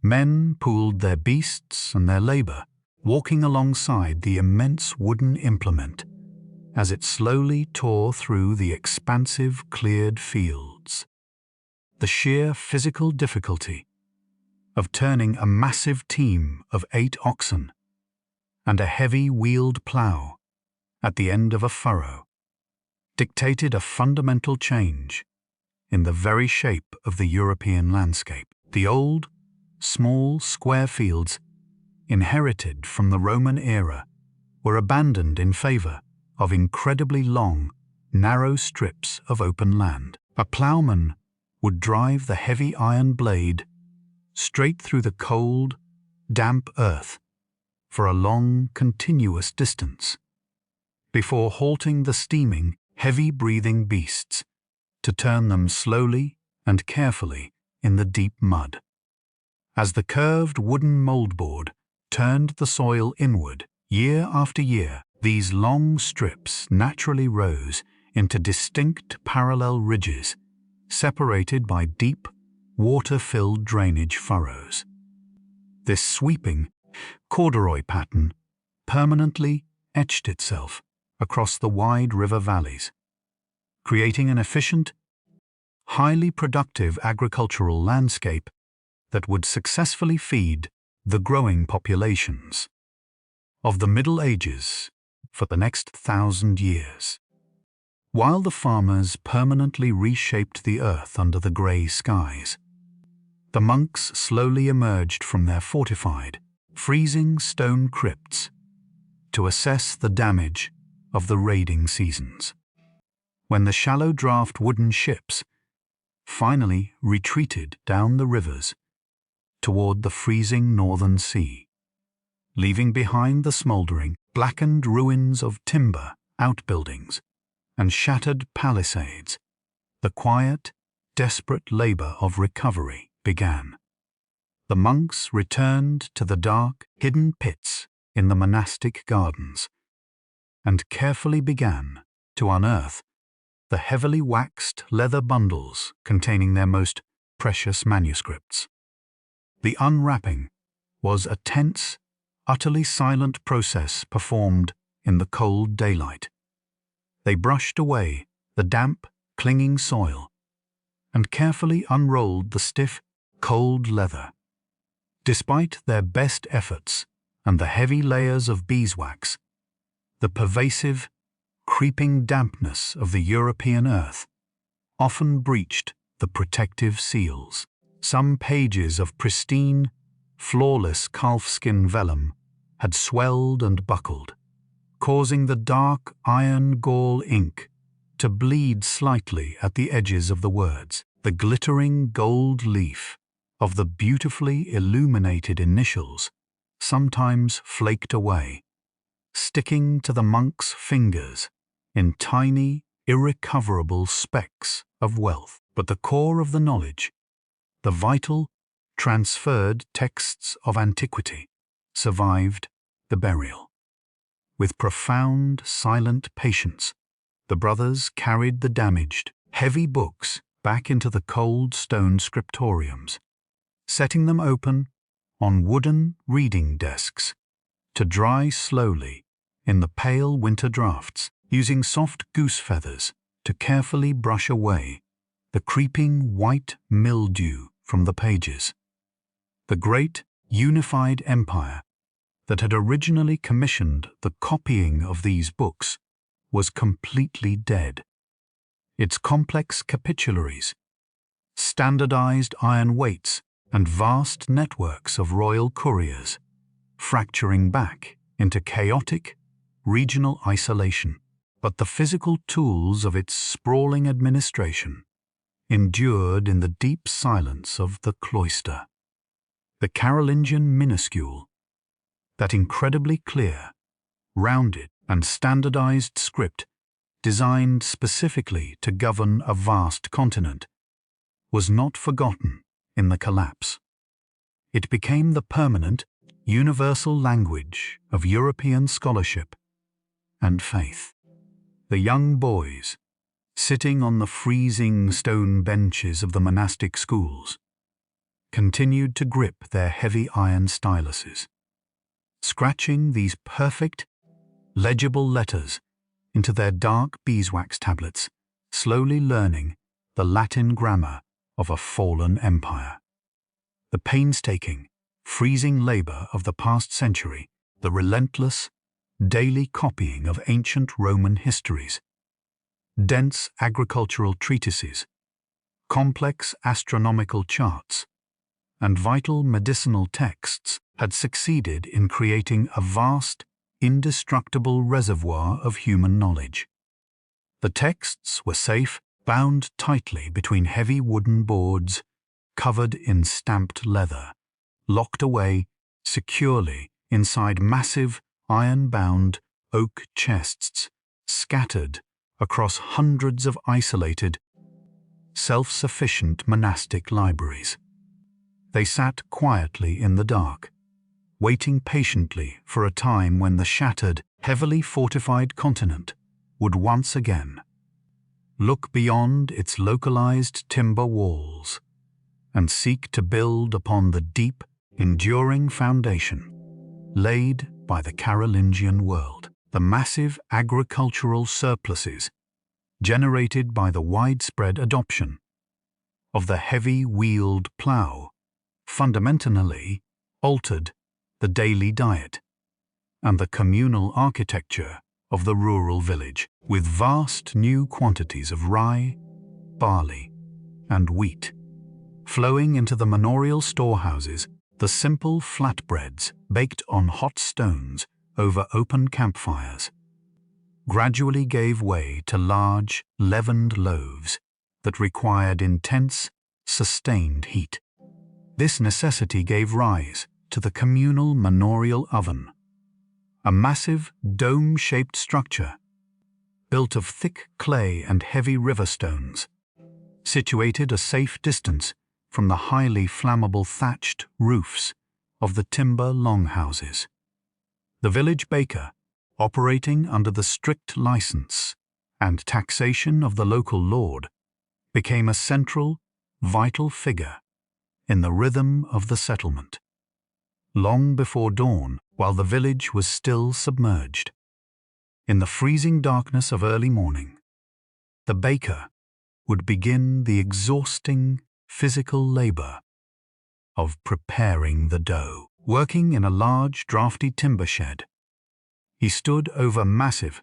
Men pooled their beasts and their labor, walking alongside the immense wooden implement as it slowly tore through the expansive cleared fields. The sheer physical difficulty of turning a massive team of 8 oxen and a heavy wheeled plough at the end of a furrow dictated a fundamental change in the very shape of the European landscape. The old, small, square fields inherited from the Roman era were abandoned in favor of incredibly long, narrow strips of open land. A ploughman would drive the heavy iron blade straight through the cold, damp earth for a long, continuous distance, before halting the steaming, heavy-breathing beasts to turn them slowly and carefully in the deep mud. As the curved wooden mouldboard turned the soil inward year after year, these long strips naturally rose into distinct parallel ridges separated by deep, water-filled drainage furrows. This sweeping, corduroy pattern permanently etched itself across the wide river valleys, creating an efficient, highly productive agricultural landscape that would successfully feed the growing populations of the Middle Ages for the next 1,000 years. While the farmers permanently reshaped the earth under the grey skies, the monks slowly emerged from their fortified, freezing stone crypts to assess the damage of the raiding seasons. When the shallow draft wooden ships finally retreated down the rivers toward the freezing northern sea, leaving behind the smouldering, blackened ruins of timber outbuildings and shattered palisades, the quiet, desperate labor of recovery began. The monks returned to the dark, hidden pits in the monastic gardens and carefully began to unearth the heavily waxed leather bundles containing their most precious manuscripts. The unwrapping was a tense, utterly silent process performed in the cold daylight. They brushed away the damp, clinging soil and carefully unrolled the stiff, cold leather. Despite their best efforts and the heavy layers of beeswax, the pervasive, creeping dampness of the European earth often breached the protective seals. Some pages of pristine, flawless calfskin vellum had swelled and buckled, causing the dark iron gall ink to bleed slightly at the edges of the words. The glittering gold leaf of the beautifully illuminated initials sometimes flaked away, sticking to the monk's fingers in tiny, irrecoverable specks of wealth. But the core of the knowledge, the vital, transferred texts of antiquity, survived the burial. With profound, silent patience, the brothers carried the damaged, heavy books back into the cold stone scriptoriums, setting them open on wooden reading desks to dry slowly in the pale winter drafts, using soft goose feathers to carefully brush away the creeping white mildew from the pages. The great, unified empire that had originally commissioned the copying of these books was completely dead. Its complex capitularies, standardized iron weights, and vast networks of royal couriers fracturing back into chaotic, regional isolation. But the physical tools of its sprawling administration endured in the deep silence of the cloister. The Carolingian minuscule, that incredibly clear, rounded, and standardized script designed specifically to govern a vast continent, was not forgotten in the collapse. It became the permanent, universal language of European scholarship and faith. The young boys, sitting on the freezing stone benches of the monastic schools, continued to grip their heavy iron styluses, scratching these perfect, legible letters into their dark beeswax tablets, slowly learning the Latin grammar of a fallen empire. The painstaking, freezing labor of the past century, the relentless, daily copying of ancient Roman histories, dense agricultural treatises, complex astronomical charts, and vital medicinal texts had succeeded in creating a vast, indestructible reservoir of human knowledge. The texts were safe, bound tightly between heavy wooden boards, covered in stamped leather, locked away securely inside massive, iron-bound oak chests scattered across hundreds of isolated, self-sufficient monastic libraries. They sat quietly in the dark, waiting patiently for a time when the shattered, heavily fortified continent would once again look beyond its localized timber walls and seek to build upon the deep, enduring foundation laid by the Carolingian world. The massive agricultural surpluses generated by the widespread adoption of the heavy-wheeled plough fundamentally altered the daily diet and the communal architecture of the rural village, with vast new quantities of rye, barley, and wheat flowing into the manorial storehouses. The simple flatbreads baked on hot stones over open campfires gradually gave way to large, leavened loaves that required intense, sustained heat. This necessity gave rise to the communal manorial oven, a massive dome-shaped structure built of thick clay and heavy river stones, situated a safe distance from the highly flammable thatched roofs of the timber longhouses. The village baker, operating under the strict license and taxation of the local lord, became a central, vital figure in the rhythm of the settlement. Long before dawn, while the village was still submerged, in the freezing darkness of early morning, the baker would begin the exhausting physical labor of preparing the dough. Working in a large, drafty timber shed, he stood over massive,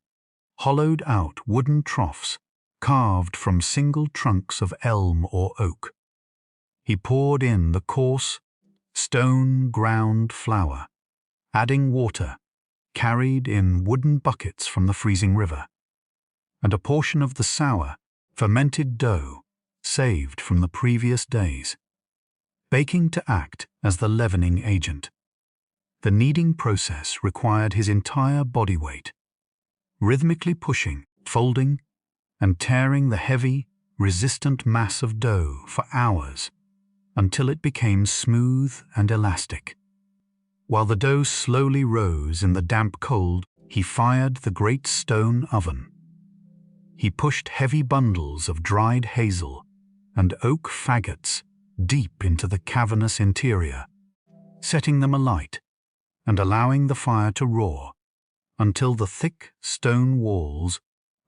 hollowed-out wooden troughs carved from single trunks of elm or oak. He poured in the coarse, stone-ground flour, adding water carried in wooden buckets from the freezing river, and a portion of the sour, fermented dough saved from the previous days, baking to act as the leavening agent. The kneading process required his entire body weight, rhythmically pushing, folding, and tearing the heavy, resistant mass of dough for hours until it became smooth and elastic. While the dough slowly rose in the damp cold, he fired the great stone oven. He pushed heavy bundles of dried hazel and oak faggots deep into the cavernous interior, setting them alight and allowing the fire to roar until the thick stone walls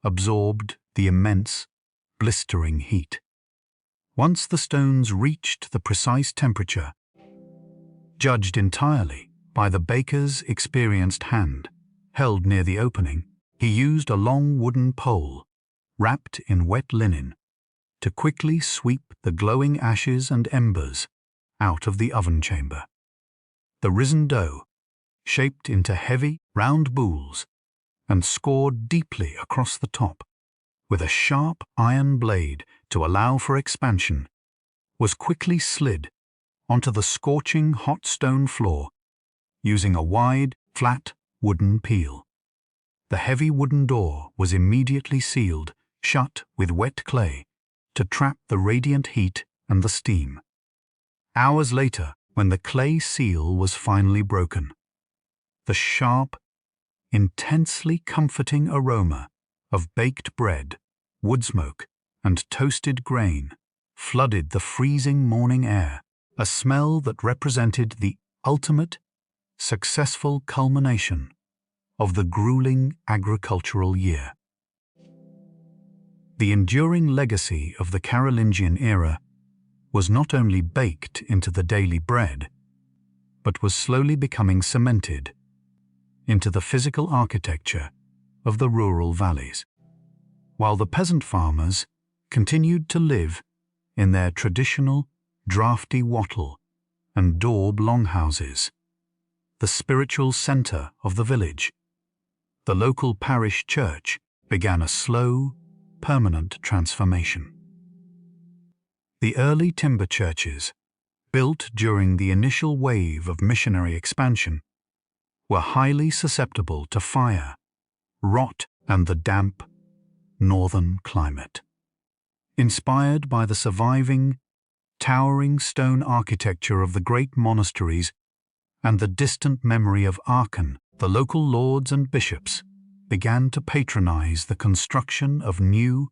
absorbed the immense, blistering heat. Once the stones reached the precise temperature, judged entirely by the baker's experienced hand, held near the opening, he used a long wooden pole wrapped in wet linen to quickly sweep the glowing ashes and embers out of the oven chamber. The risen dough, shaped into heavy, round boules and scored deeply across the top, with a sharp iron blade to allow for expansion, was quickly slid onto the scorching hot stone floor using a wide, flat wooden peel. The heavy wooden door was immediately sealed shut with wet clay to trap the radiant heat and the steam. Hours later, when the clay seal was finally broken, the sharp, intensely comforting aroma of baked bread, wood smoke, and toasted grain flooded the freezing morning air, a smell that represented the ultimate, successful culmination of the grueling agricultural year. The enduring legacy of the Carolingian era was not only baked into the daily bread, but was slowly becoming cemented into the physical architecture of the rural valleys. While the peasant farmers continued to live in their traditional drafty wattle and daub longhouses, the spiritual center of the village, the local parish church, began a slow, permanent transformation. The early timber churches, built during the initial wave of missionary expansion, were highly susceptible to fire, rot, and the damp northern climate. Inspired by the surviving, towering stone architecture of the great monasteries and the distant memory of Aachen, the local lords and bishops began to patronize the construction of new,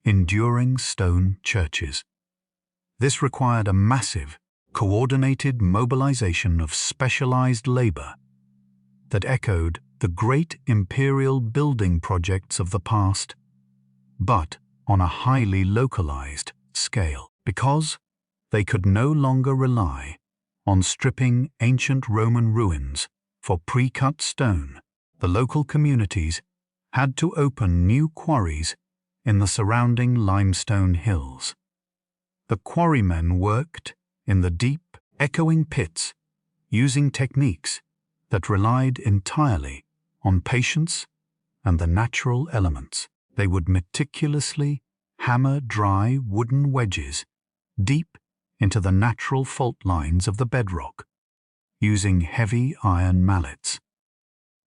enduring stone churches. This required a massive, coordinated mobilization of specialized labor that echoed the great imperial building projects of the past, but on a highly localized scale, because they could no longer rely on stripping ancient Roman ruins for pre-cut stone. The local communities had to open new quarries in the surrounding limestone hills. The quarrymen worked in the deep, echoing pits, using techniques that relied entirely on patience and the natural elements. They would meticulously hammer dry wooden wedges deep into the natural fault lines of the bedrock, using heavy iron mallets.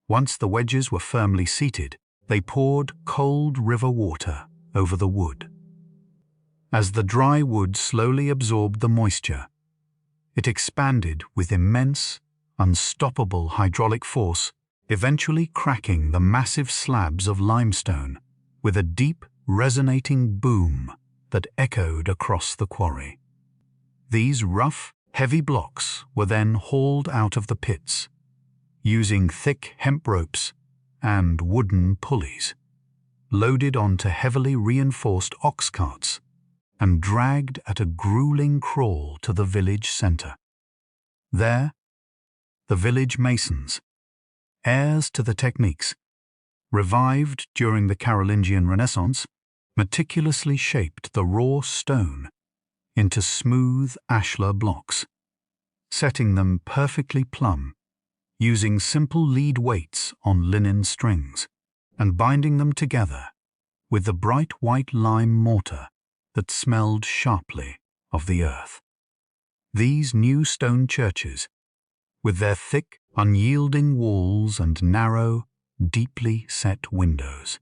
Once the wedges were firmly seated, they poured cold river water over the wood. As the dry wood slowly absorbed the moisture, it expanded with immense, unstoppable hydraulic force, eventually cracking the massive slabs of limestone with a deep, resonating boom that echoed across the quarry. These rough, heavy blocks were then hauled out of the pits, using thick hemp ropes and wooden pulleys, loaded onto heavily reinforced ox carts, and dragged at a grueling crawl to the village center. There, the village masons, heirs to the techniques revived during the Carolingian Renaissance, meticulously shaped the raw stone into smooth ashlar blocks, setting them perfectly plumb, using simple lead weights on linen strings, and binding them together with the bright white lime mortar that smelled sharply of the earth. These new stone churches, with their thick, unyielding walls and narrow, deeply set windows,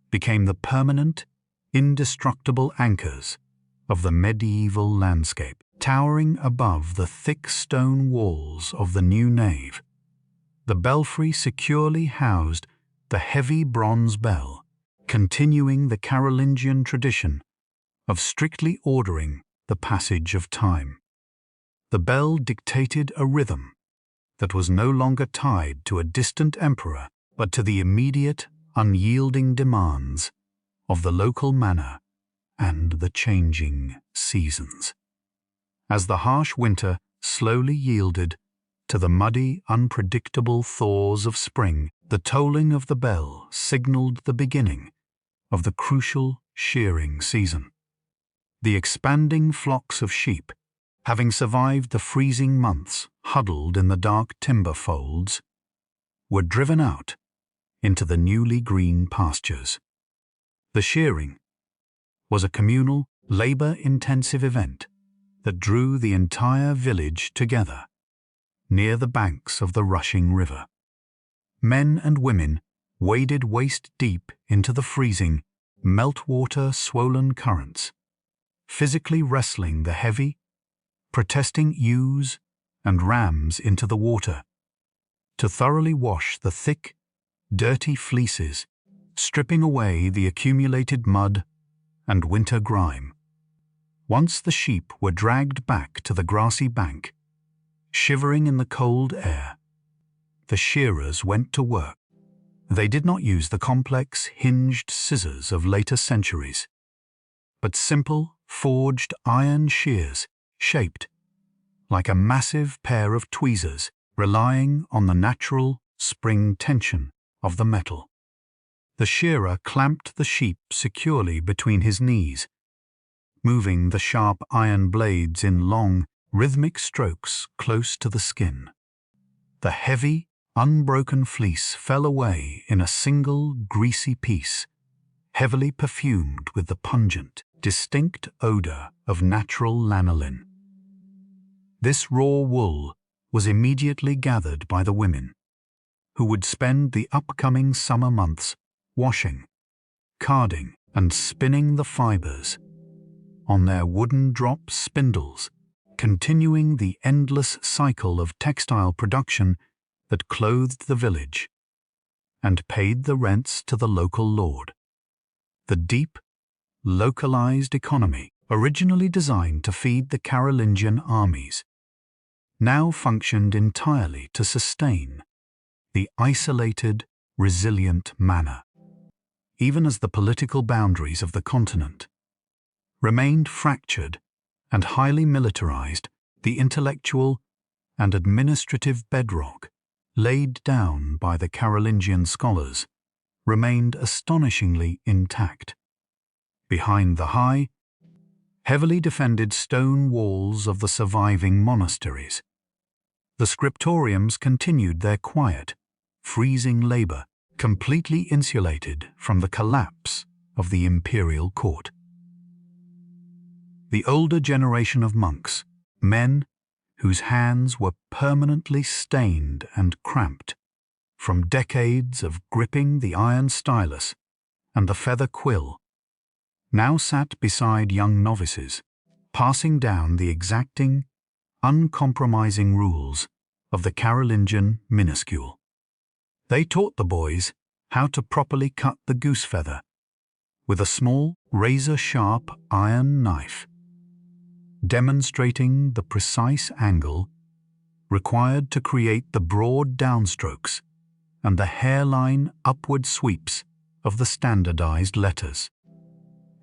became the permanent, indestructible anchors of the medieval landscape. Towering above the thick stone walls of the new nave, the belfry securely housed the heavy bronze bell, continuing the Carolingian tradition of strictly ordering the passage of time. The bell dictated a rhythm that was no longer tied to a distant emperor, but to the immediate, unyielding demands of the local manor and the changing seasons. As the harsh winter slowly yielded to the muddy, unpredictable thaws of spring, the tolling of the bell signaled the beginning of the crucial shearing season. The expanding flocks of sheep, having survived the freezing months huddled in the dark timber folds, were driven out into the newly green pastures. The shearing was a communal, labor-intensive event that drew the entire village together near the banks of the rushing river. Men and women waded waist-deep into the freezing, meltwater-swollen currents, physically wrestling the heavy, protesting ewes and rams into the water to thoroughly wash the thick, dirty fleeces stripping away the accumulated mud and winter grime. Once the sheep were dragged back to the grassy bank, shivering in the cold air, the shearers went to work. They did not use the complex, hinged scissors of later centuries, but simple, forged iron shears shaped like a massive pair of tweezers, relying on the natural spring tension of the metal. The shearer clamped the sheep securely between his knees, moving the sharp iron blades in long, rhythmic strokes close to the skin. The heavy, unbroken fleece fell away in a single greasy piece, heavily perfumed with the pungent, distinct odor of natural lanolin. This raw wool was immediately gathered by the women, who would spend the upcoming summer months washing, carding, and spinning the fibers on their wooden drop spindles, continuing the endless cycle of textile production that clothed the village and paid the rents to the local lord. The deep, localized economy, originally designed to feed the Carolingian armies, now functioned entirely to sustain the isolated, resilient manor, even as the political boundaries of the continent remained fractured and highly militarized. The intellectual and administrative bedrock laid down by the Carolingian scholars remained astonishingly intact. Behind the high, heavily defended stone walls of the surviving monasteries, the Scriptoriums continued their quiet, freezing labor, completely insulated from the collapse of the imperial court. The older generation of monks, men whose hands were permanently stained and cramped from decades of gripping the iron stylus and the feather quill, now sat beside young novices, passing down the exacting, uncompromising rules of the Carolingian minuscule. They taught the boys how to properly cut the goose feather with a small, razor-sharp iron knife, demonstrating the precise angle required to create the broad downstrokes and the hairline upward sweeps of the standardized letters.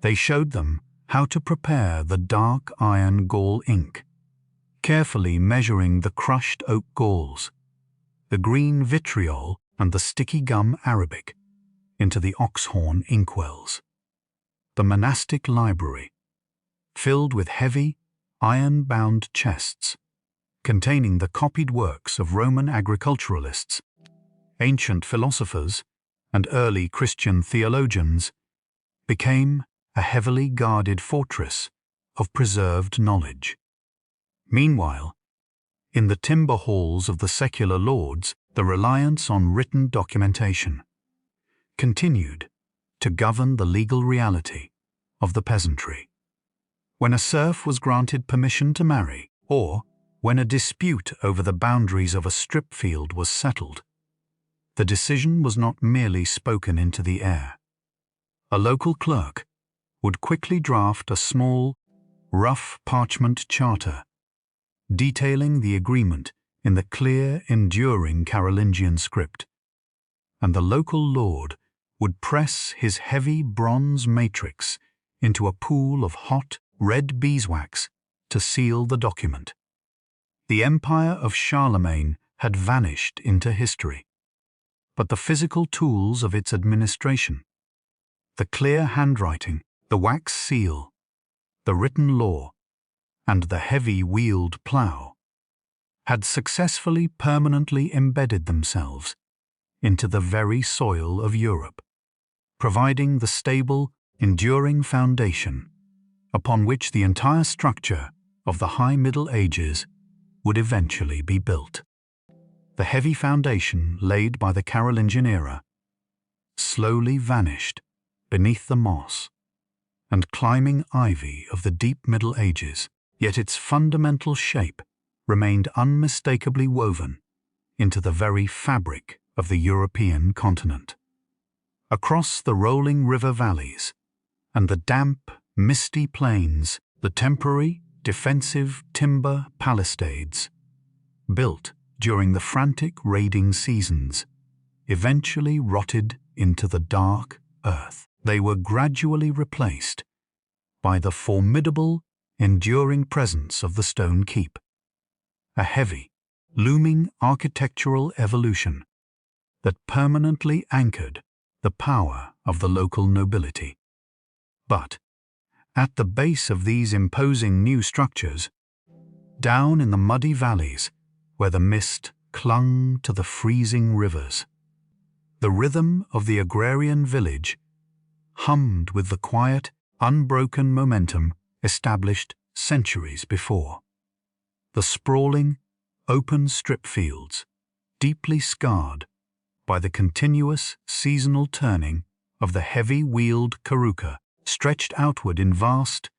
They showed them how to prepare the dark iron gall ink, carefully measuring the crushed oak galls, the green vitriol and the sticky gum arabic into the oxhorn inkwells. The monastic library, filled with heavy, iron-bound chests, containing the copied works of Roman agriculturalists, ancient philosophers, and early Christian theologians, became a heavily guarded fortress of preserved knowledge. Meanwhile, in the timber halls of the secular lords, the reliance on written documentation continued to govern the legal reality of the peasantry. When a serf was granted permission to marry, or when a dispute over the boundaries of a strip field was settled, the decision was not merely spoken into the air. A local clerk would quickly draft a small, rough parchment charter, detailing the agreement in the clear, enduring Carolingian script, and the local lord would press his heavy bronze matrix into a pool of hot, red beeswax to seal the document. The empire of Charlemagne had vanished into history, but the physical tools of its administration, the clear handwriting, the wax seal, the written law, and the heavy wheeled plough, had successfully permanently embedded themselves into the very soil of Europe, providing the stable, enduring foundation upon which the entire structure of the High Middle Ages would eventually be built. The heavy foundation laid by the Carolingian era slowly vanished beneath the moss and climbing ivy of the deep Middle Ages, yet its fundamental shape remained unmistakably woven into the very fabric of the European continent. Across the rolling river valleys and the damp, misty plains, the temporary, defensive timber palisades, built during the frantic raiding seasons, eventually rotted into the dark earth. They were gradually replaced by the formidable, enduring presence of the stone keep, a heavy, looming architectural evolution that permanently anchored the power of the local nobility. But at the base of these imposing new structures, down in the muddy valleys where the mist clung to the freezing rivers, the rhythm of the agrarian village hummed with the quiet, unbroken momentum established centuries before. The sprawling, open strip fields, deeply scarred by the continuous seasonal turning of the heavy-wheeled caruca, stretched outward in vast,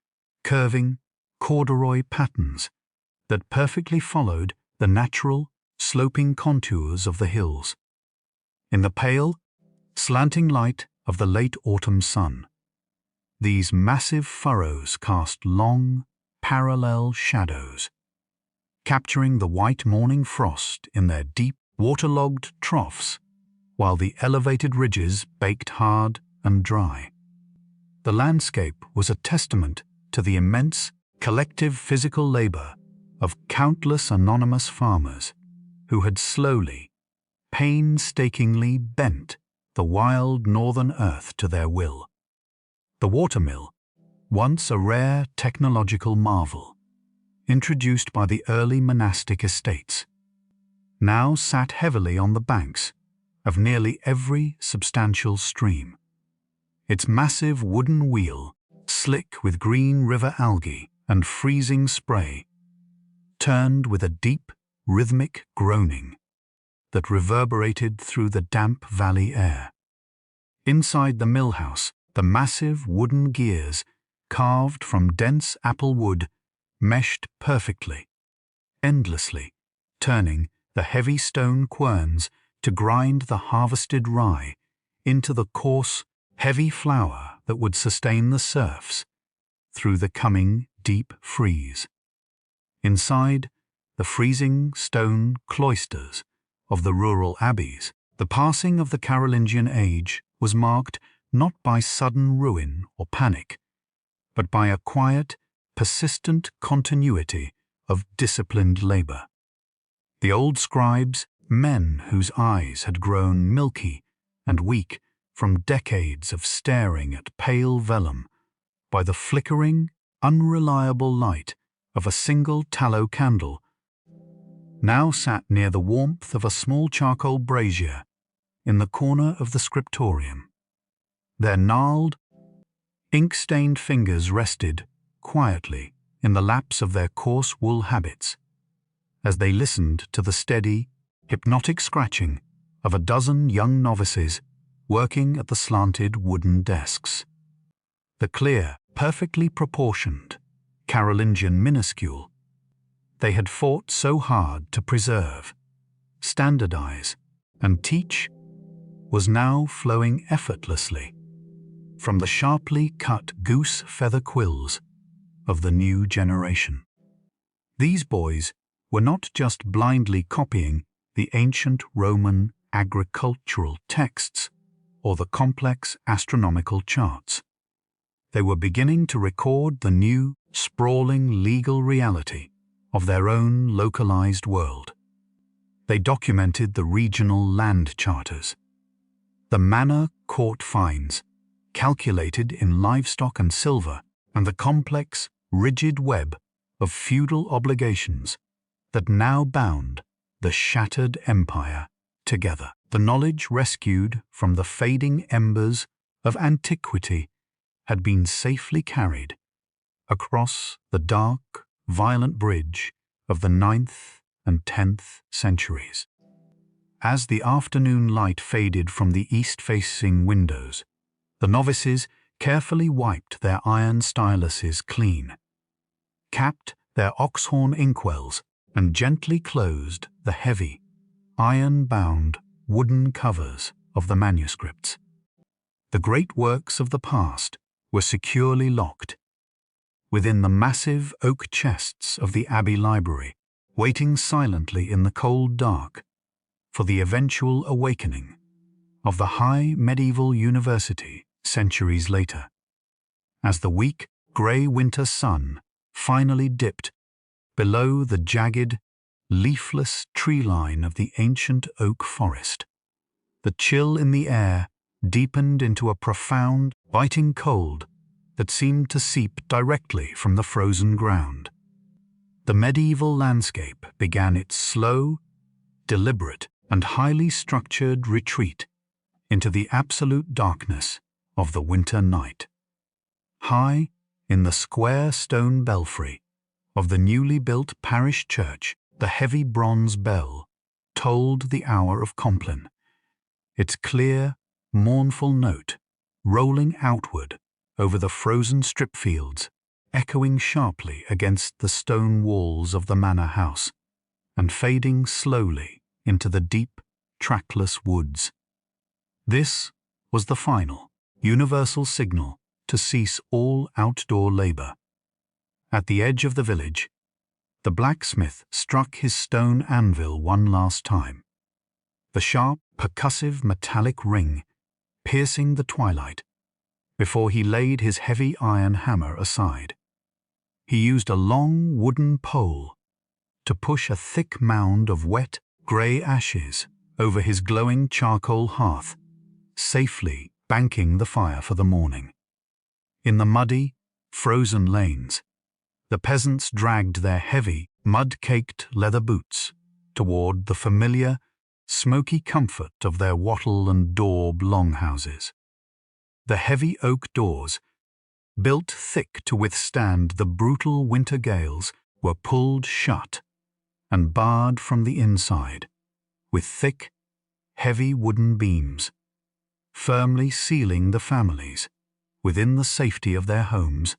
curving, corduroy patterns that perfectly followed the natural, sloping contours of the hills. In the pale, slanting light of the late autumn sun, these massive furrows cast long, parallel shadows, capturing the white morning frost in their deep, waterlogged troughs, while the elevated ridges baked hard and dry. The landscape was a testament to the immense, collective physical labor of countless anonymous farmers who had slowly, painstakingly bent the wild northern earth to their will. The watermill, once a rare technological marvel, introduced by the early monastic estates, now sat heavily on the banks of nearly every substantial stream. Its massive wooden wheel, slick with green river algae and freezing spray, turned with a deep, rhythmic groaning that reverberated through the damp valley air. Inside the mill house, the massive wooden gears, carved from dense apple wood, meshed perfectly, endlessly, turning the heavy stone querns to grind the harvested rye into the coarse, heavy flour that would sustain the serfs through the coming deep freeze. Inside the freezing stone cloisters of the rural abbeys, the passing of the Carolingian age was marked not by sudden ruin or panic, but by a quiet, persistent continuity of disciplined labor. The old scribes, men whose eyes had grown milky and weak from decades of staring at pale vellum by the flickering, unreliable light of a single tallow candle, now sat near the warmth of a small charcoal brazier in the corner of the scriptorium. Their gnarled, ink-stained fingers rested quietly in the laps of their coarse wool habits as they listened to the steady, hypnotic scratching of a dozen young novices working at the slanted wooden desks. The clear, perfectly proportioned, Carolingian minuscule they had fought so hard to preserve, standardize, and teach was now flowing effortlessly from the sharply cut goose feather quills of the new generation. These boys were not just blindly copying the ancient Roman agricultural texts or the complex astronomical charts. They were beginning to record the new, sprawling legal reality of their own localized world. They documented the regional land charters, the manor court fines, calculated in livestock and silver, and the complex, rigid web of feudal obligations that now bound the shattered empire together. The knowledge rescued from the fading embers of antiquity had been safely carried across the dark, violent bridge of the 9th and 10th centuries. As the afternoon light faded from the east-facing windows, the novices carefully wiped their iron styluses clean, capped their oxhorn inkwells, and gently closed the heavy, iron-bound wooden covers of the manuscripts. The great works of the past were securely locked within the massive oak chests of the Abbey Library, waiting silently in the cold dark for the eventual awakening of the high medieval university centuries later. As the weak, grey winter sun finally dipped below the jagged, leafless tree line of the ancient oak forest, the chill in the air deepened into a profound, biting cold that seemed to seep directly from the frozen ground. The medieval landscape began its slow, deliberate, and highly structured retreat into the absolute darkness of the winter night. High in the square stone belfry of the newly built parish church, the heavy bronze bell tolled the hour of Compline, its clear, mournful note rolling outward over the frozen strip fields, echoing sharply against the stone walls of the manor house, and fading slowly into the deep, trackless woods. This was the final, universal signal to cease all outdoor labour. At the edge of the village, the blacksmith struck his stone anvil one last time, the sharp, percussive metallic ring piercing the twilight, before he laid his heavy iron hammer aside. He used a long wooden pole to push a thick mound of wet, grey ashes over his glowing charcoal hearth, safely banking the fire for the morning. In the muddy, frozen lanes, the peasants dragged their heavy, mud-caked leather boots toward the familiar, smoky comfort of their wattle and daub longhouses. The heavy oak doors, built thick to withstand the brutal winter gales, were pulled shut and barred from the inside with thick, heavy wooden beams, firmly sealing the families within the safety of their homes,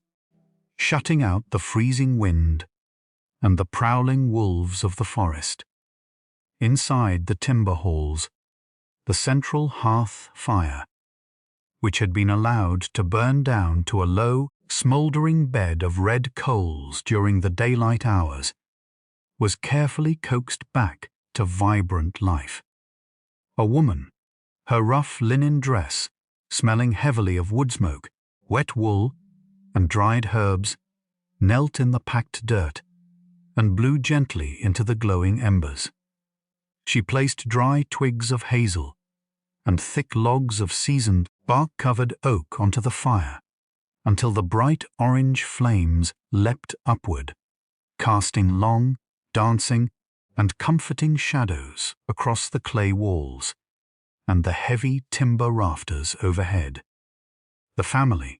shutting out the freezing wind and the prowling wolves of the forest. Inside the timber halls, the central hearth fire, which had been allowed to burn down to a low, smouldering bed of red coals during the daylight hours, was carefully coaxed back to vibrant life. A woman, her rough linen dress smelling heavily of wood smoke, wet wool, and dried herbs, knelt in the packed dirt and blew gently into the glowing embers. She placed dry twigs of hazel and thick logs of seasoned, bark-covered oak onto the fire until the bright orange flames leapt upward, casting long, dancing, and comforting shadows across the clay walls and the heavy timber rafters overhead. The family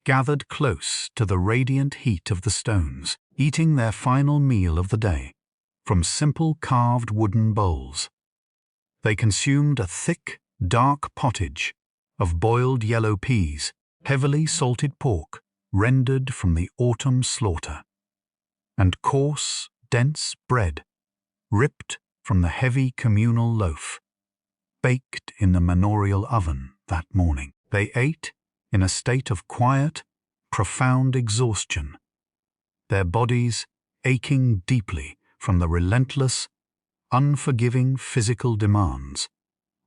gathered close to the radiant heat of the stones, eating their final meal of the day from simple carved wooden bowls. They consumed a thick, dark pottage of boiled yellow peas, heavily salted pork rendered from the autumn slaughter, and coarse, dense bread ripped from the heavy communal loaf, baked in the manorial oven that morning. They ate in a state of quiet, profound exhaustion, their bodies aching deeply from the relentless, unforgiving physical demands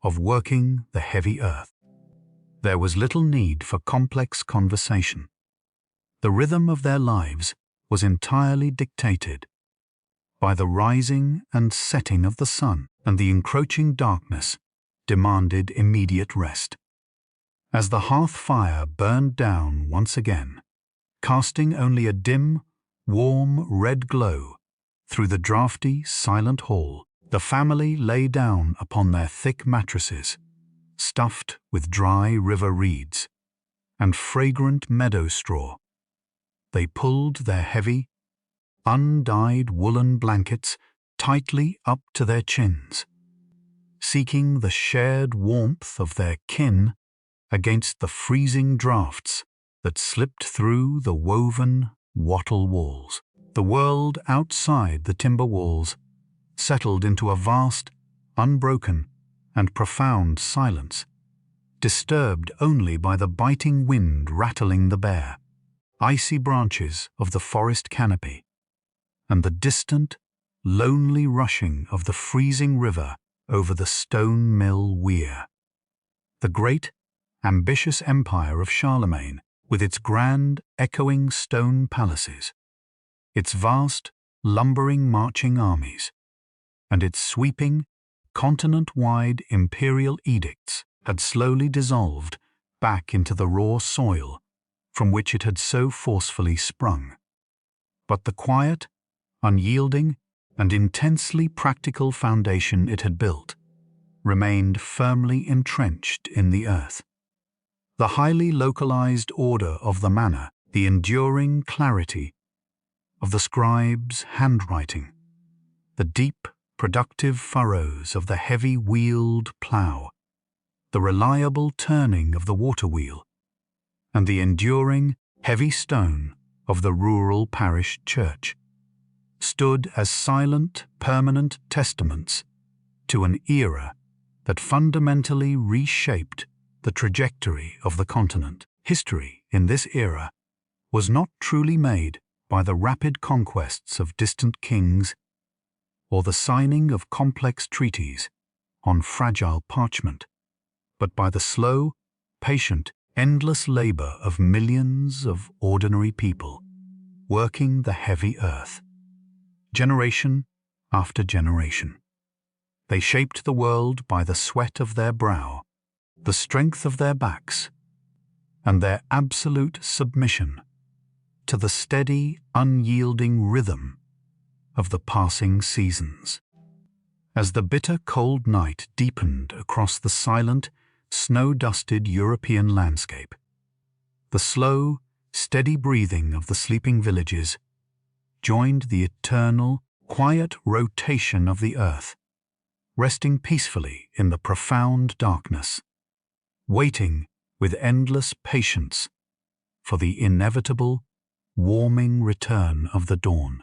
of working the heavy earth. There was little need for complex conversation. The rhythm of their lives was entirely dictated by the rising and setting of the sun, and the encroaching darkness demanded immediate rest. As the hearth fire burned down once again, casting only a dim, warm red glow through the draughty, silent hall, the family lay down upon their thick mattresses, stuffed with dry river reeds and fragrant meadow straw. They pulled their heavy, undyed woolen blankets tightly up to their chins, seeking the shared warmth of their kin against the freezing draughts that slipped through the woven wattle walls. The world outside the timber walls settled into a vast, unbroken, and profound silence, disturbed only by the biting wind rattling the bare, icy branches of the forest canopy, and the distant, lonely rushing of the freezing river over the stone mill weir. The great, ambitious empire of Charlemagne, with its grand, echoing stone palaces, its vast, lumbering marching armies, and its sweeping, continent-wide imperial edicts, had slowly dissolved back into the raw soil from which it had so forcefully sprung. But the quiet, unyielding, and intensely practical foundation it had built remained firmly entrenched in the earth. The highly localized order of the manner, the enduring clarity of the scribe's handwriting, the deep, productive furrows of the heavy-wheeled plough, the reliable turning of the water wheel, and the enduring, heavy stone of the rural parish church, stood as silent, permanent testaments to an era that fundamentally reshaped the trajectory of the continent. History in this era was not truly made by the rapid conquests of distant kings or the signing of complex treaties on fragile parchment, but by the slow, patient, endless labor of millions of ordinary people working the heavy earth, generation after generation. They shaped the world by the sweat of their brow, the strength of their backs, and their absolute submission to the steady, unyielding rhythm of the passing seasons. As the bitter cold night deepened across the silent, snow-dusted European landscape, the slow, steady breathing of the sleeping villages joined the eternal, quiet rotation of the earth, resting peacefully in the profound darkness, waiting with endless patience for the inevitable, warming return of the dawn.